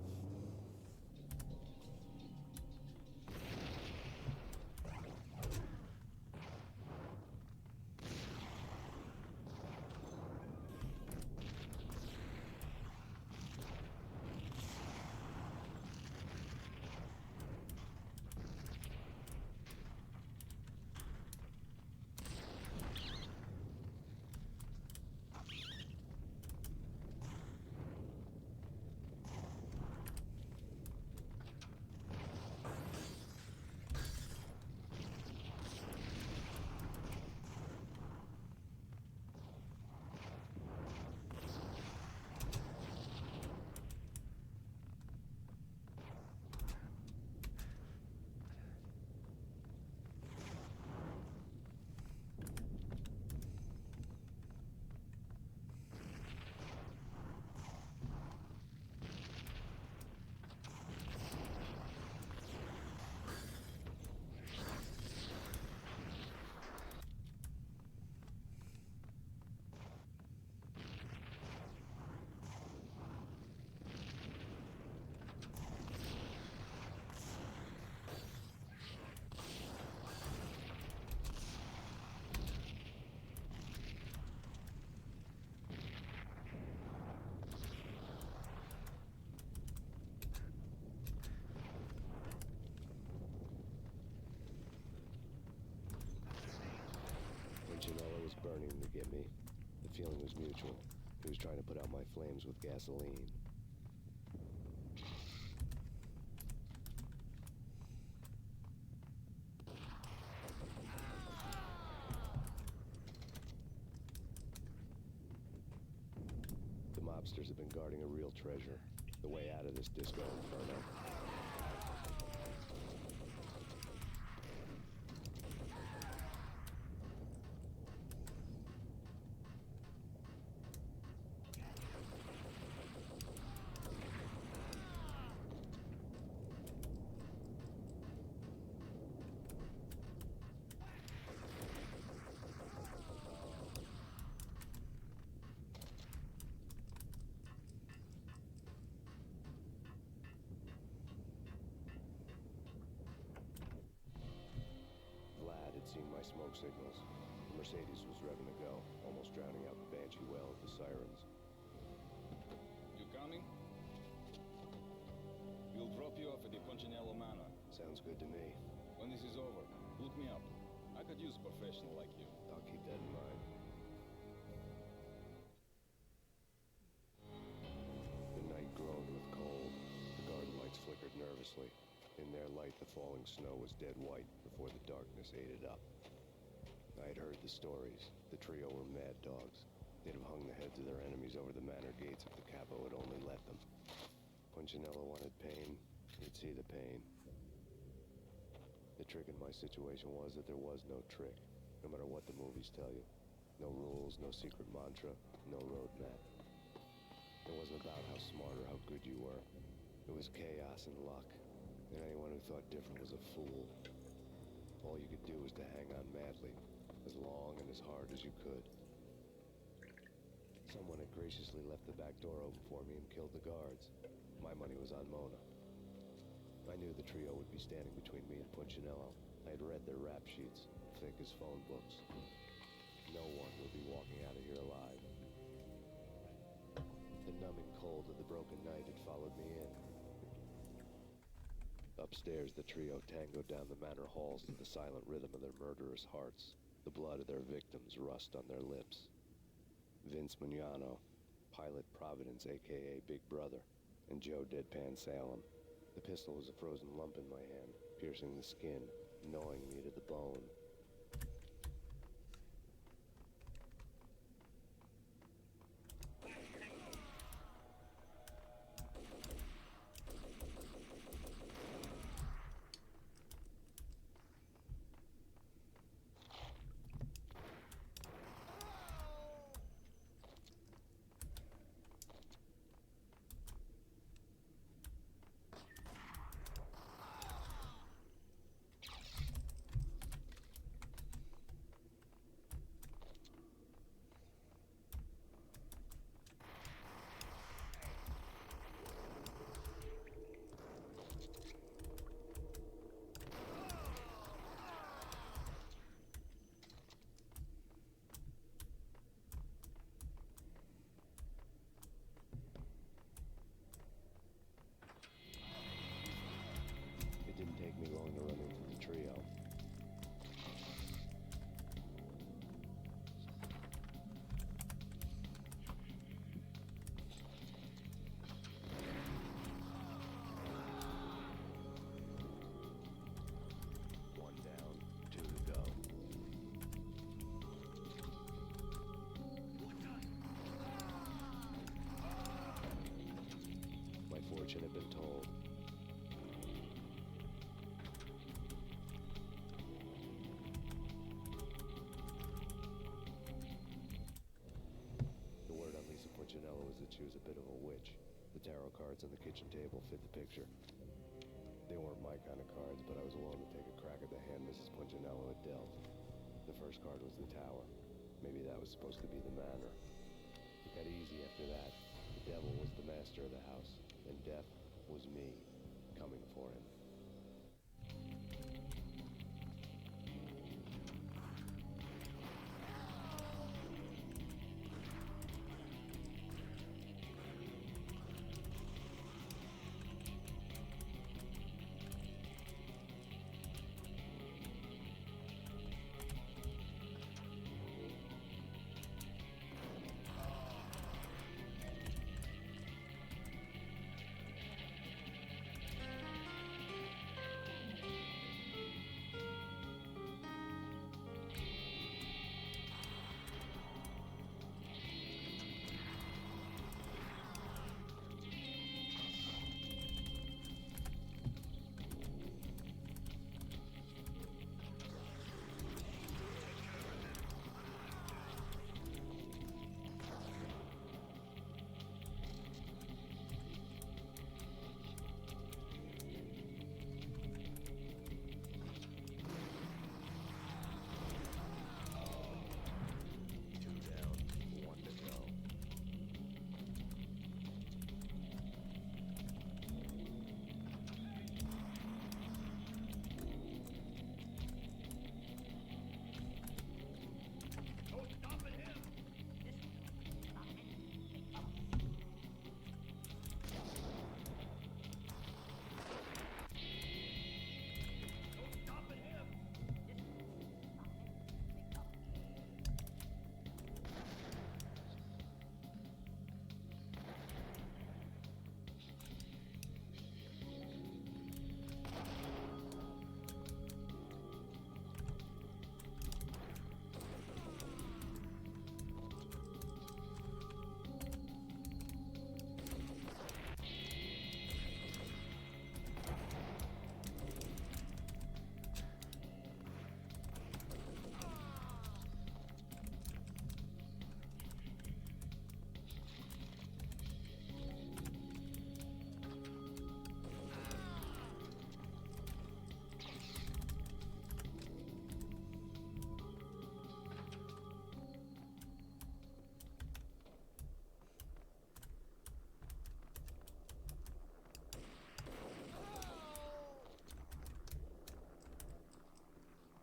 Punchinello was burning to get me. The feeling was mutual. He was trying to put out my flames with gasoline. The mobsters have been guarding a real treasure. The way out of this disco inferno. Seen my smoke signals. The Mercedes was revving to go, almost drowning out the Banshee well of the sirens. You coming? We'll drop you off at the Punchinello Manor. Sounds good to me. When this is over, look me up. I could use a professional like you. I'll keep that in mind. The night groaned with cold. The garden lights flickered nervously. In their light, the falling snow was dead white before the darkness ate it up. I had heard the stories. The trio were mad dogs. They'd have hung the heads of their enemies over the manor gates if the capo had only let them. Punchinello wanted Payne. He'd see the pain. The trick in my situation was that there was no trick, no matter what the movies tell you. No rules, no secret mantra, no roadmap. It wasn't about how smart or how good you were. It was chaos and luck. And anyone who thought different was a fool. All you could do was to hang on madly, as long and as hard as you could. Someone had graciously left the back door open for me and killed the guards. My money was on Mona. I knew the trio would be standing between me and Punchinello. I had read their rap sheets, thick as phone books. No one would be walking out of here alive. The numbing cold of the broken night had followed me in. Upstairs, the trio tangoed down the manor halls to the silent rhythm of their murderous hearts. The blood of their victims rust on their lips. Vince Mignano, Pilot Providence, a.k.a. Big Brother, and Joe Deadpan Salem. The pistol was a frozen lump in my hand, piercing the skin, gnawing me to the bone. Fortune had been told. The word on Lisa Punchinello was that she was a bit of a witch. The tarot cards on the kitchen table fit the picture. They weren't my kind of cards, but I was willing to take a crack at the hand Mrs. Punchinello had dealt. The first card was the tower. Maybe that was supposed to be the manor. It got easy after that. The devil was the master of the house, and death was me, coming for him.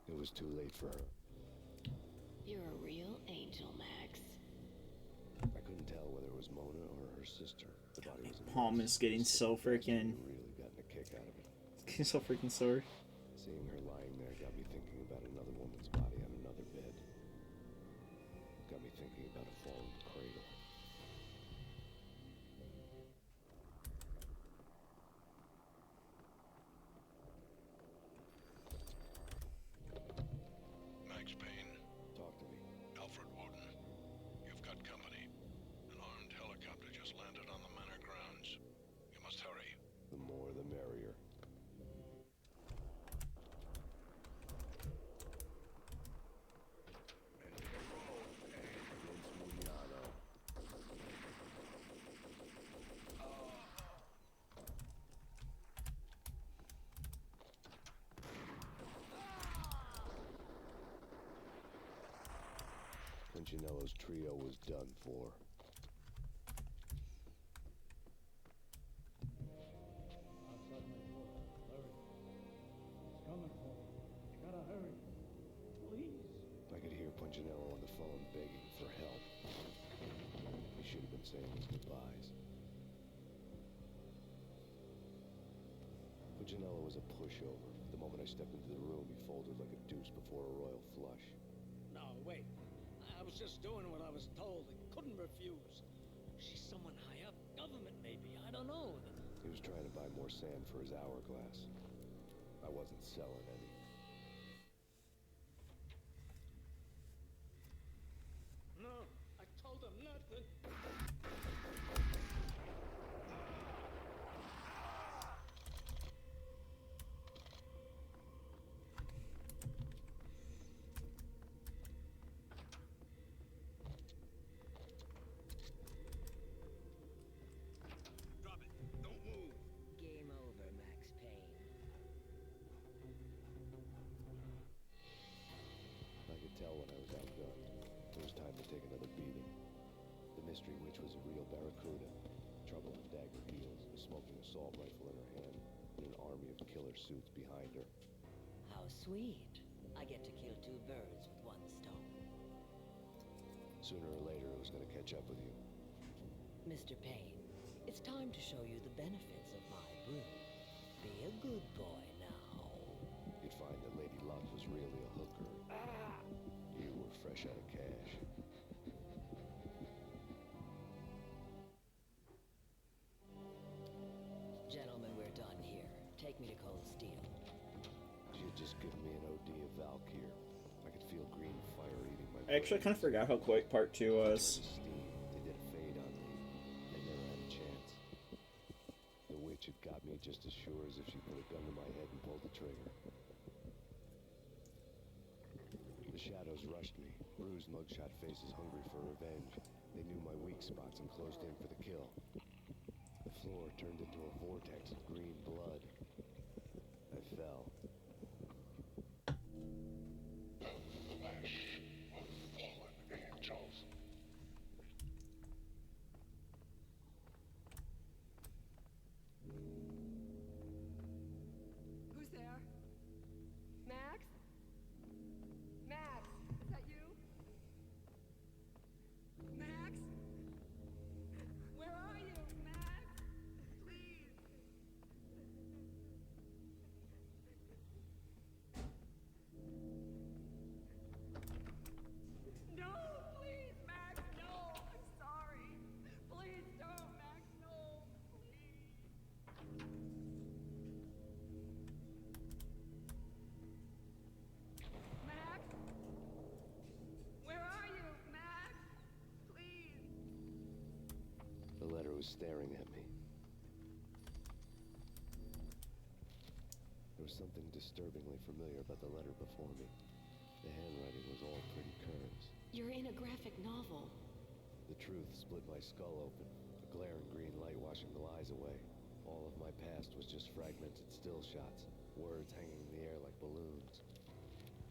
It was too late for her. You're a real angel, Max. I couldn't tell whether it was Mona or her sister. The body was a Palm mess. is getting so freaking. Really gotten a kick out of it. Getting so freaking sore. Seeing her lying there got me thinking about another woman's body on another bed. Got me thinking about a fallen cradle. Max Payne. Talk to me. Alfred Woden. You've got company. An armed helicopter just landed on the manor grounds. You must hurry. The more the merrier. Punchinello's trio was done for. Outside my door. Hurry. He's coming for me. You gotta hurry. Please. I could hear Punchinello on the phone begging for help. He should have been saying his goodbyes. Punchinello was a pushover. The moment I stepped into the room, he folded like a deuce before a royal flush. No, wait. I was just doing what I was told. I couldn't refuse. She's someone high up. Government, maybe. I don't know. He was trying to buy more sand for his hourglass. I wasn't selling any. No, I told him nothing. mystery witch was a real barracuda, trouble with dagger heels, a smoking assault rifle in her hand, and an army of killer suits behind her. How sweet. I get to kill two birds with one stone. Sooner or later, it was going to catch up with you. Mr. Payne, it's time to show you the benefits of my brew. Be a good boy now. You'd find that Lady Luck was really a hooker. You were fresh out of cash. Gentlemen, we're done here. Take me to Cold Steel. She had just given me an OD of Valkyr. I could feel green fire eating my I actually kind of forgot how quick part 2 was. They did a fade on me. They never had a chance. The witch had got me just as sure as if she put a gun to my head and pulled the trigger. The shadows rushed me, bruised mugshot faces hungry for revenge. They knew my weak spots and closed in for the kill. The floor turned into a vortex of green blood. I fell. Who's there? Max? Max, is that you? Max? Where are you, Max? Please. No, please, Max, no. I'm sorry. Please don't, Max, no. Please. Max? Where are you, Max? Please. The letter was staring at me. There was something disturbingly familiar about the letter before me. The handwriting was all pretty curves. You're in a graphic novel. The truth split my skull open, a glaring green light washing the lies away. All of my past was just fragmented still shots, words hanging in the air like balloons.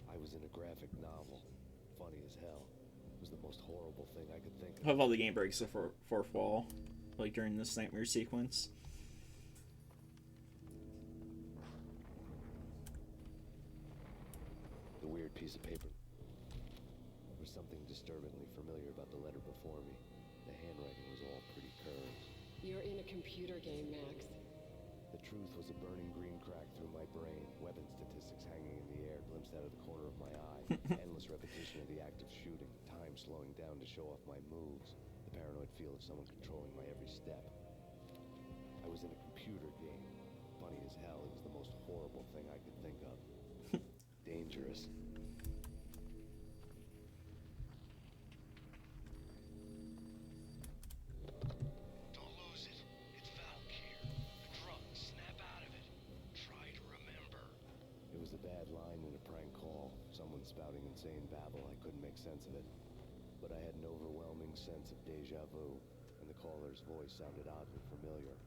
I was in a graphic novel. Funny as hell. It was the most horrible thing I could think of. How about the game breaks the fourth wall, like during this nightmare sequence? The weird piece of paper. There was something disturbingly familiar about the letter before me. The handwriting was all pretty curves. You're in a computer game, Max. The truth was a burning green crack through my brain, weapon statistics hanging in the air, glimpsed out of the corner of my eye, endless repetition of the act of shooting, time slowing down to show off my moves, the paranoid feel of someone controlling my every step. I was in a computer game. Funny as hell, it was the most horrible thing I could think of. Dangerous. Don't lose it. It's Valkyr. The drug. Snap out of it. Try to remember. It was a bad line in a prank call. Someone spouting insane babble. I couldn't make sense of it. But I had an overwhelming sense of deja vu, and the caller's voice sounded oddly familiar.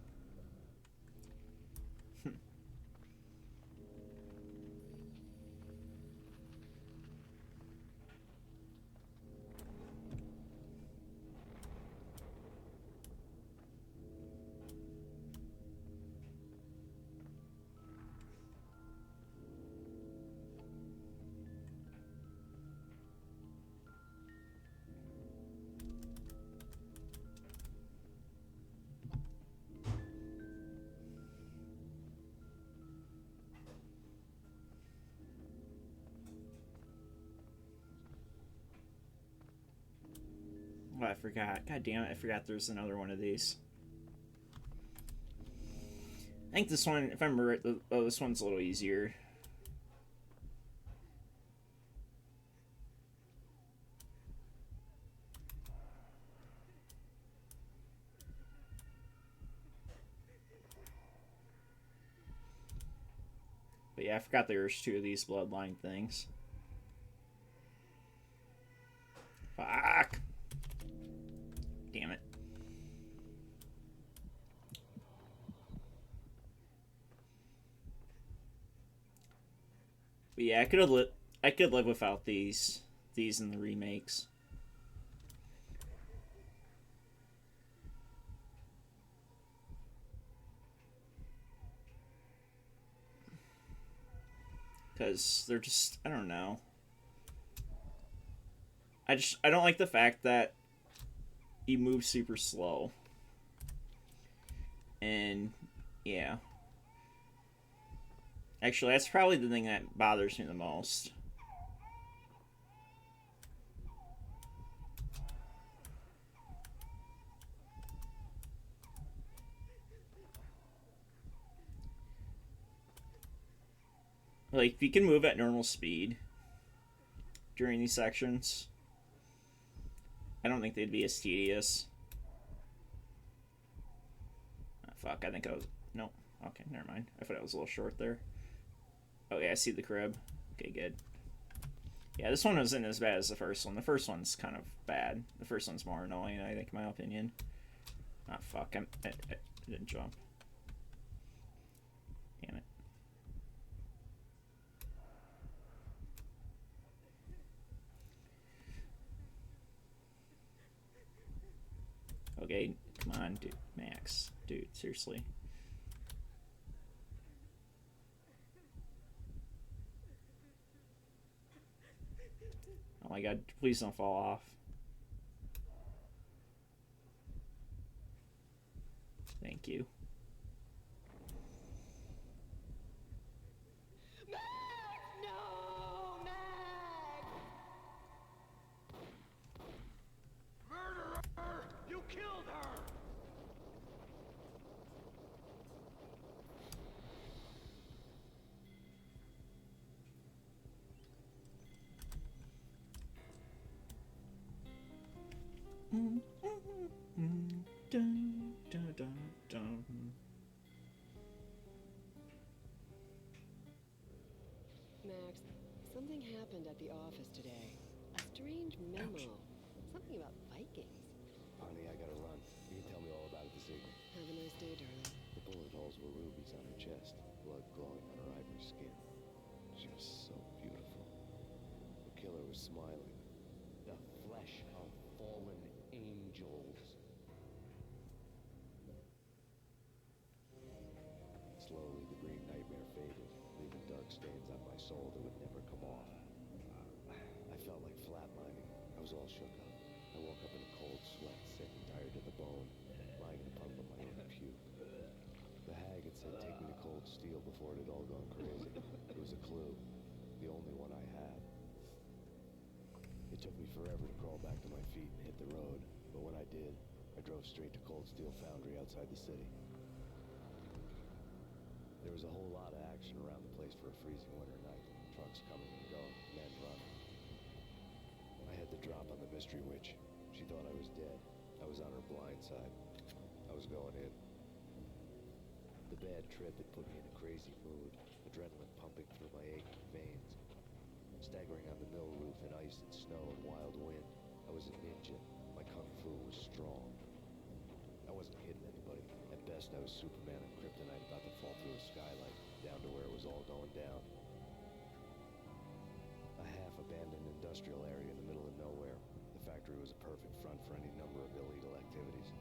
Oh, I forgot. God damn it, I forgot there's another one of these. I think this one, if I remember right, this one's a little easier. But yeah, I forgot there's two of these bloodline things. Fuck! Damn it. But yeah, I could live without these in the remakes. because they're just, I don't know. I don't like the fact that you move super slow. And yeah. Actually, that's probably the thing that bothers me the most. Like, if you can move at normal speed during these sections, I don't think they'd be as tedious. Oh, fuck, I think I was... Nope. Okay, never mind. I thought I was a little short there. Oh, yeah, I see the crib. Okay, good. Yeah, this one wasn't as bad as the first one. The first one's kind of bad. The first one's more annoying, I think, in my opinion. Ah, fuck. I didn't jump. Damn it. Okay, come on, dude. Max. Dude, seriously. Oh my god, please don't fall off. Thank you. Max! No, Max! Murderer! You killed her! Dun, dun, dun, dun. Max, something happened at the office today. A strange memo. Something about Vikings. Honey, I gotta run. You can tell me all about it this evening. Have a nice day, darling. The bullet holes were rubies on her chest, blood glowing on her ivory skin. She was so beautiful. The killer was smiling. The flesh of fallen angels. Slowly, the green nightmare faded, leaving dark stains on my soul that would never come off. I felt like flatlining. I was all shook up. I woke up in a cold sweat, sick and tired to the bone, lying in a puddle of my own puke. The hag had said, "Take me to Cold Steel," before it had all gone crazy. It was a clue, the only one I had. It took me forever to crawl back to my feet and hit the road, but when I did, I drove straight to Cold Steel Foundry outside the city. There was a whole lot of action around the place for a freezing winter night. Trucks coming and going, men running. I had the drop on the mystery witch. She thought I was dead. I was on her blind side. I was going in. The bad trip had put me in a crazy mood, adrenaline pumping through my aching veins. Staggering on the mill roof in ice and snow and wild wind, I was a ninja. My kung fu was strong. I wasn't hitting anybody. At best, I was Superman on kryptonite about to fall through a skylight, down to where it was all going down. A half-abandoned industrial area in the middle of nowhere. The factory was a perfect front for any number of illegal activities.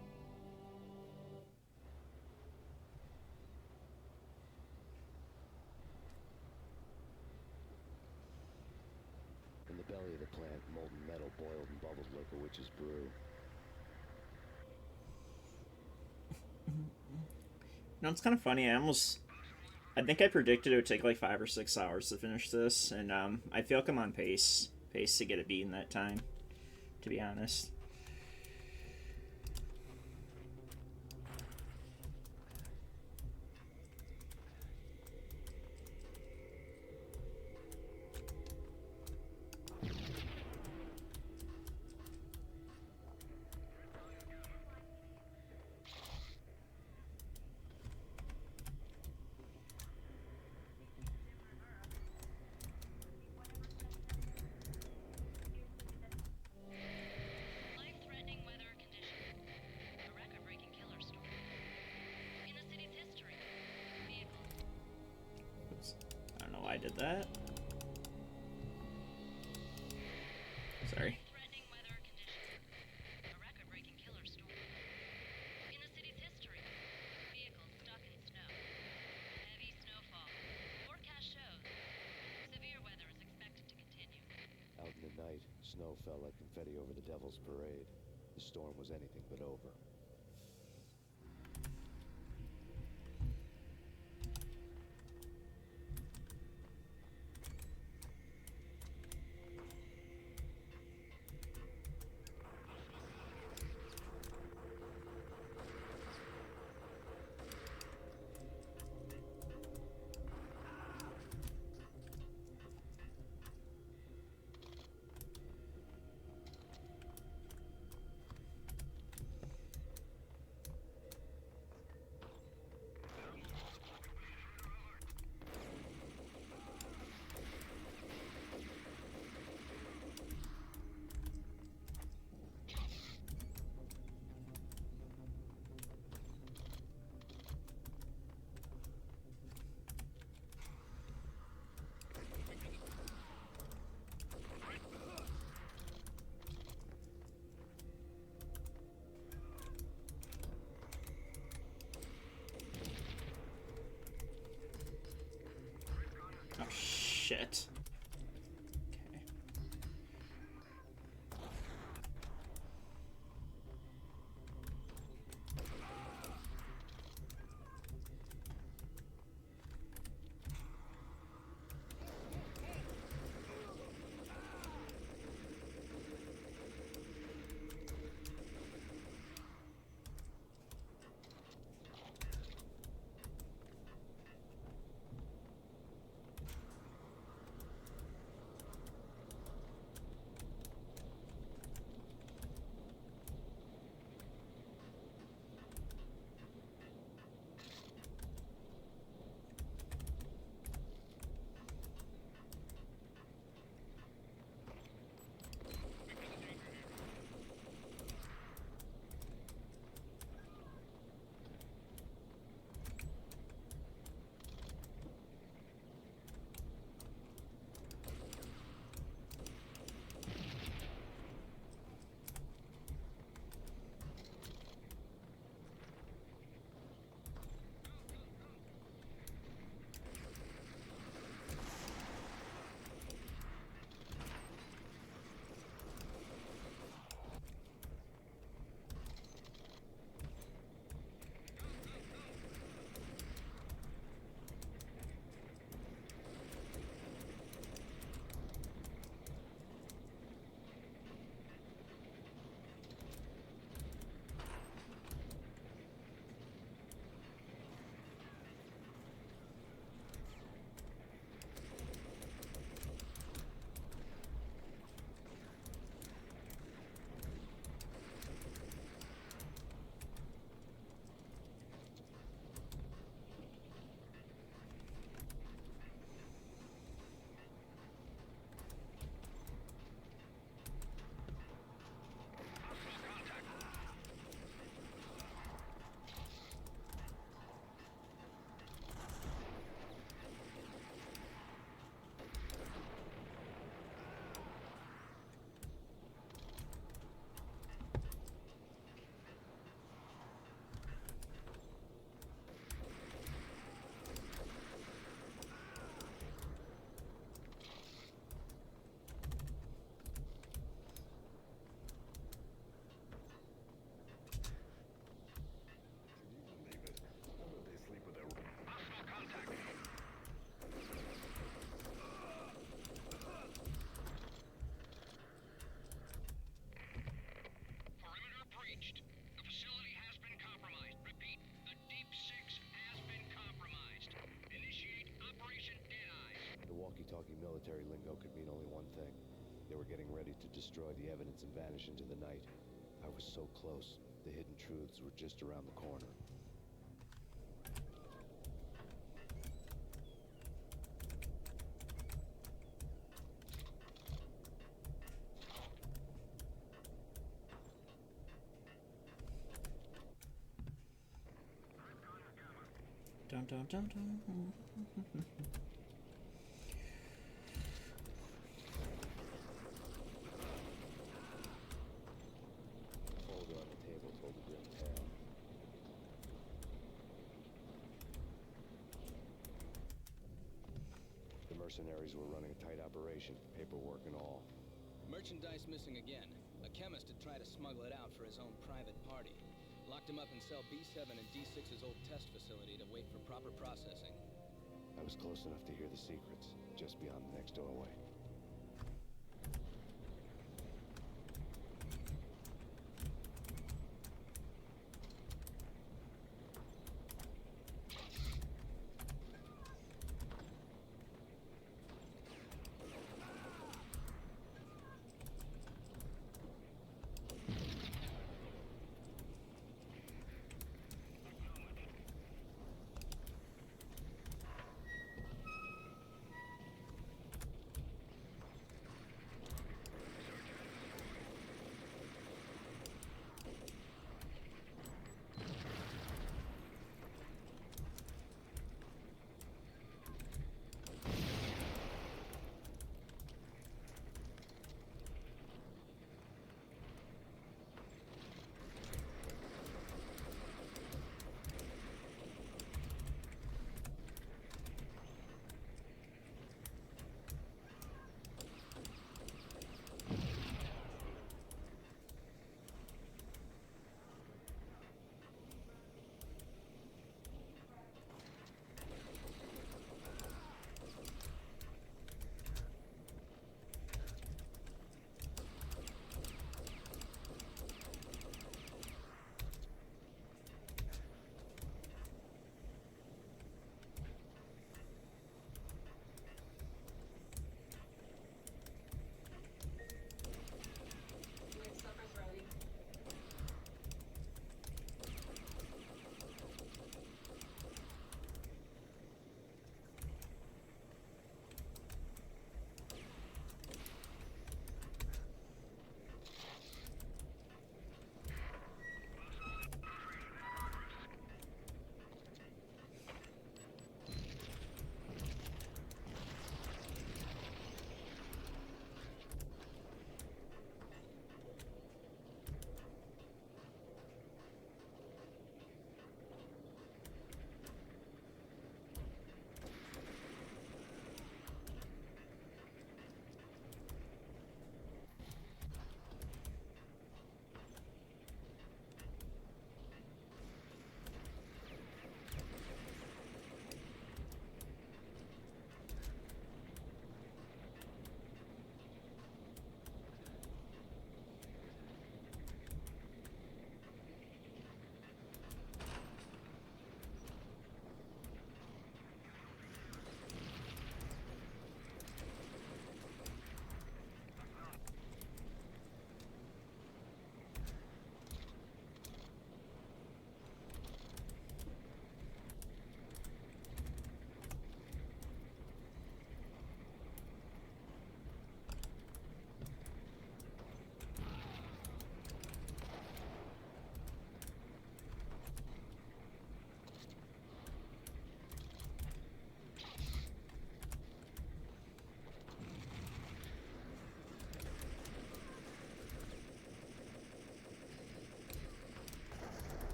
In the belly of the plant, molten metal boiled and bubbled like a witch's brew. No, it's kind of funny. I think I predicted it would take like 5 or 6 hours to finish this, and I feel like I'm on pace to get it beat in that time, to be honest. Life-threatening weather conditions. A record-breaking killer story. In the city's history, vehicles. Oops. I don't know why I did that. Sorry. Threatening weather conditions. A record-breaking killer story. In the city's history, vehicles stuck in snow. Heavy snowfall. Forecast shows snow fell like confetti over the Devil's Parade, the storm was anything but over. Oh, shit. Okay. Walkie-talkie military lingo could mean only one thing. They were getting ready to destroy the evidence and vanish into the night. I was so close. The hidden truths were just around the corner. Dun, dun, dun, dun. Folder on the table told a grim tale. The mercenaries were running a tight operation, paperwork and all. Merchandise missing again. A chemist had tried to smuggle it out for his own private party. Locked him up in cell B7 in D6's old test facility to wait for proper processing. I was close enough to hear the secrets, just beyond the next doorway.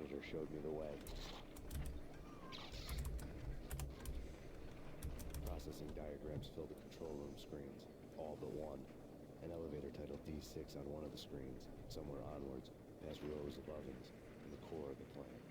monitor showed me the way. Processing diagrams filled the control room screens, all but one. An elevator titled D6 on one of the screens, somewhere onwards, past rows of ovens, in the core of the plant.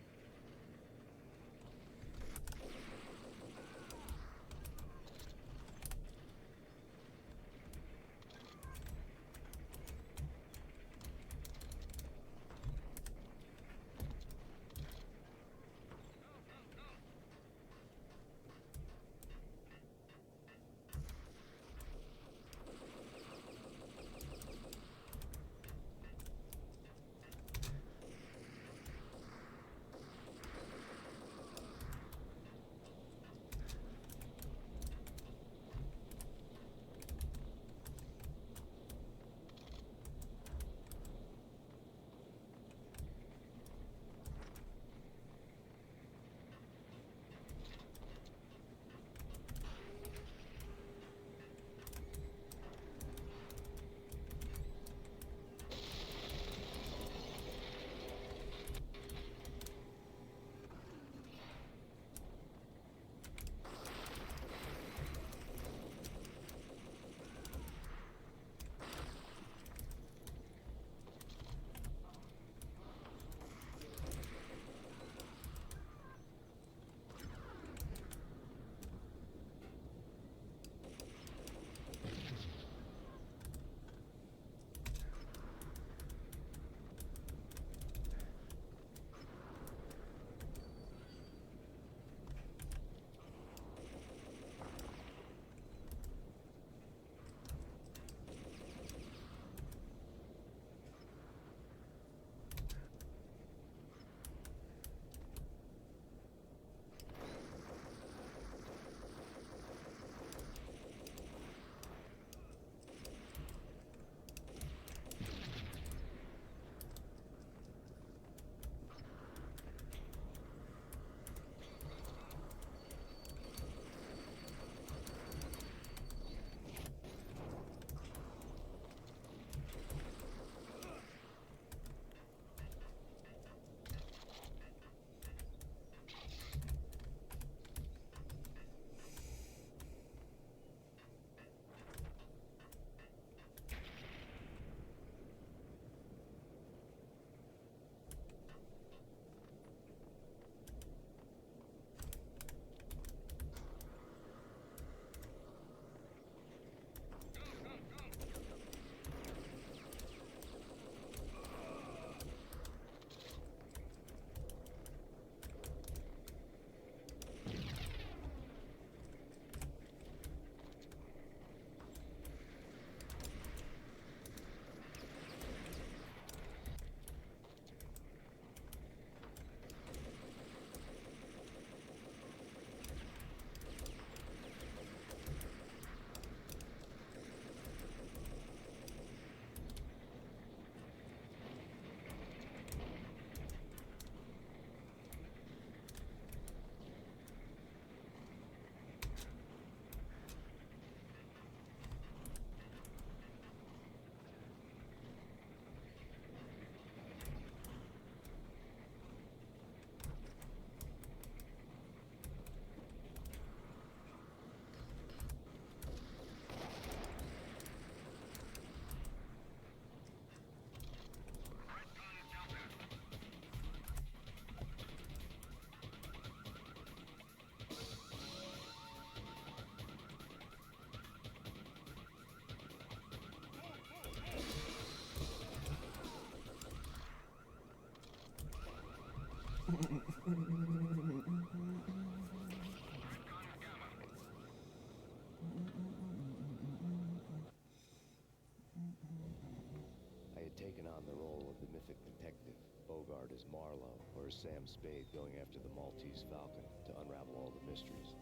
I had taken on the role of the mythic detective, Bogart as Marlowe, or as Sam Spade going after the Maltese Falcon to unravel all the mysteries.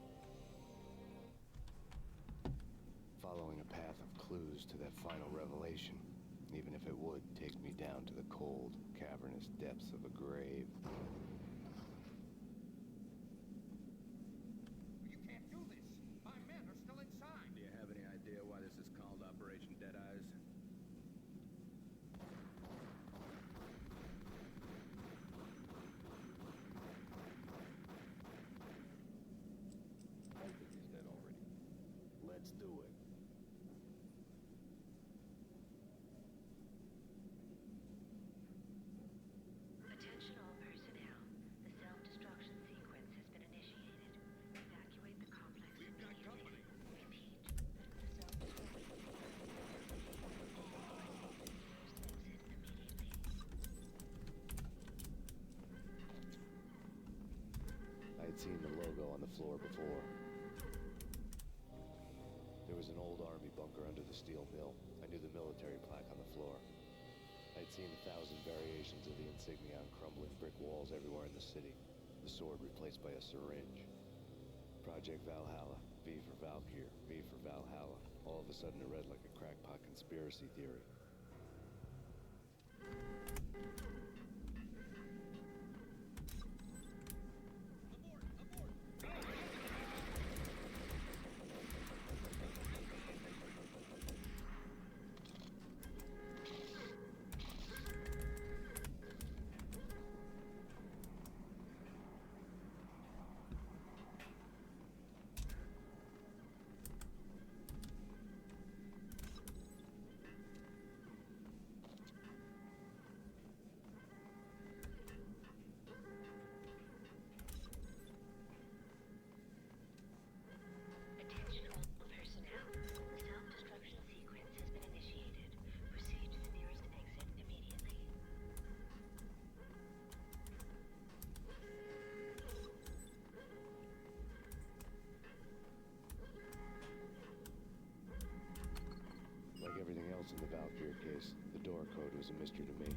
Following a path of clues to that final revelation, even if it would take me down to the cold, cavernous depths of a grave. You can't do this. My men are still inside. Do you have any idea why this is called Operation Deadeyes? seen the logo on the floor before. There was an old army bunker under the steel mill. I knew the military plaque on the floor. I'd seen 1,000 variations of the insignia on crumbling brick walls everywhere in the city. The sword replaced by a syringe. Project Valhalla, V for Valkyr, V for Valhalla. All of a sudden it read like a crackpot conspiracy theory. Attention all personnel. The self-destruction sequence has been initiated. Proceed to the nearest exit immediately. Like everything else in the Valkyr case, the door code was a mystery to me.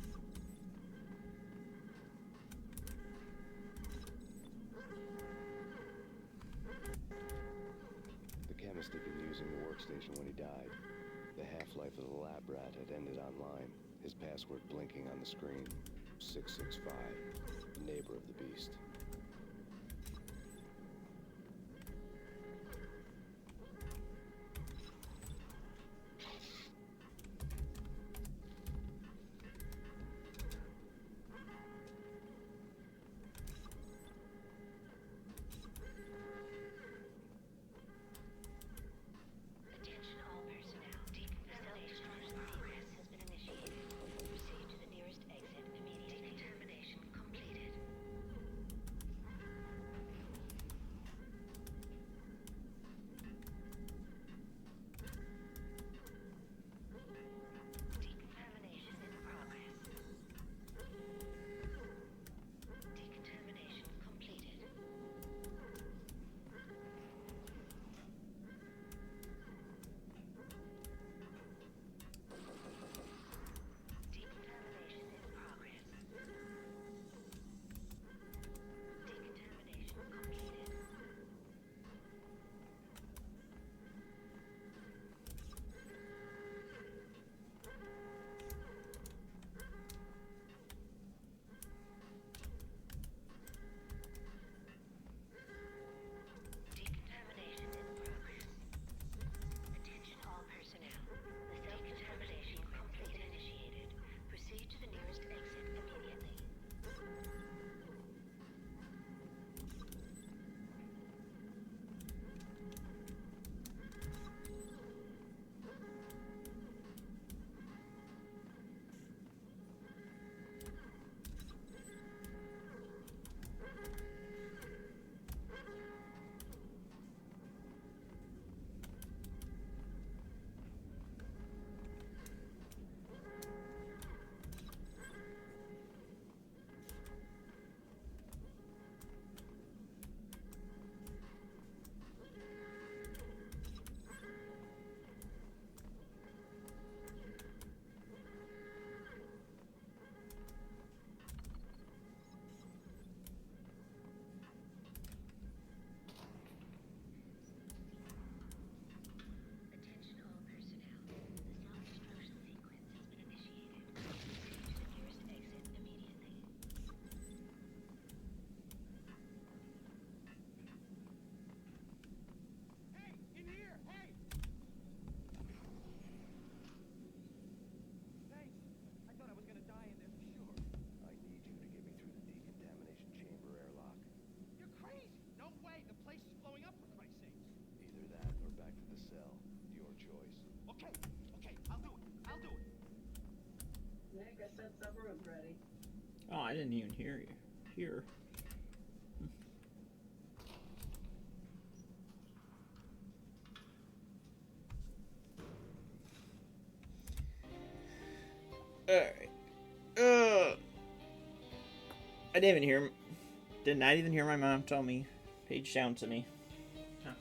The chemist had been using the workstation when he died. The half-life of the lab rat had ended online, his password blinking on the screen. 665, neighbor of the beast. Attention all personnel. Decontamination sequence has been initiated. Proceed to the nearest exit immediately. Decontamination completed. Decontamination in progress. Decontamination completed. Decontamination in progress. Decontamination completed. Decontamination in progress. Attention all personnel. The self-decontamination complete initiated. Proceed to the nearest exit immediately. Attention all personnel. The self-destruction sequence has been initiated. Proceed to the nearest exit immediately. Hey, in here! Hey! Thanks. I thought I was gonna die in there for sure. I need you to get me through the decontamination chamber airlock. You're crazy! No way! The place is blowing up, for Christ's sakes! Either that or back to the cell. Your choice. Okay, I'll do it. I'll do it. Nick, I said supper was ready. Oh, I didn't even hear you. Here. Alright. I didn't even hear. Did not even hear my mom tell me page down to me. Huh.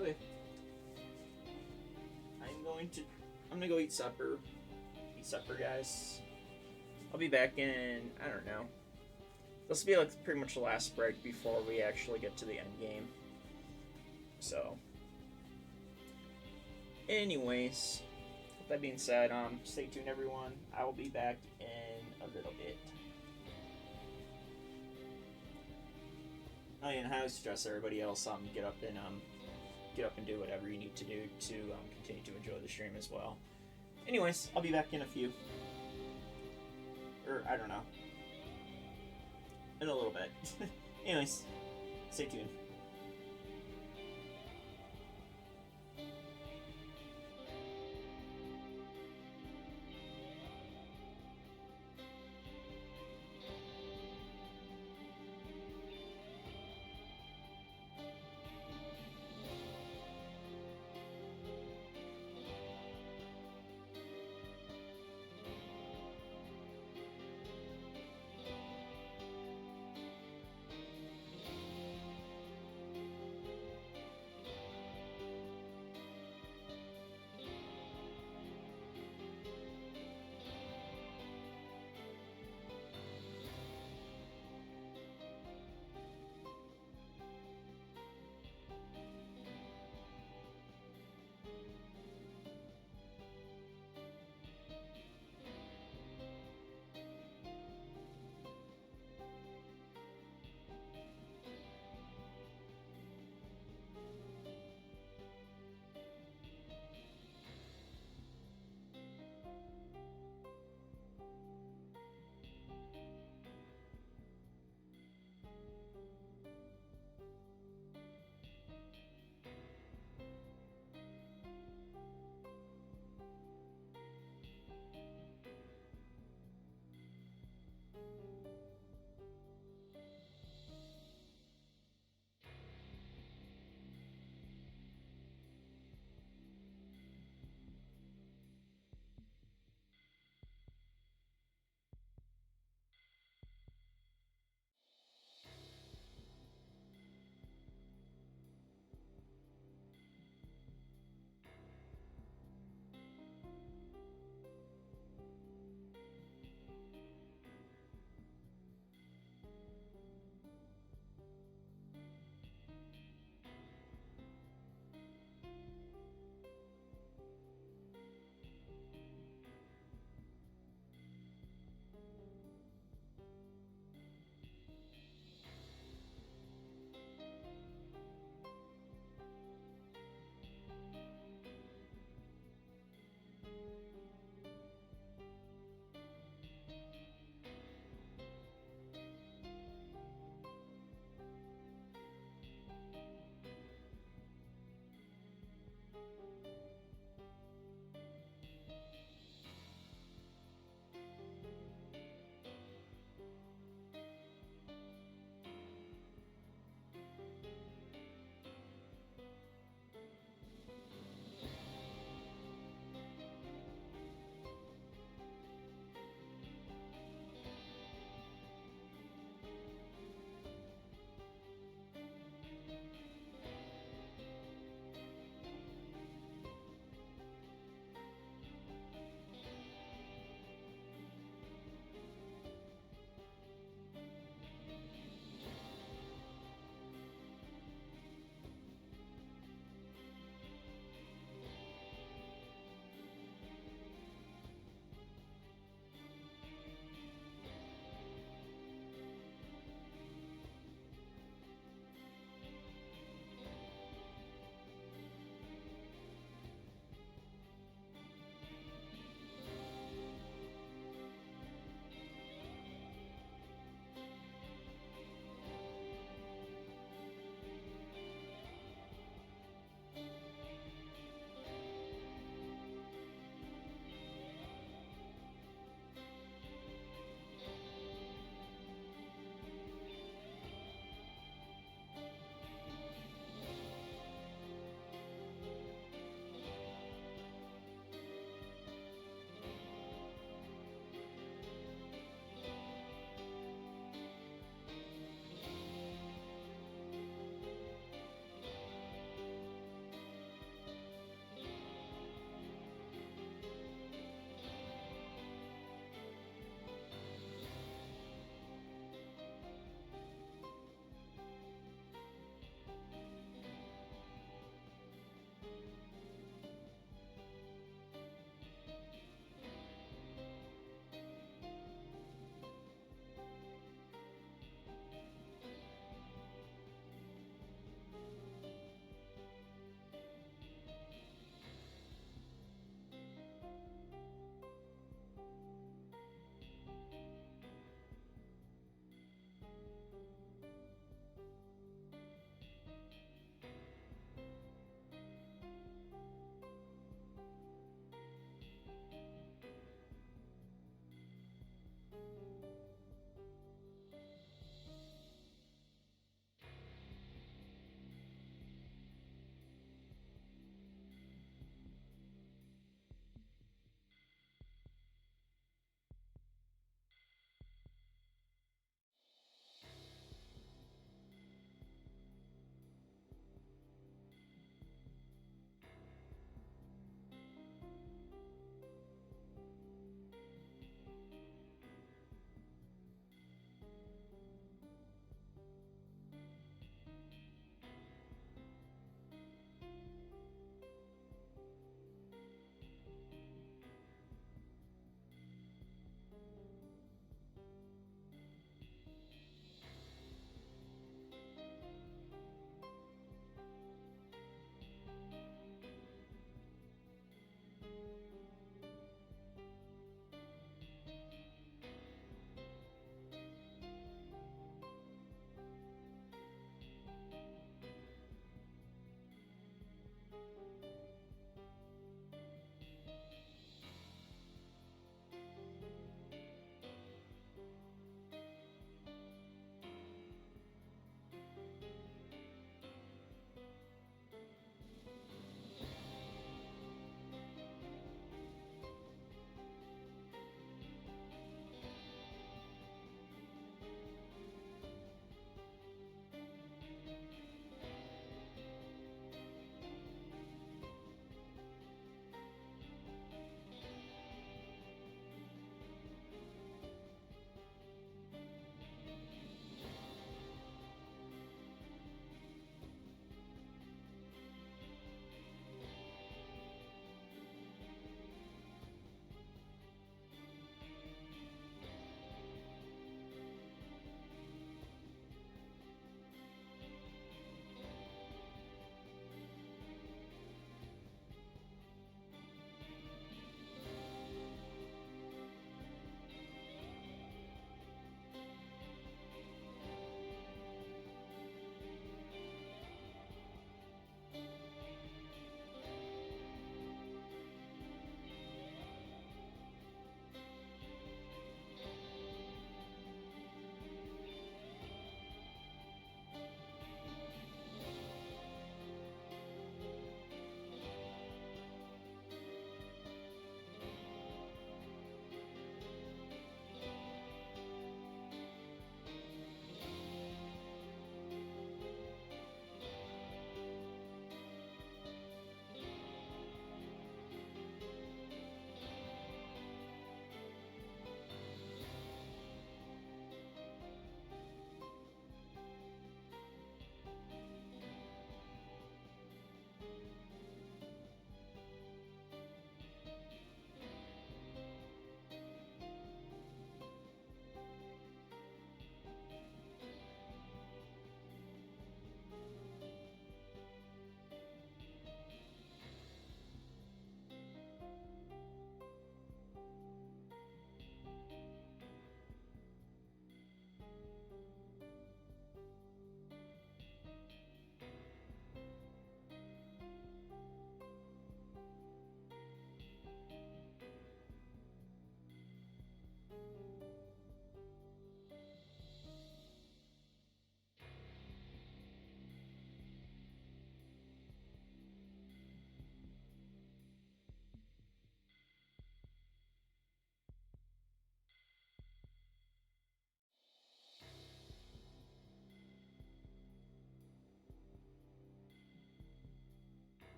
Okay. I'm gonna go eat supper. Eat supper, guys. I'll be back in, I don't know. This will be like pretty much the last break before we actually get to the end game. So, anyways, with that being said, stay tuned, everyone. I will be back in a little bit. Oh yeah, and I suggest everybody else get up and do whatever you need to do to continue to enjoy the stream as well. Anyways, I'll be back in a few, or I don't know, in a little bit. Anyways, stay tuned.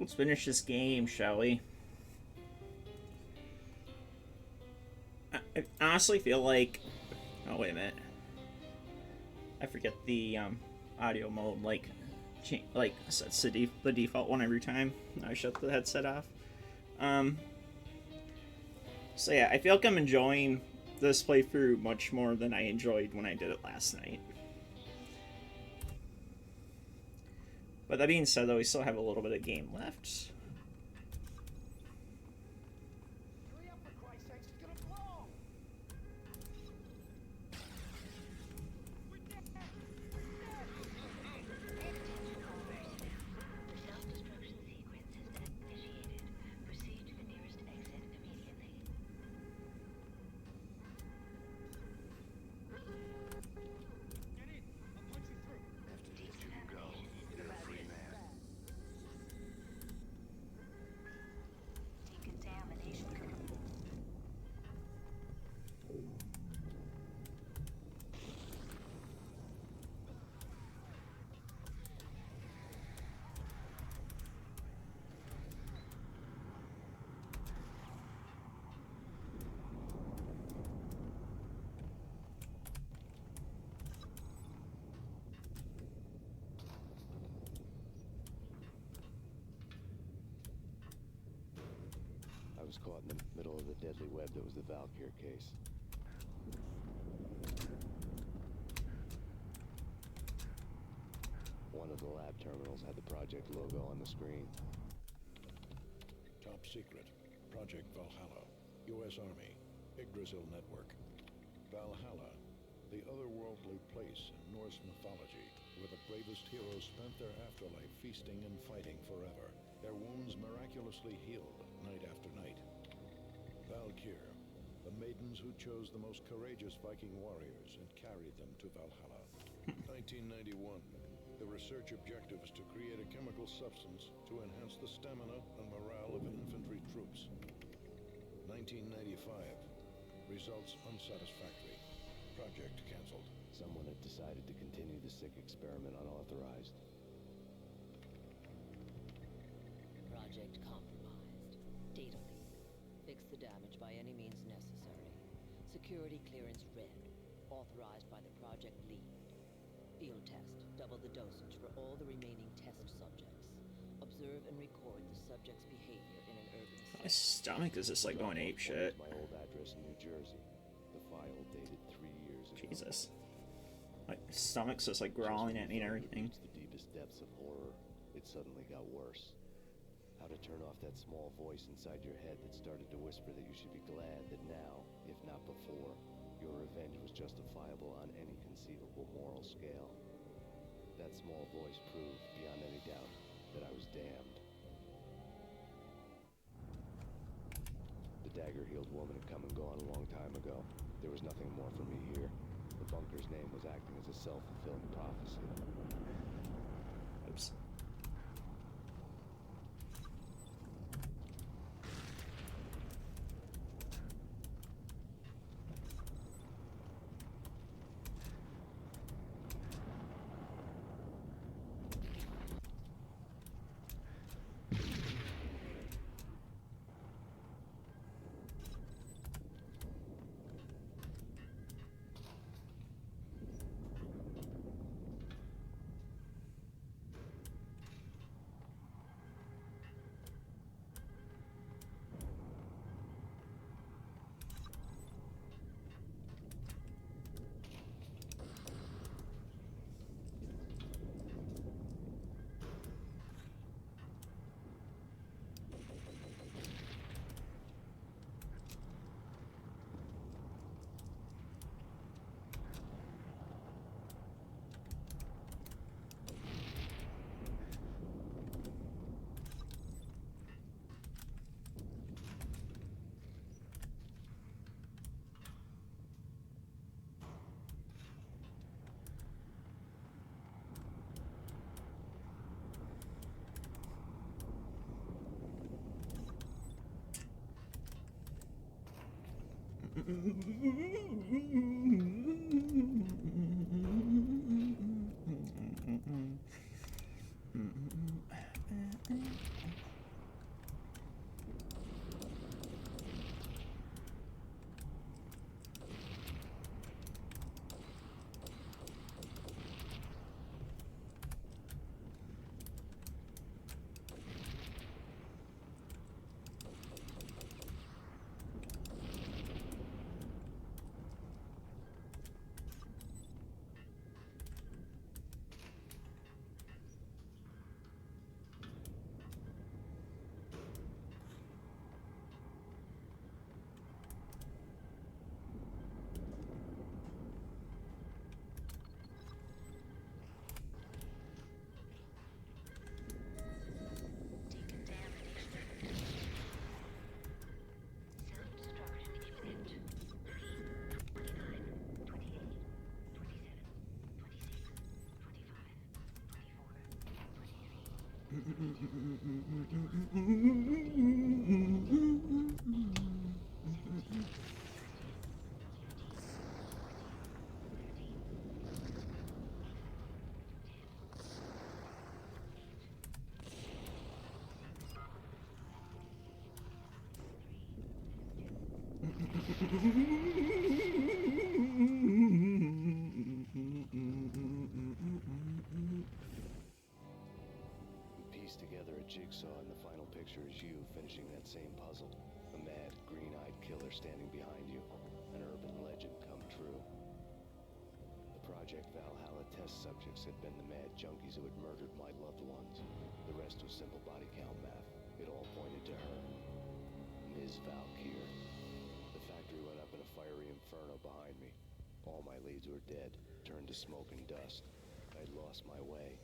Let's finish this game, shall we? I honestly feel like... Oh, wait a minute. I forget the audio mode, like sets the default one every time I shut the headset off. So yeah, I feel like I'm enjoying this playthrough much more than I enjoyed when I did it last night. But that being said, though, we still have a little bit of game left. Hurry up, for Christ's sakes, it's gonna blow! I was caught in the middle of the deadly web that was the Valkyr case. One of the lab terminals had the project logo on the screen. Top secret. Project Valhalla. U.S. Army. Yggdrasil Network. Valhalla, the otherworldly place in Norse mythology where the bravest heroes spent their afterlife feasting and fighting forever, their wounds miraculously healed night after night. Valkyr, the maidens who chose the most courageous Viking warriors and carried them to Valhalla. 1991. The research objective is to create a chemical substance to enhance the stamina and morale of infantry troops. 1995. Results unsatisfactory. Project canceled. Someone had decided to continue the sick experiment unauthorized. Project compromised. Data leak. Fix the damage by any means necessary. Security clearance red. Authorized by the project lead. Field test. Double the dosage for all the remaining test subjects. Observe and record the subject's behavior in an urban setting. My stomach is just like going ape shit. My old address in New Jersey. The file dated 3 years ago. Jesus. My stomach's just like growling at me and everything. The deepest depths of horror, it suddenly got worse. How to turn off that small voice inside your head that started to whisper that you should be glad that now, if not before, your revenge was justifiable on any conceivable moral scale. That small voice proved, beyond any doubt, that I was damned. The dagger-heeled woman had come and gone a long time ago. There was nothing more for me here. The bunker's name was acting as a self-fulfilling prophecy. Oops. We piece together a jigsaw, and the final picture is you finishing that same puzzle. A mad, green-eyed killer standing behind you. An urban legend come true. The Project Valhalla test subjects had been the mad junkies who had murdered my loved ones. The rest was simple body count math. It all pointed to her. Ms. Valkyr. The factory went up in a fiery inferno behind me. All my leads were dead, turned to smoke and dust. I'd lost my way.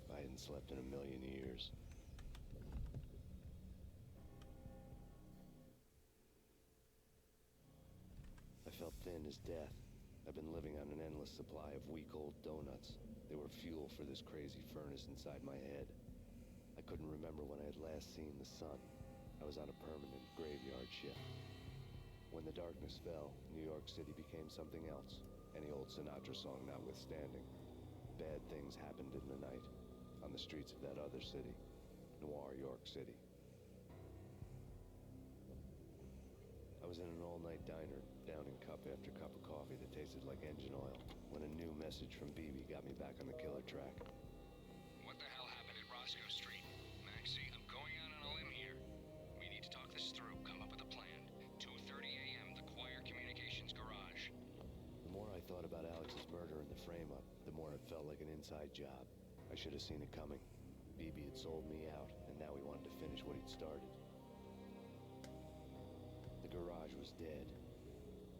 I hadn't slept in a million years. I felt thin as death. I've been living on an endless supply of week-old donuts. They were fuel for this crazy furnace inside my head. I couldn't remember when I had last seen the sun. I was on a permanent graveyard shift. When the darkness fell, New York City became something else. Any old Sinatra song notwithstanding. Bad things happened in the night. On the streets of that other city. Noir York City. I was in an all-night diner, downing cup after cup of coffee that tasted like engine oil, when a new message from BB got me back on the killer track. What the hell happened at Roscoe Street? Maxie, I'm going out on a limb here. We need to talk this through, come up with a plan. 2:30 a.m., the Choir Communications Garage. The more I thought about Alex's murder and the frame-up, the more it felt like an inside job. I should have seen it coming. BB had sold me out, and now he wanted to finish what he'd started. The garage was dead.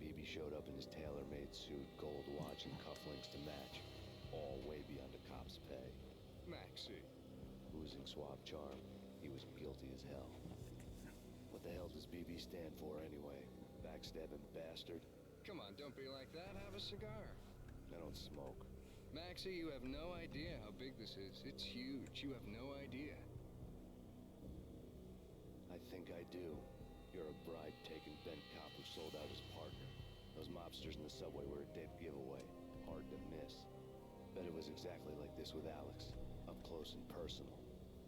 BB showed up in his tailor-made suit, gold watch, and cufflinks to match. All way beyond a cop's pay. Maxie. Oozing suave charm, he was guilty as hell. What the hell does BB stand for anyway? Backstabbing bastard? Come on, don't be like that. Have a cigar. I don't smoke. Maxie, you have no idea how big this is. It's huge. You have no idea. I think I do. You're a bribe-taking bent cop who sold out his partner. Those mobsters in the subway were a dead giveaway. Hard to miss. Bet it was exactly like this with Alex. Up close and personal.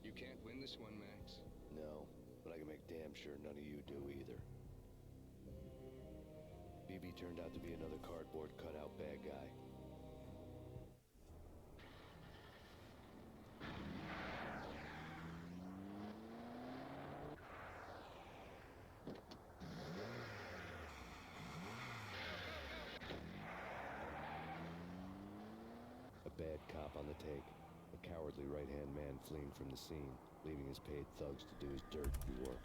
You can't win this one, Max. No, but I can make damn sure none of you do either. BB turned out to be another cardboard cutout bad guy. A bad cop on the take. A cowardly right-hand man fleeing from the scene, leaving his paid thugs to do his dirty work.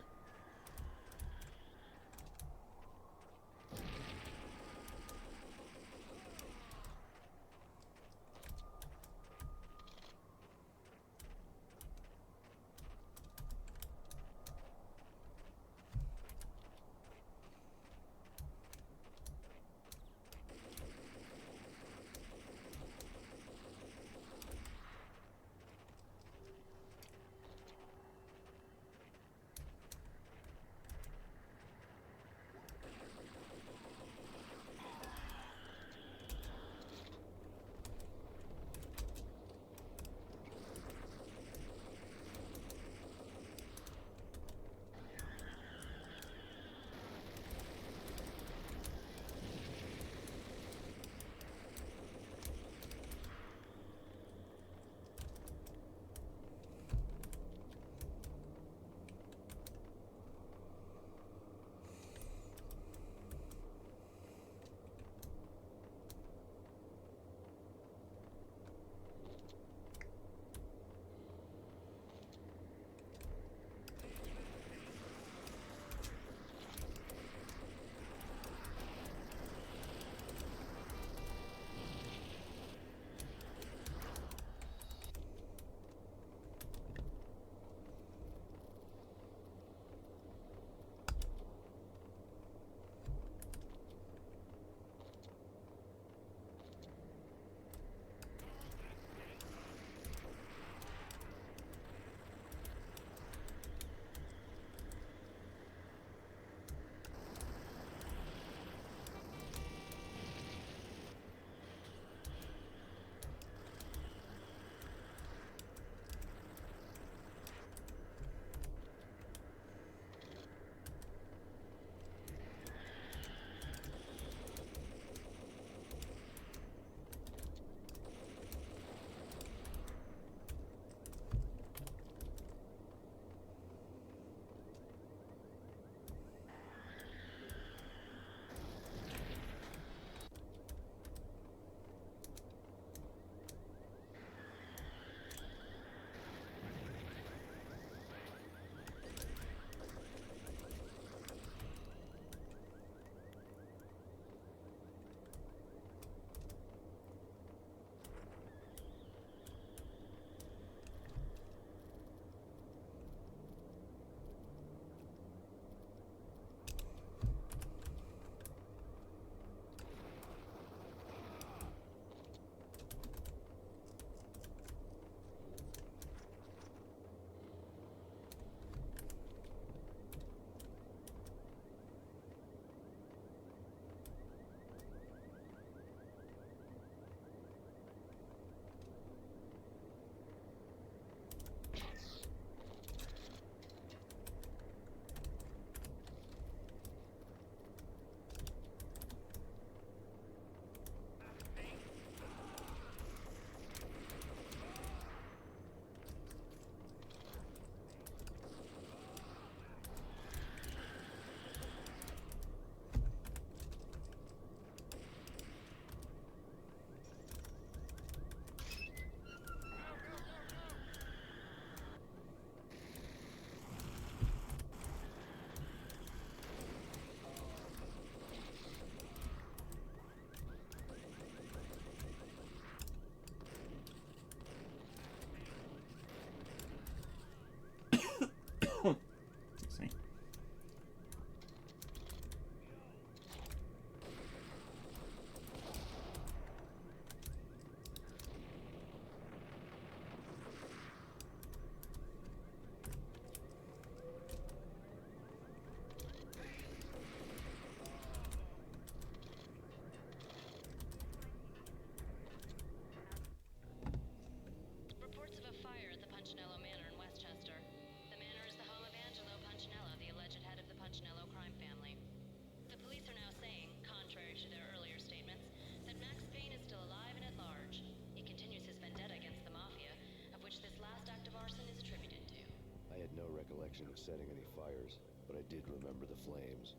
recollection of setting any fires, but I did remember the flames.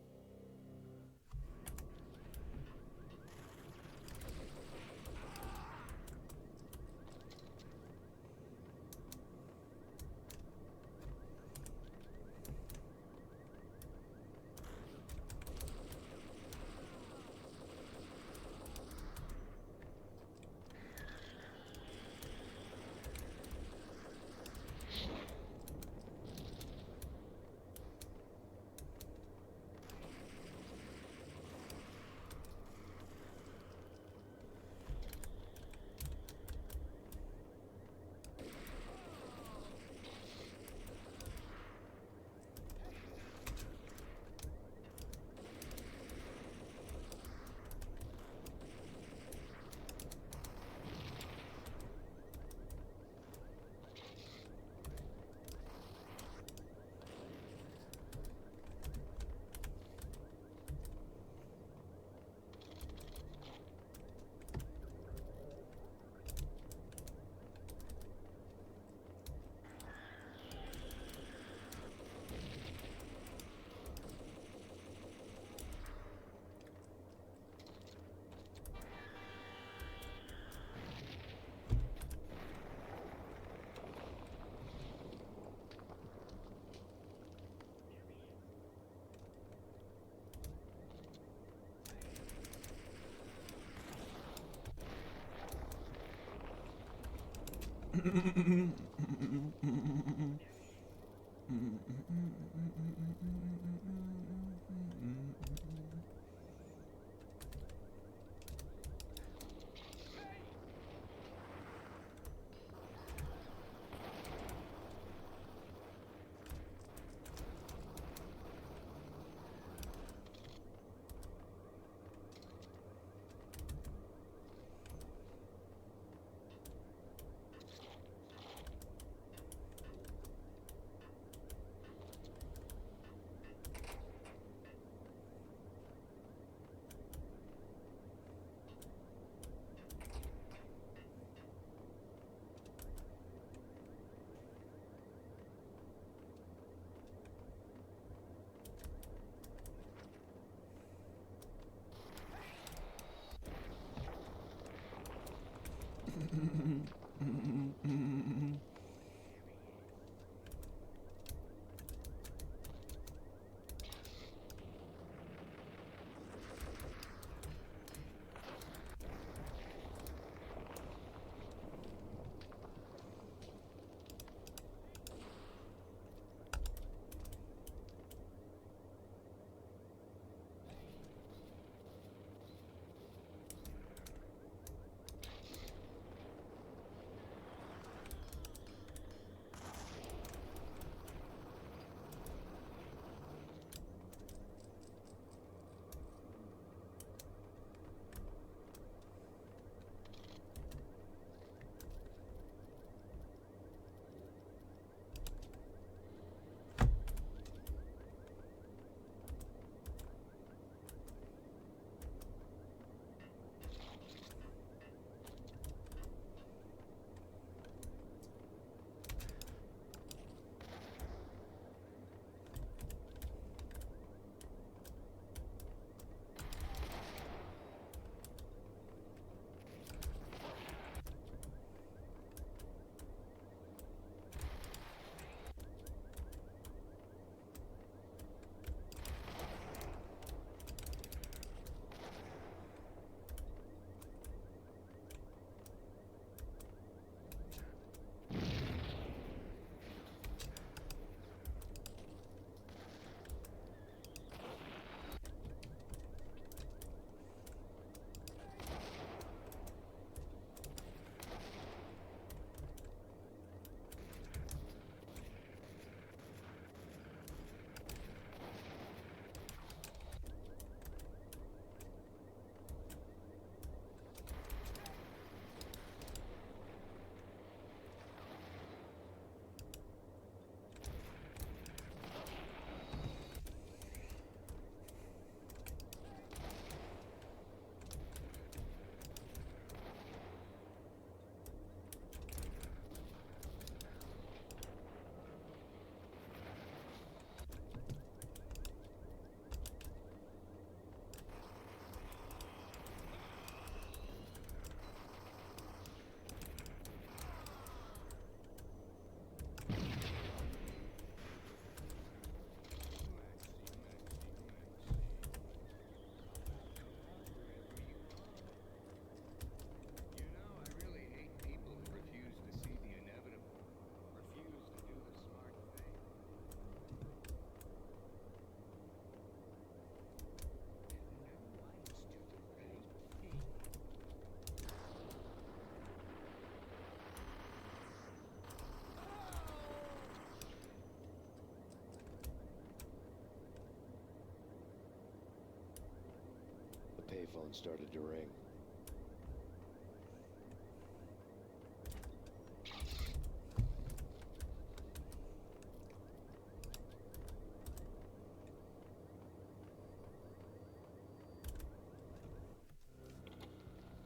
phone started to ring.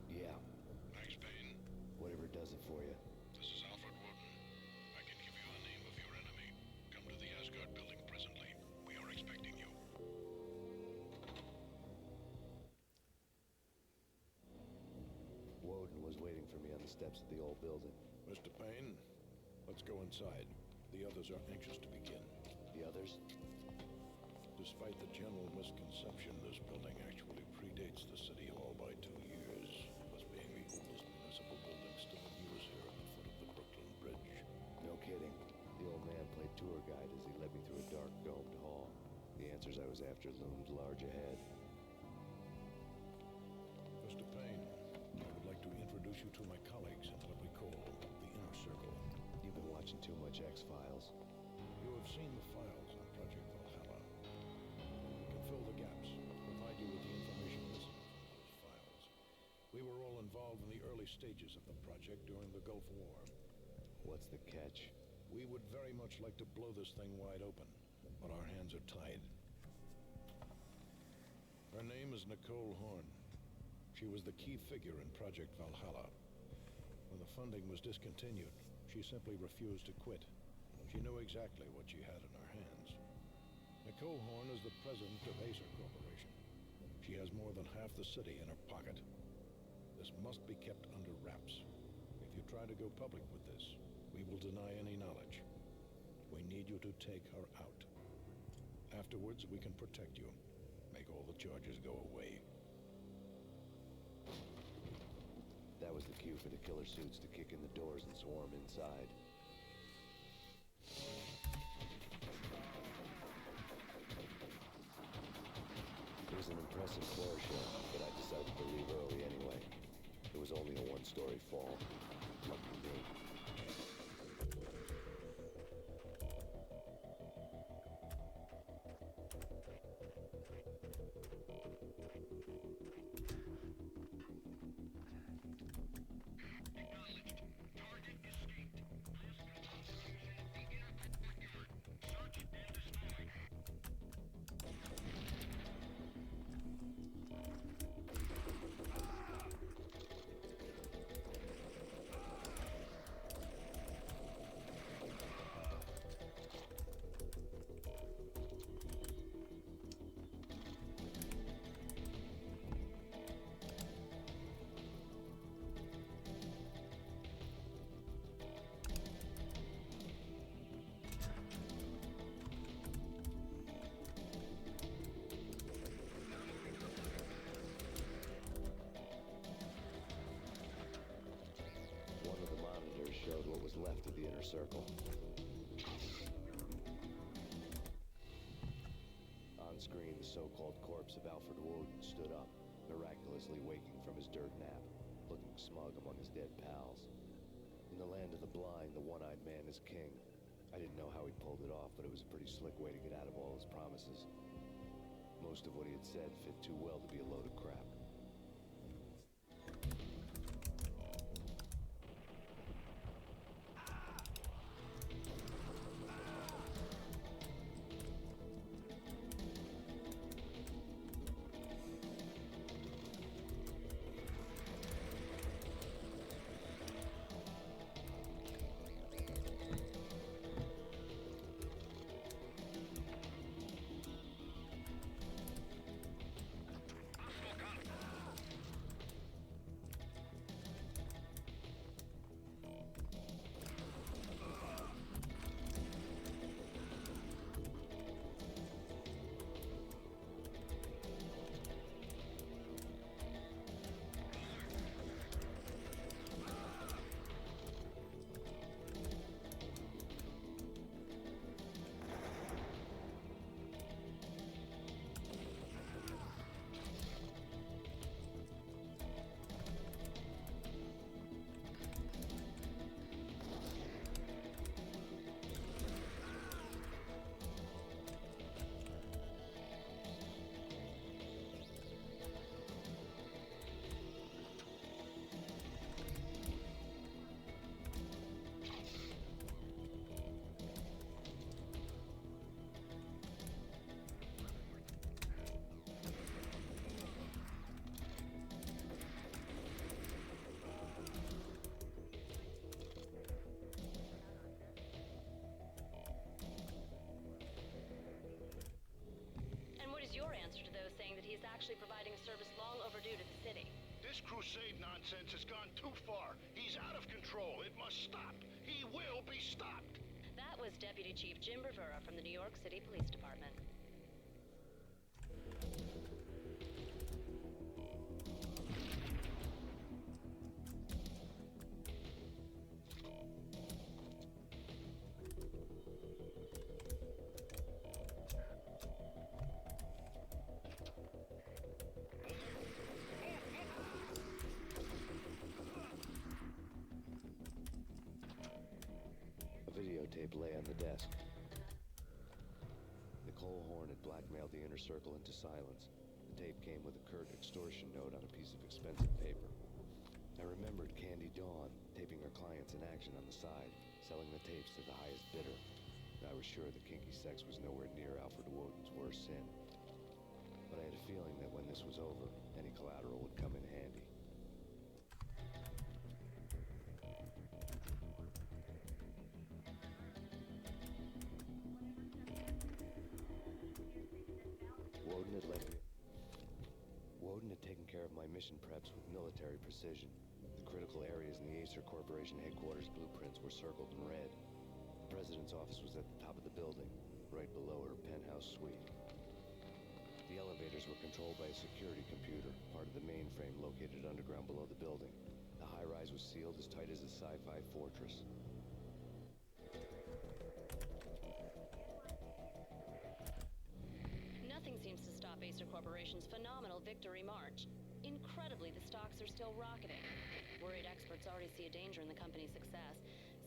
Yeah. Max Payne? Whatever does it for you. This is Alfred Woden. I can give you the name of your enemy. Come to the Asgard building presently. We are expecting you. Woden was waiting for me on the steps of the old building. Mr. Payne, let's go inside. The others are anxious to begin. The others? Despite the general misconception, this building actually predates the City Hall by 2 years, thus being the oldest municipal building still in use here at the foot of the Brooklyn Bridge. No kidding. The old man played tour guide as he led me through a dark, domed hall. The answers I was after loomed large ahead. Mr. Payne, I would like to introduce you to my colleagues in what we call the Inner Circle. You've been watching too much X-Files. You have seen the files on Project Valhalla. We can fill the gaps, provide you with the information missing from those files. We were all involved in the early stages of the project during the Gulf War. What's the catch? We would very much like to blow this thing wide open, but our hands are tied. Her name is Nicole Horn. She was the key figure in Project Valhalla. When the funding was discontinued, she simply refused to quit. She knew exactly what she had in her hands. Nicole Horn is the president of Acer Corporation. She has more than half the city in her pocket. This must be kept under wraps. If you try to go public with this, we will deny any knowledge. We need you to take her out. Afterwards, we can protect you. Make all the charges go away. That was the cue for the killer suits to kick in the doors and swarm inside. It was an impressive floor show, but I decided to leave early anyway. It was only a one-story fall. Lucky me. Showed what was left of the Inner Circle. On screen, the so-called corpse of Alfred Woden stood up, miraculously waking from his dirt nap, looking smug among his dead pals. In the land of the blind, the one-eyed man is king. I didn't know how he pulled it off, but it was a pretty slick way to get out of all his promises. Most of what he had said fit too well to be a load of crap. actually providing a service long overdue to the city. This crusade nonsense has gone too far. He's out of control. It must stop. He will be stopped. That was Deputy Chief Jim Rivera from the New York City Police Department. A videotape lay on the desk. Nicole Horn had blackmailed the inner circle into silence. The tape came with a curt extortion note on a piece of expensive paper. I remembered Candy Dawn taping her clients in action on the side, selling the tapes to the highest bidder. I was sure that kinky sex was nowhere near Alfred Woden's worst sin. But I had a feeling that when this was over, any collateral would come in handy. Woden had taken care of my mission preps with military precision. The critical areas in the Acer Corporation headquarters blueprints were circled in red. The president's office was at the top of the building, right below her penthouse suite. The elevators were controlled by a security computer, part of the mainframe located underground below the building. The high-rise was sealed as tight as a sci-fi fortress. Nothing seems to stop Acer Corporation's phenomenal victory march. Incredibly, the stocks are still rocketing. Worried experts already see a danger in the company's success.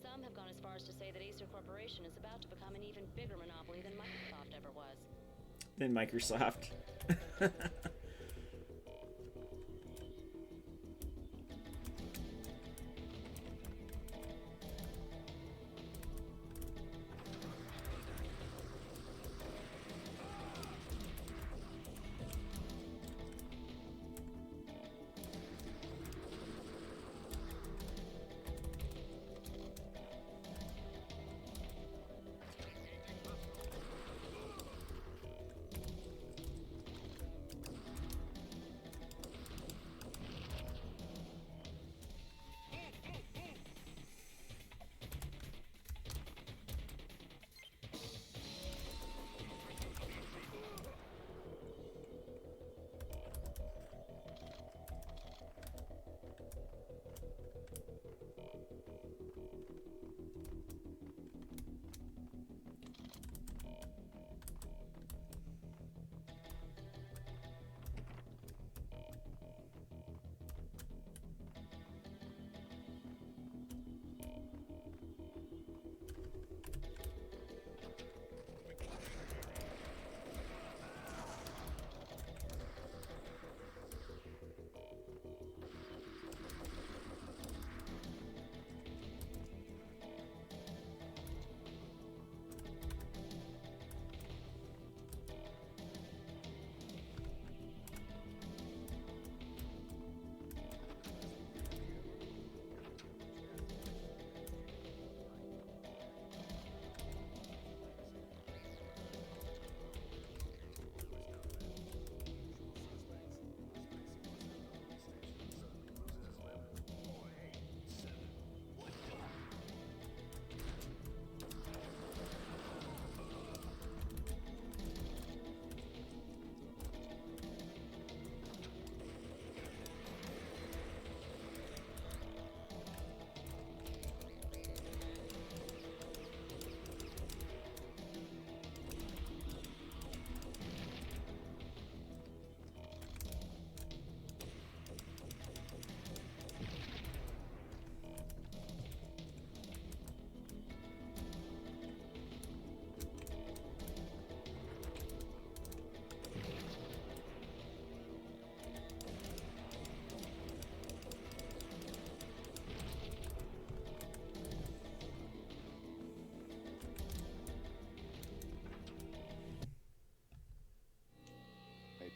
Some have gone as far as to say that Acer Corporation is about to become an even bigger monopoly than Microsoft ever was. Than Microsoft.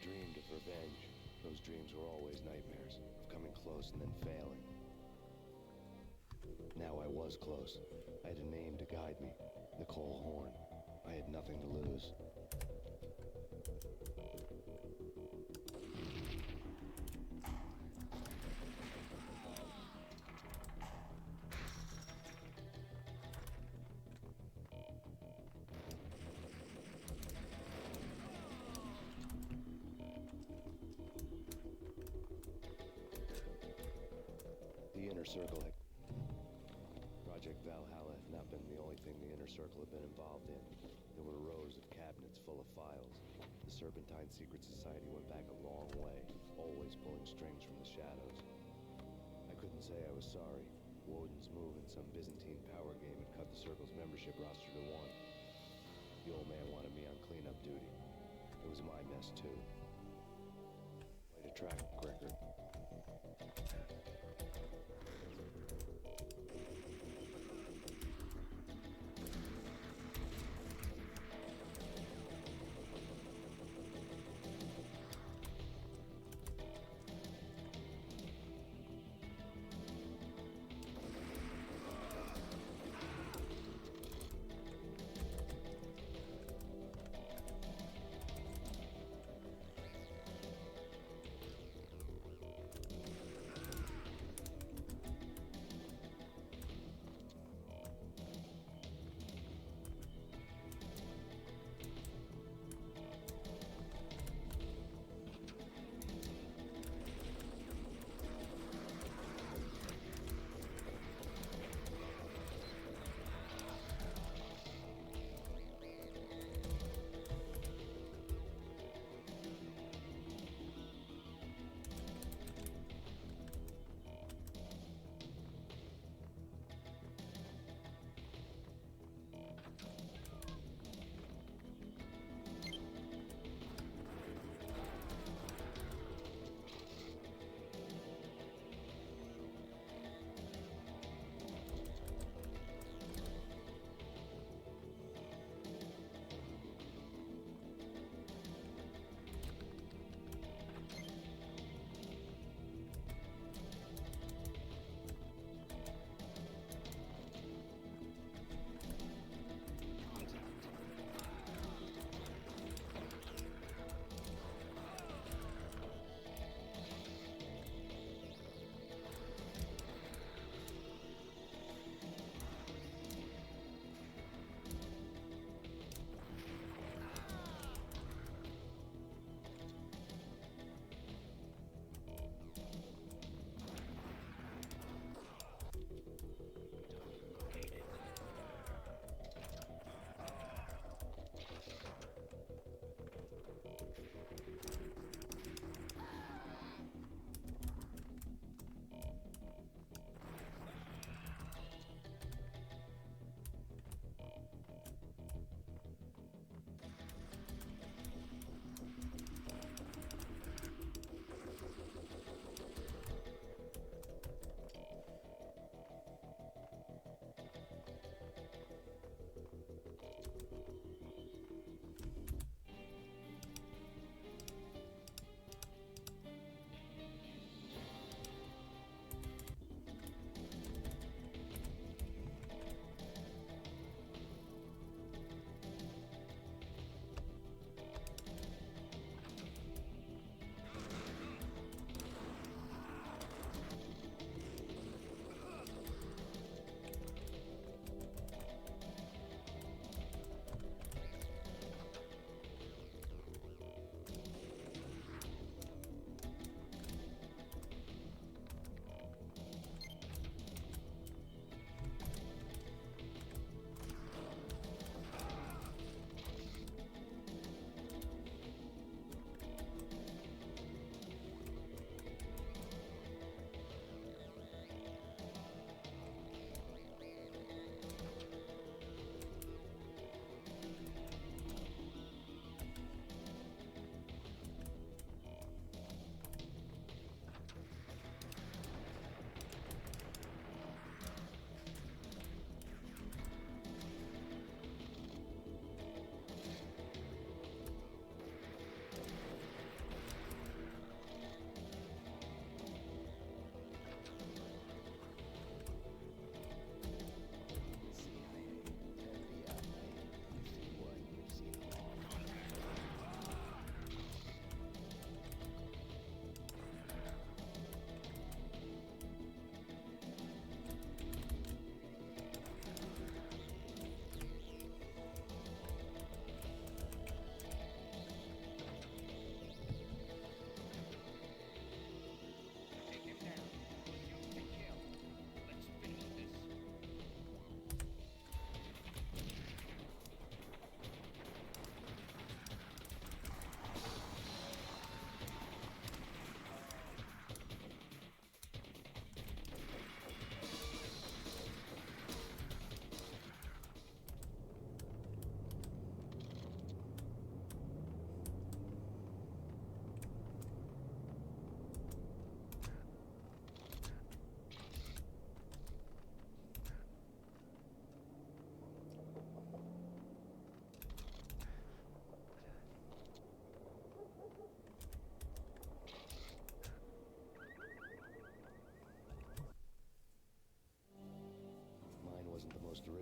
Dreamed of revenge. Those dreams were always nightmares, of coming close and then failing. Now I was close. I had a name to guide me, Nicole Horn. I had nothing to lose. Circle had... Project Valhalla had not been the only thing the Inner Circle had been involved in. There were rows of cabinets full of files. The Serpentine Secret Society went back a long way, always pulling strings from the shadows. I couldn't say I was sorry. Woden's move in some Byzantine power game had cut the Circle's membership roster to one. The old man wanted me on cleanup duty. It was my mess, too. Quite a track record.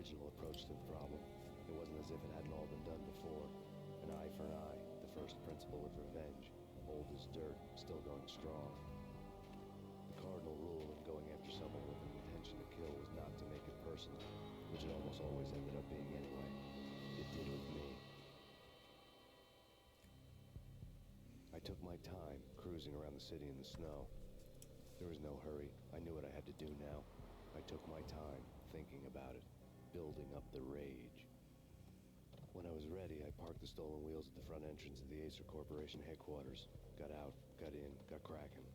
original approach to the problem. It wasn't as if it hadn't all been done before. An eye for an eye, the first principle of revenge. Old as dirt, still going strong. The cardinal rule in going after someone with an intention to kill was not to make it personal, which it almost always ended up being anyway. It did with me. I took my time, cruising around the city in the snow. There was no hurry. I knew what I had to do now. I took my time, thinking about it, building up the rage. When I was ready, I parked the stolen wheels at the front entrance of the Acer Corporation headquarters. Got out, got in, got cracking.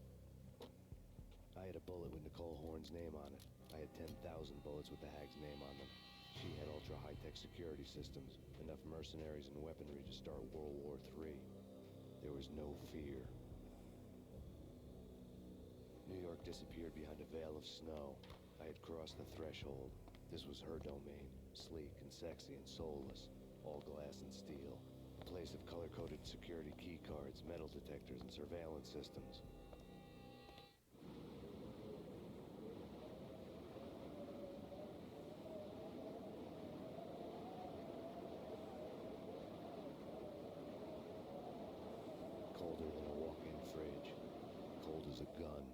I had a bullet with Nicole Horn's name on it. I had 10,000 bullets with the hag's name on them. She had ultra-high-tech security systems, enough mercenaries and weaponry to start World War III. There was no fear. New York disappeared behind a veil of snow. I had crossed the threshold. This was her domain, sleek and sexy and soulless, all glass and steel. A place of color-coded security key cards, metal detectors, and surveillance systems. Colder than a walk-in fridge. Cold as a gun.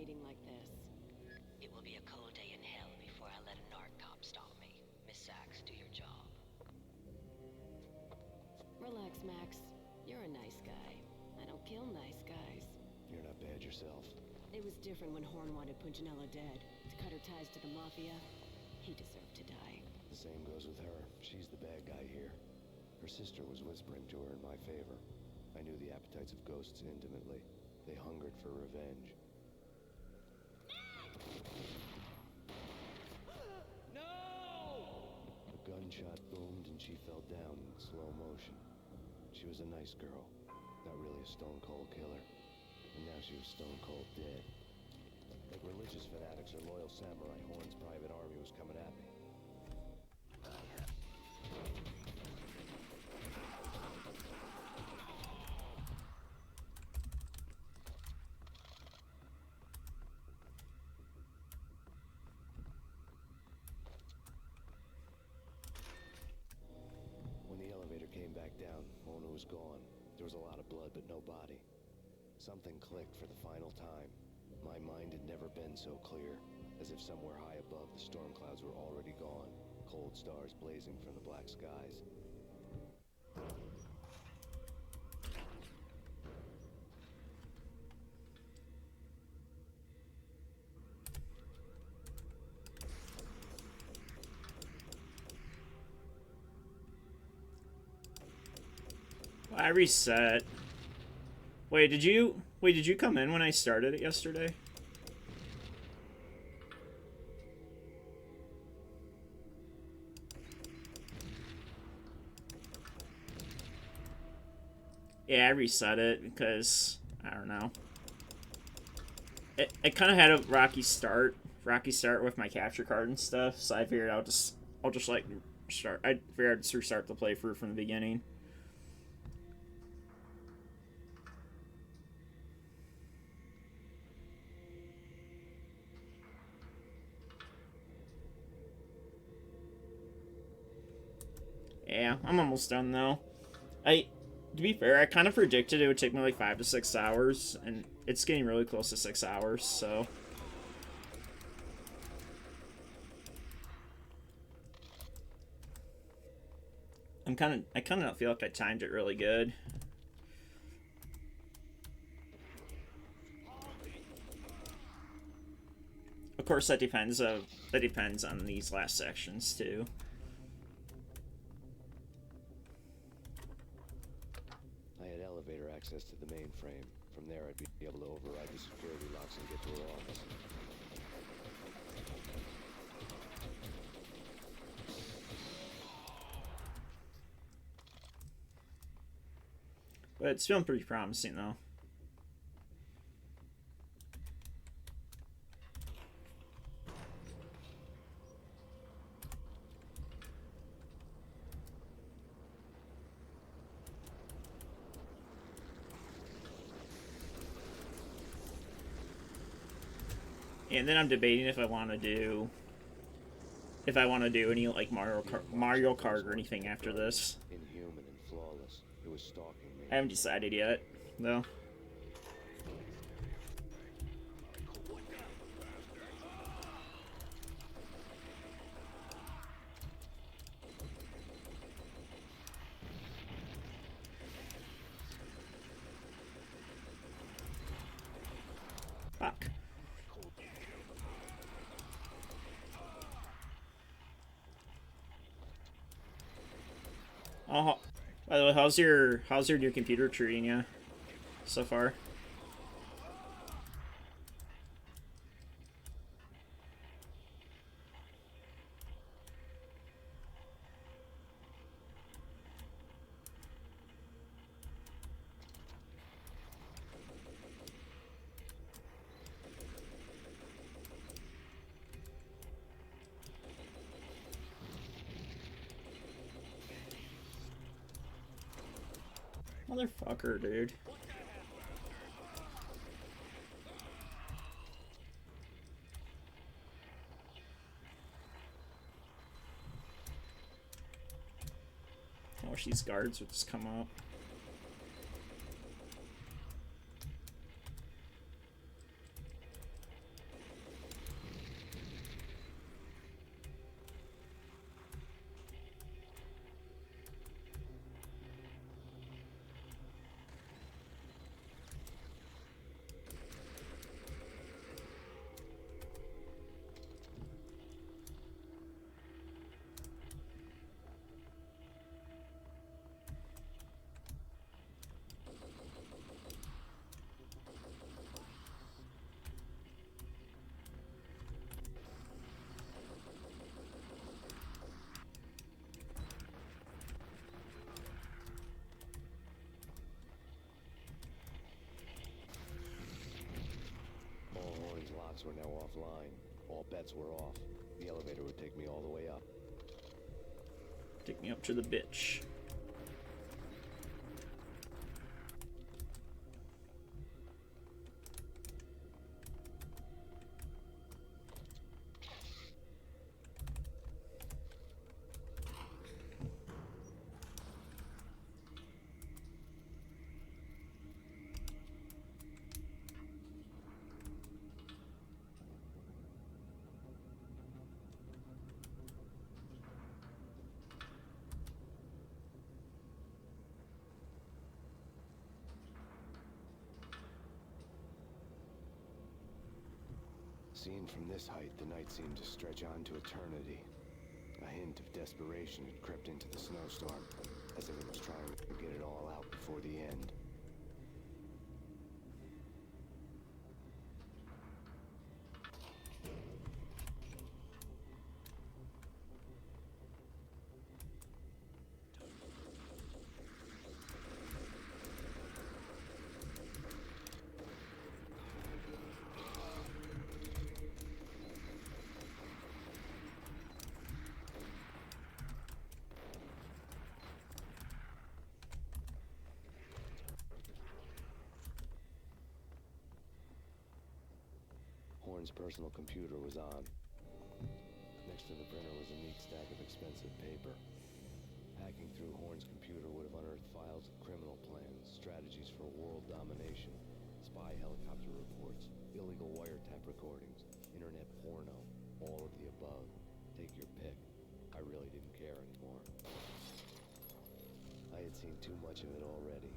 waiting like this. It will be a cold day in hell before I let a narc cop stop me. Miss Sachs, do your job. Relax, Max. You're a nice guy. I don't kill nice guys. You're not bad yourself. It was different when Horn wanted Punchinella dead. To cut her ties to the Mafia, he deserved to die. The same goes with her. She's the bad guy here. Her sister was whispering to her in my favor. I knew the appetites of ghosts intimately. They hungered for revenge. No! A gunshot boomed and she fell down in slow motion. She was a nice girl, not really a stone-cold killer. And now she was stone-cold dead. Like religious fanatics or loyal samurai, Horn's private army was coming at me. When the elevator came back down, Mona was gone. There was a lot of blood, but no body. Something clicked for the final time. My mind had never been so clear, as if somewhere high above the storm clouds were already gone, cold stars blazing from the black skies. I reset. Wait, did you come in when I started it yesterday? Yeah, I reset it because I don't know. It kind of had a rocky start with my capture card and stuff. So I figured I'll just like start. I figured I'd just restart the playthrough from the beginning. Yeah, I'm almost done though. To be fair, I kind of predicted it would take me like 5 to 6 hours, and it's getting really close to 6 hours, so. I kind of feel like I timed it really good. Of course, that depends on these last sections too. I had elevator access to the mainframe. From there, I'd be able to override the security locks and get to her office. But it's feeling pretty promising, though. And then I'm debating if I want to do any like Mario Kart or anything after this. Inhuman and flawless. It was stalking me. I haven't decided yet, though. Fuck. Oh, by the way, how's your new computer treating you so far? Motherfucker, dude. I wish these guards would just come up. locks were now offline, all bets were off. The elevator would take me all the way up. Take me up to the bitch. Seen from this height, the night seemed to stretch on to eternity. A hint of desperation had crept into the snowstorm, as if it was trying to get it all out before the end. Horn's personal computer was on. Next to the printer was a neat stack of expensive paper. Hacking through Horn's computer would have unearthed files of criminal plans, strategies for world domination, spy helicopter reports, illegal wiretap recordings, internet porno, all of the above. Take your pick. I really didn't care anymore. I had seen too much of it already.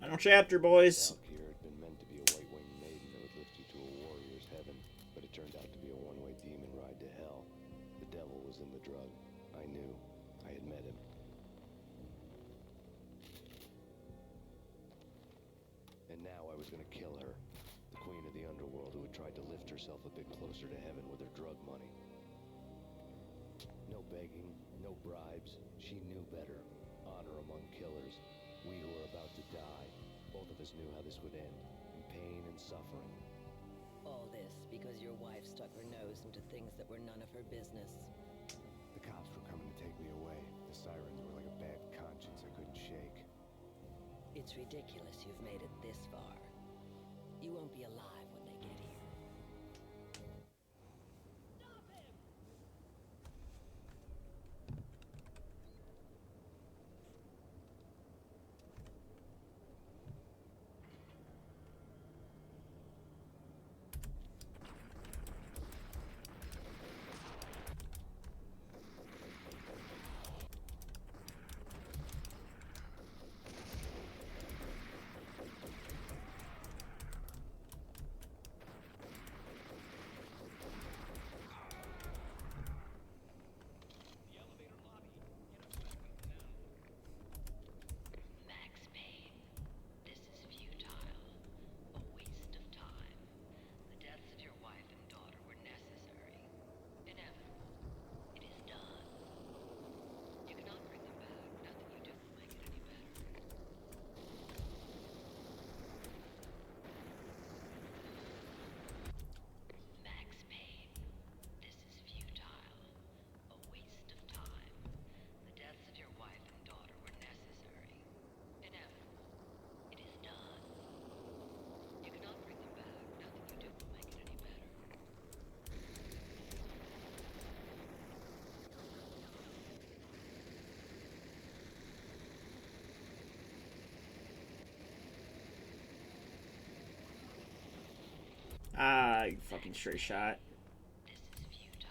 Final chapter, boys. Valkyr had been meant to be a white-winged maiden that would lift you to a warrior's heaven, but it turned out to be a one-way demon ride to hell. The devil was in the drug. I knew. I had met him. And now I was gonna kill her. The queen of the underworld who had tried to lift herself a bit closer to heaven with her drug money. No begging, no bribes. She knew better. Honor among killers. We who were about to die. Both of us knew how this would end. In pain and suffering. All this because your wife stuck her nose into things that were none of her business. The cops were coming to take me away. The sirens were like a bad conscience I couldn't shake. It's ridiculous you've made it this far. You won't be alive when they get here. Max Payne, this is futile. A waste of time. The deaths of your wife and daughter were necessary. Inevitable. It is done. You cannot bring them back. Nothing you do will make it any better. Max Payne, this is futile. A waste of time. The deaths of your wife and daughter were necessary. Inevitable. It is done. You cannot bring them back. Nothing you do will make it any better. Ah, you fucking straight shot. This is futile.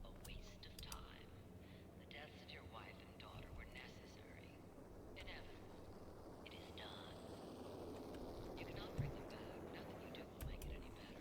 A waste of time. The deaths of your wife and daughter were necessary. Inevitable. It is done. You cannot bring them back. Nothing you do will make it any better.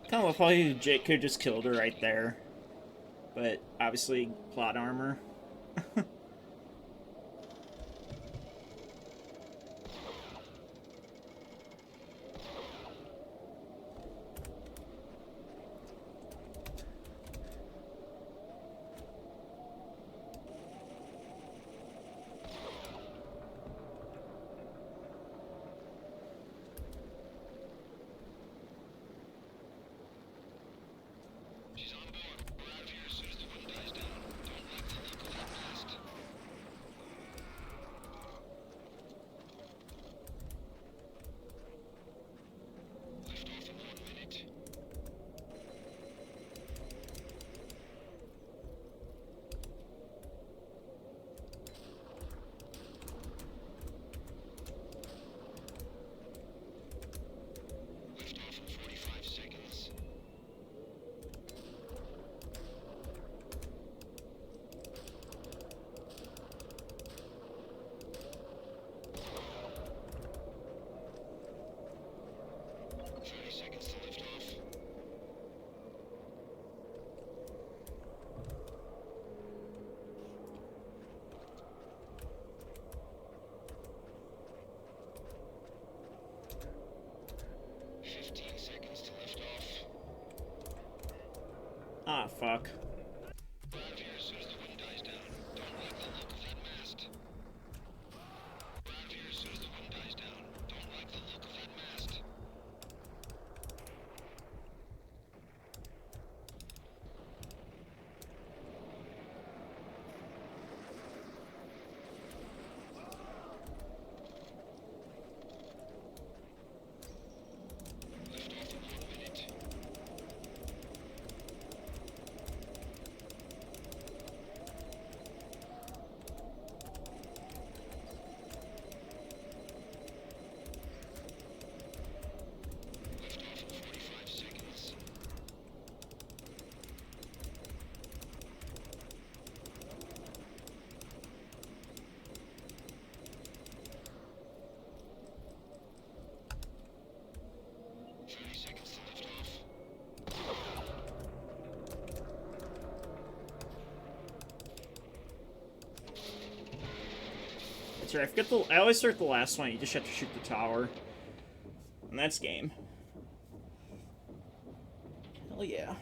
Kind of love how Jake could just killed her right there. But obviously, plot armor. Ah, fuck. That's right. I always start the last one. You just have to shoot the tower, and that's game. Hell yeah.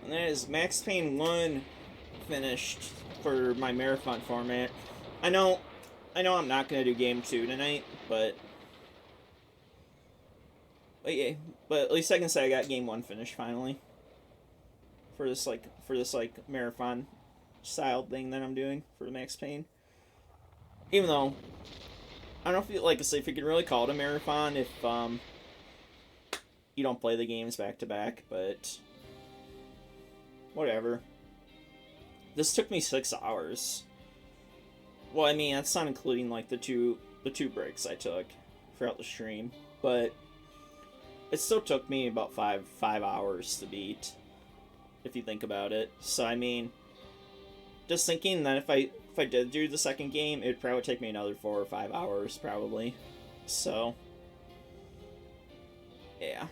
And that is Max Payne 1 finished for my marathon format. I know I'm not gonna do game 2 tonight, but yeah, but at least I can say I got game 1 finished finally. For this marathon style thing that I'm doing for Max Payne. Even though I don't feel like I say if you can really call it a marathon if you don't play the games back to back, but whatever. This took me 6 hours. Well, I mean, that's not including like the two breaks I took throughout the stream, but it still took me about five hours to beat, if you think about it. So I mean, just thinking that if I did do the second game, it would probably take me another 4 or 5 hours, probably. So yeah,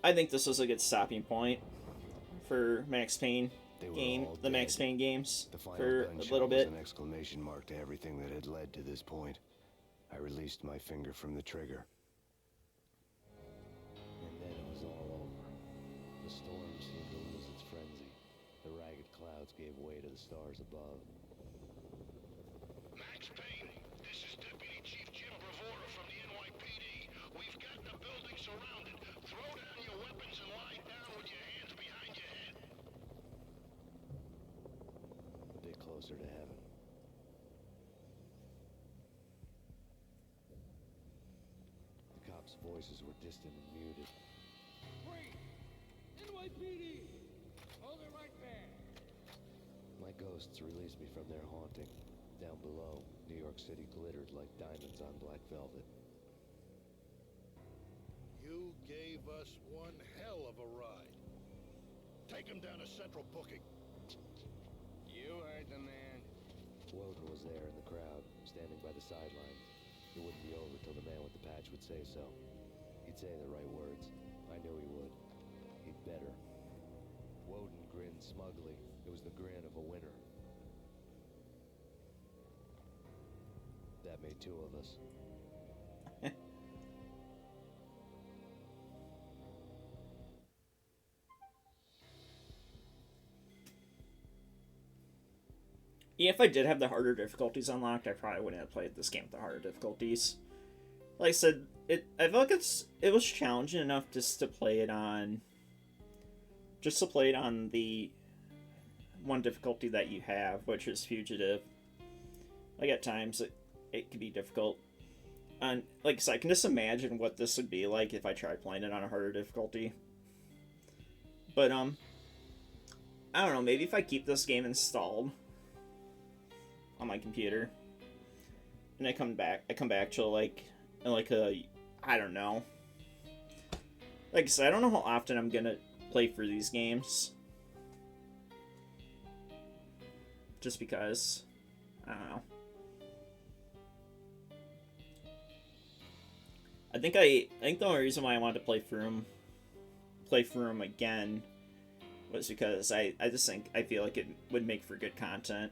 I think this was a good stopping point for Max Payne Max Payne games for a little bit. Was an exclamation mark to everything that had led to this point. I released my finger from the trigger. And then it was all over. The storm seemed to lose its frenzy. The ragged clouds gave way to the stars above. Max Payne, this is Deputy Chief Jim Bravura from the NYPD. We've got the building surrounded. Throw down your weapons and lie down with your hands behind your head. A bit closer to heaven. The cops' voices were distant and muted. Free! NYPD! Hold it right there! My ghosts released me from their haunting. Down below, New York City glittered like diamonds on black velvet. You gave us one hell of a ride. Take him down to central booking. You heard the man. Woden was there in the crowd, standing by the sidelines. It wouldn't be over till the man with the patch would say so. He'd say the right words. I knew he would. He'd better. Woden grinned smugly. It was the grin of a winner. That made two of us. Yeah, if I did have the harder difficulties unlocked, I probably wouldn't have played this game with the harder difficulties. Like I said, I feel like it was challenging enough just to play it on the one difficulty that you have, which is Fugitive. Like at times it can be difficult. And like I said, I can just imagine what this would be like if I tried playing it on a harder difficulty. But I don't know, maybe if I keep this game installed on my computer and I come back to like I don't know. Like I said, I don't know how often I'm gonna play through these games. Just because. I don't know. I think the only reason why I wanted to play through them again was because I just think I feel like it would make for good content.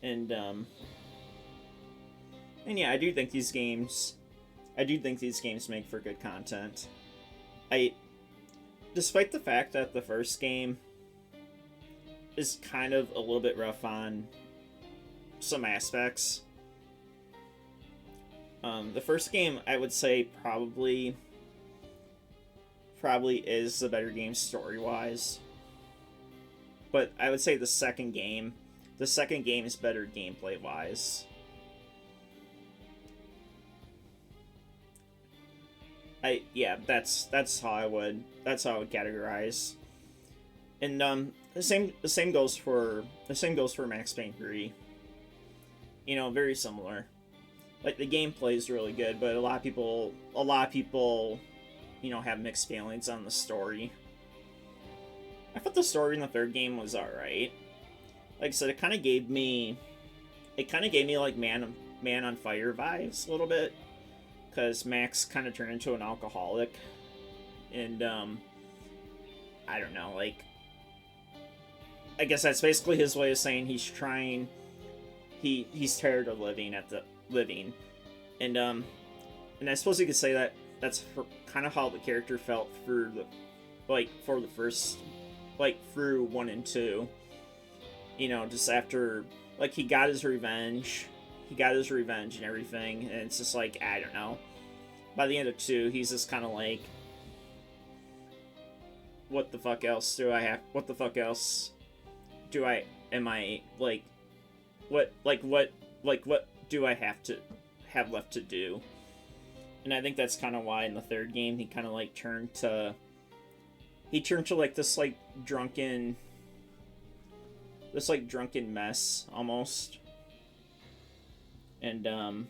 And yeah, I do think these games make for good content. Despite the fact that the first game is kind of a little bit rough on some aspects. The first game, I would say, probably is the better game story-wise. But I would say the second game is better gameplay-wise. That's how I would categorize. And the same goes for Max Payne 3. You know, very similar. Like the gameplay is really good, but a lot of people, you know, have mixed feelings on the story. I thought the story in the third game was alright. Like I said, it kind of gave me like Man on Fire vibes a little bit, because Max kind of turned into an alcoholic, and I don't know, like, I guess that's basically his way of saying he's tired of living, and I suppose you could say that that's kind of how the character felt for the first, through 1 and 2. You know, just after, like, he got his revenge and everything, and it's just like, I don't know. By the end of 2, he's just kind of like, what the fuck else do I have left to do? And I think that's kind of why in the third game he kind of like turned to like this drunken mess almost. And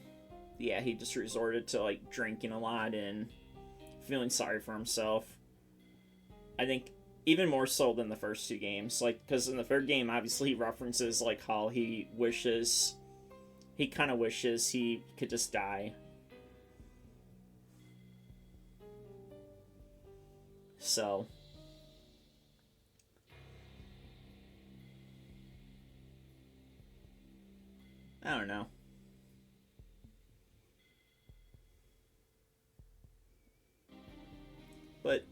yeah, he just resorted to like drinking a lot and feeling sorry for himself. I think even more so than the first 2 games, like, because in the third game obviously he references like how he kind of wishes he could just die. So I don't know. But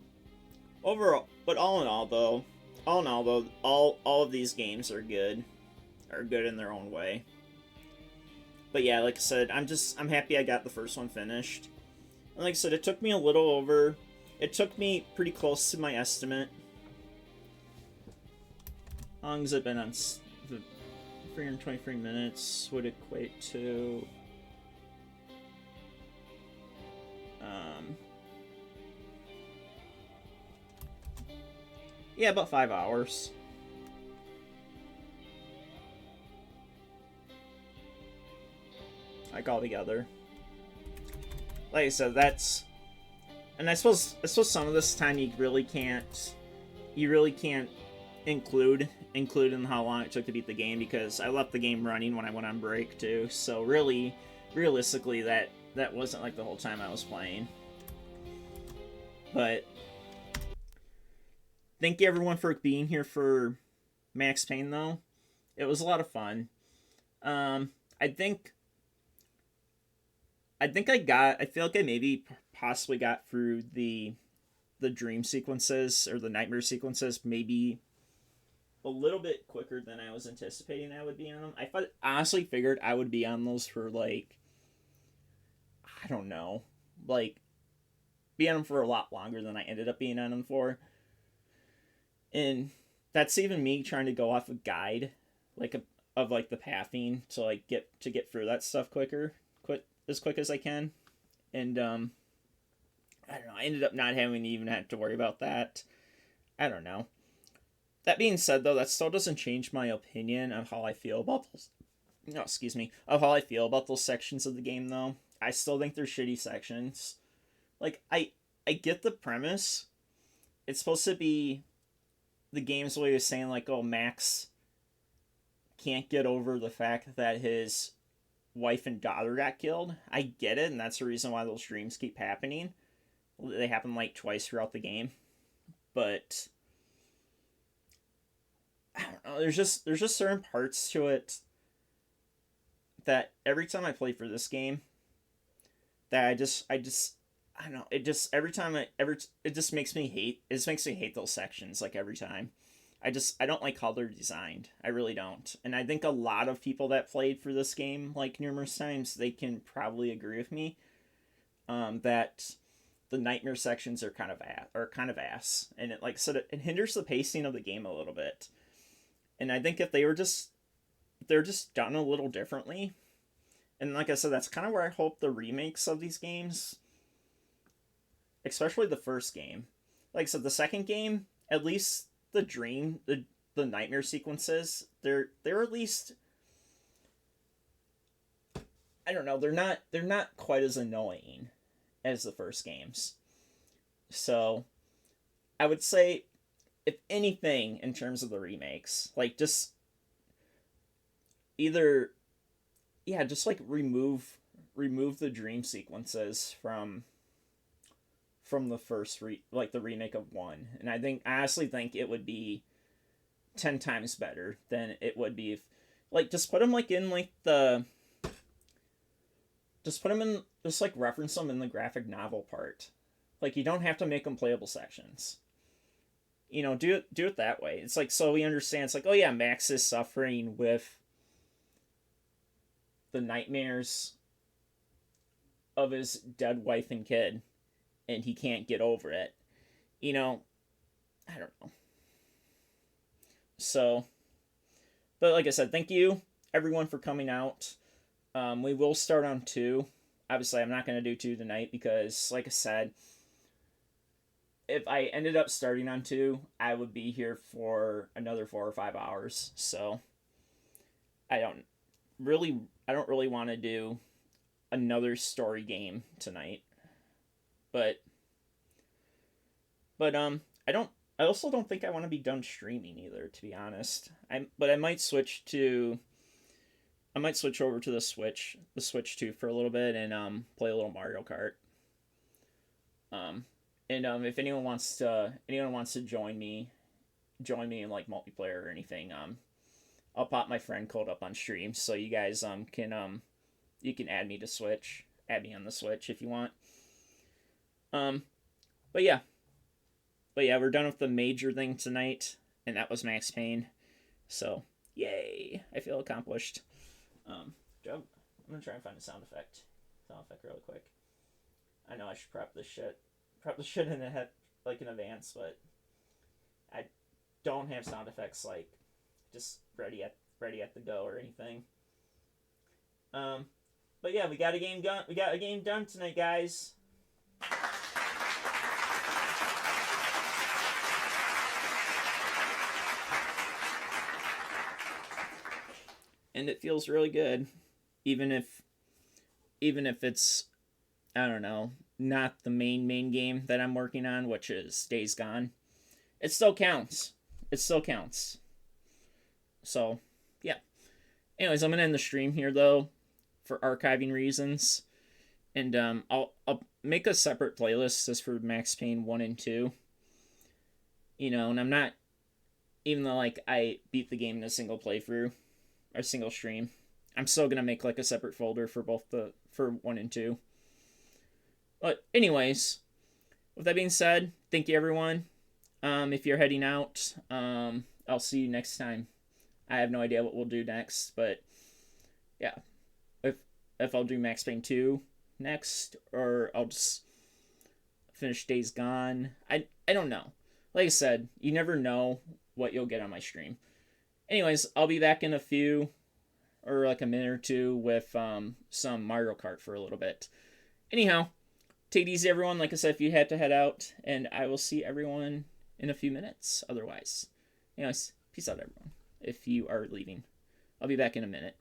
overall, all in all though, all of these games are good in their own way. But yeah, like I said, I'm happy I got the first one finished. And like I said, it took me pretty close to my estimate. How long has it been on? 323 minutes would equate to yeah, about 5 hours. like altogether. Like I said, that's, and I suppose some of this time you really can't include in how long it took to beat the game, because I left the game running when I went on break too. So really, realistically, that wasn't like the whole time I was playing. But thank you everyone for being here for Max Payne though. It was a lot of fun. I think I feel like I maybe possibly got through the dream sequences or the nightmare sequences maybe a little bit quicker than I was anticipating I would be on them. Honestly figured I would be on those for like, I don't know, like be on them for a lot longer than I ended up being on them for. And that's even me trying to go off a guide, like of like the pathing to like get through that stuff as quick as I can. And I don't know, I ended up not having to even have to worry about that. I don't know. That being said though, that still doesn't change my opinion of how I feel about those of how I feel about those sections of the game though. I still think they're shitty sections. Like I get the premise. It's supposed to be the game's way of saying like, oh, Max can't get over the fact that his wife and daughter got killed. I get it, and that's the reason why those dreams keep happening. They happen like twice throughout the game. But I don't know, there's just certain parts to it that every time I play for this game that I don't know, it just it just makes me hate those sections like every time. I don't like how they're designed. I really don't. And I think a lot of people that played for this game like numerous times, they can probably agree with me that the nightmare sections are kind of ass, and it it hinders the pacing of the game a little bit. And I think if they're just done a little differently, and like I said, that's kind of where I hope the remakes of these games, especially the first game, like I said, the second game, at least the nightmare sequences, they're at least, I don't know, they're not quite as annoying as the first games. So I would say, if anything, in terms of the remakes, like just either, yeah, just like remove the dream sequences from the first the remake of 1. And I honestly think it would be 10 times better than it would be if, like, just put them like in like the, just put them in, just like reference them in the graphic novel part. Like, you don't have to make them playable sections. You know, do it that way. It's like, so we understand, it's like, oh yeah, Max is suffering with the nightmares of his dead wife and kid, and he can't get over it. You know, I don't know. So, but like I said, thank you everyone for coming out. We will start on 2. Obviously, I'm not going to do 2 tonight because, like I said, if I ended up starting on 2, I would be here for another 4 or 5 hours. So, I don't really want to do another story game tonight. But I also don't think I want to be done streaming either, to be honest. But I might switch over to the Switch 2 for a little bit and play a little Mario Kart. And if anyone wants to join me in like multiplayer or anything, I'll pop my friend code up on stream, so you guys can you can add me on the Switch if you want. But yeah, we're done with the major thing tonight, and that was Max Payne. So yay, I feel accomplished. I'm gonna try and find a sound effect really quick. I know I should prep this shit in ahead, like in advance, but I don't have sound effects like just ready at the go or anything. But yeah, we got a game done tonight, guys. And it feels really good, even if even if it's, I don't know, not the main game that I'm working on, which is Days Gone, it still counts. It still counts. So, yeah. Anyways, I'm gonna end the stream here though, for archiving reasons, and I'll make a separate playlist just for Max Payne 1 and 2. You know, and I'm not, even though like I beat the game in a single playthrough or single stream, I'm still gonna make like a separate folder for for 1 and 2. But anyways, with that being said, thank you everyone. If you're heading out, I'll see you next time. I have no idea what we'll do next, but yeah, if I'll do Max Payne 2 next, or I'll just finish Days Gone. I don't know. Like I said, you never know what you'll get on my stream. Anyways, I'll be back in a few, or like a minute or two, with some Mario Kart for a little bit. Anyhow, take it easy everyone. Like I said, if you had to head out, and I will see everyone in a few minutes otherwise. Anyways, peace out everyone if you are leaving. I'll be back in a minute.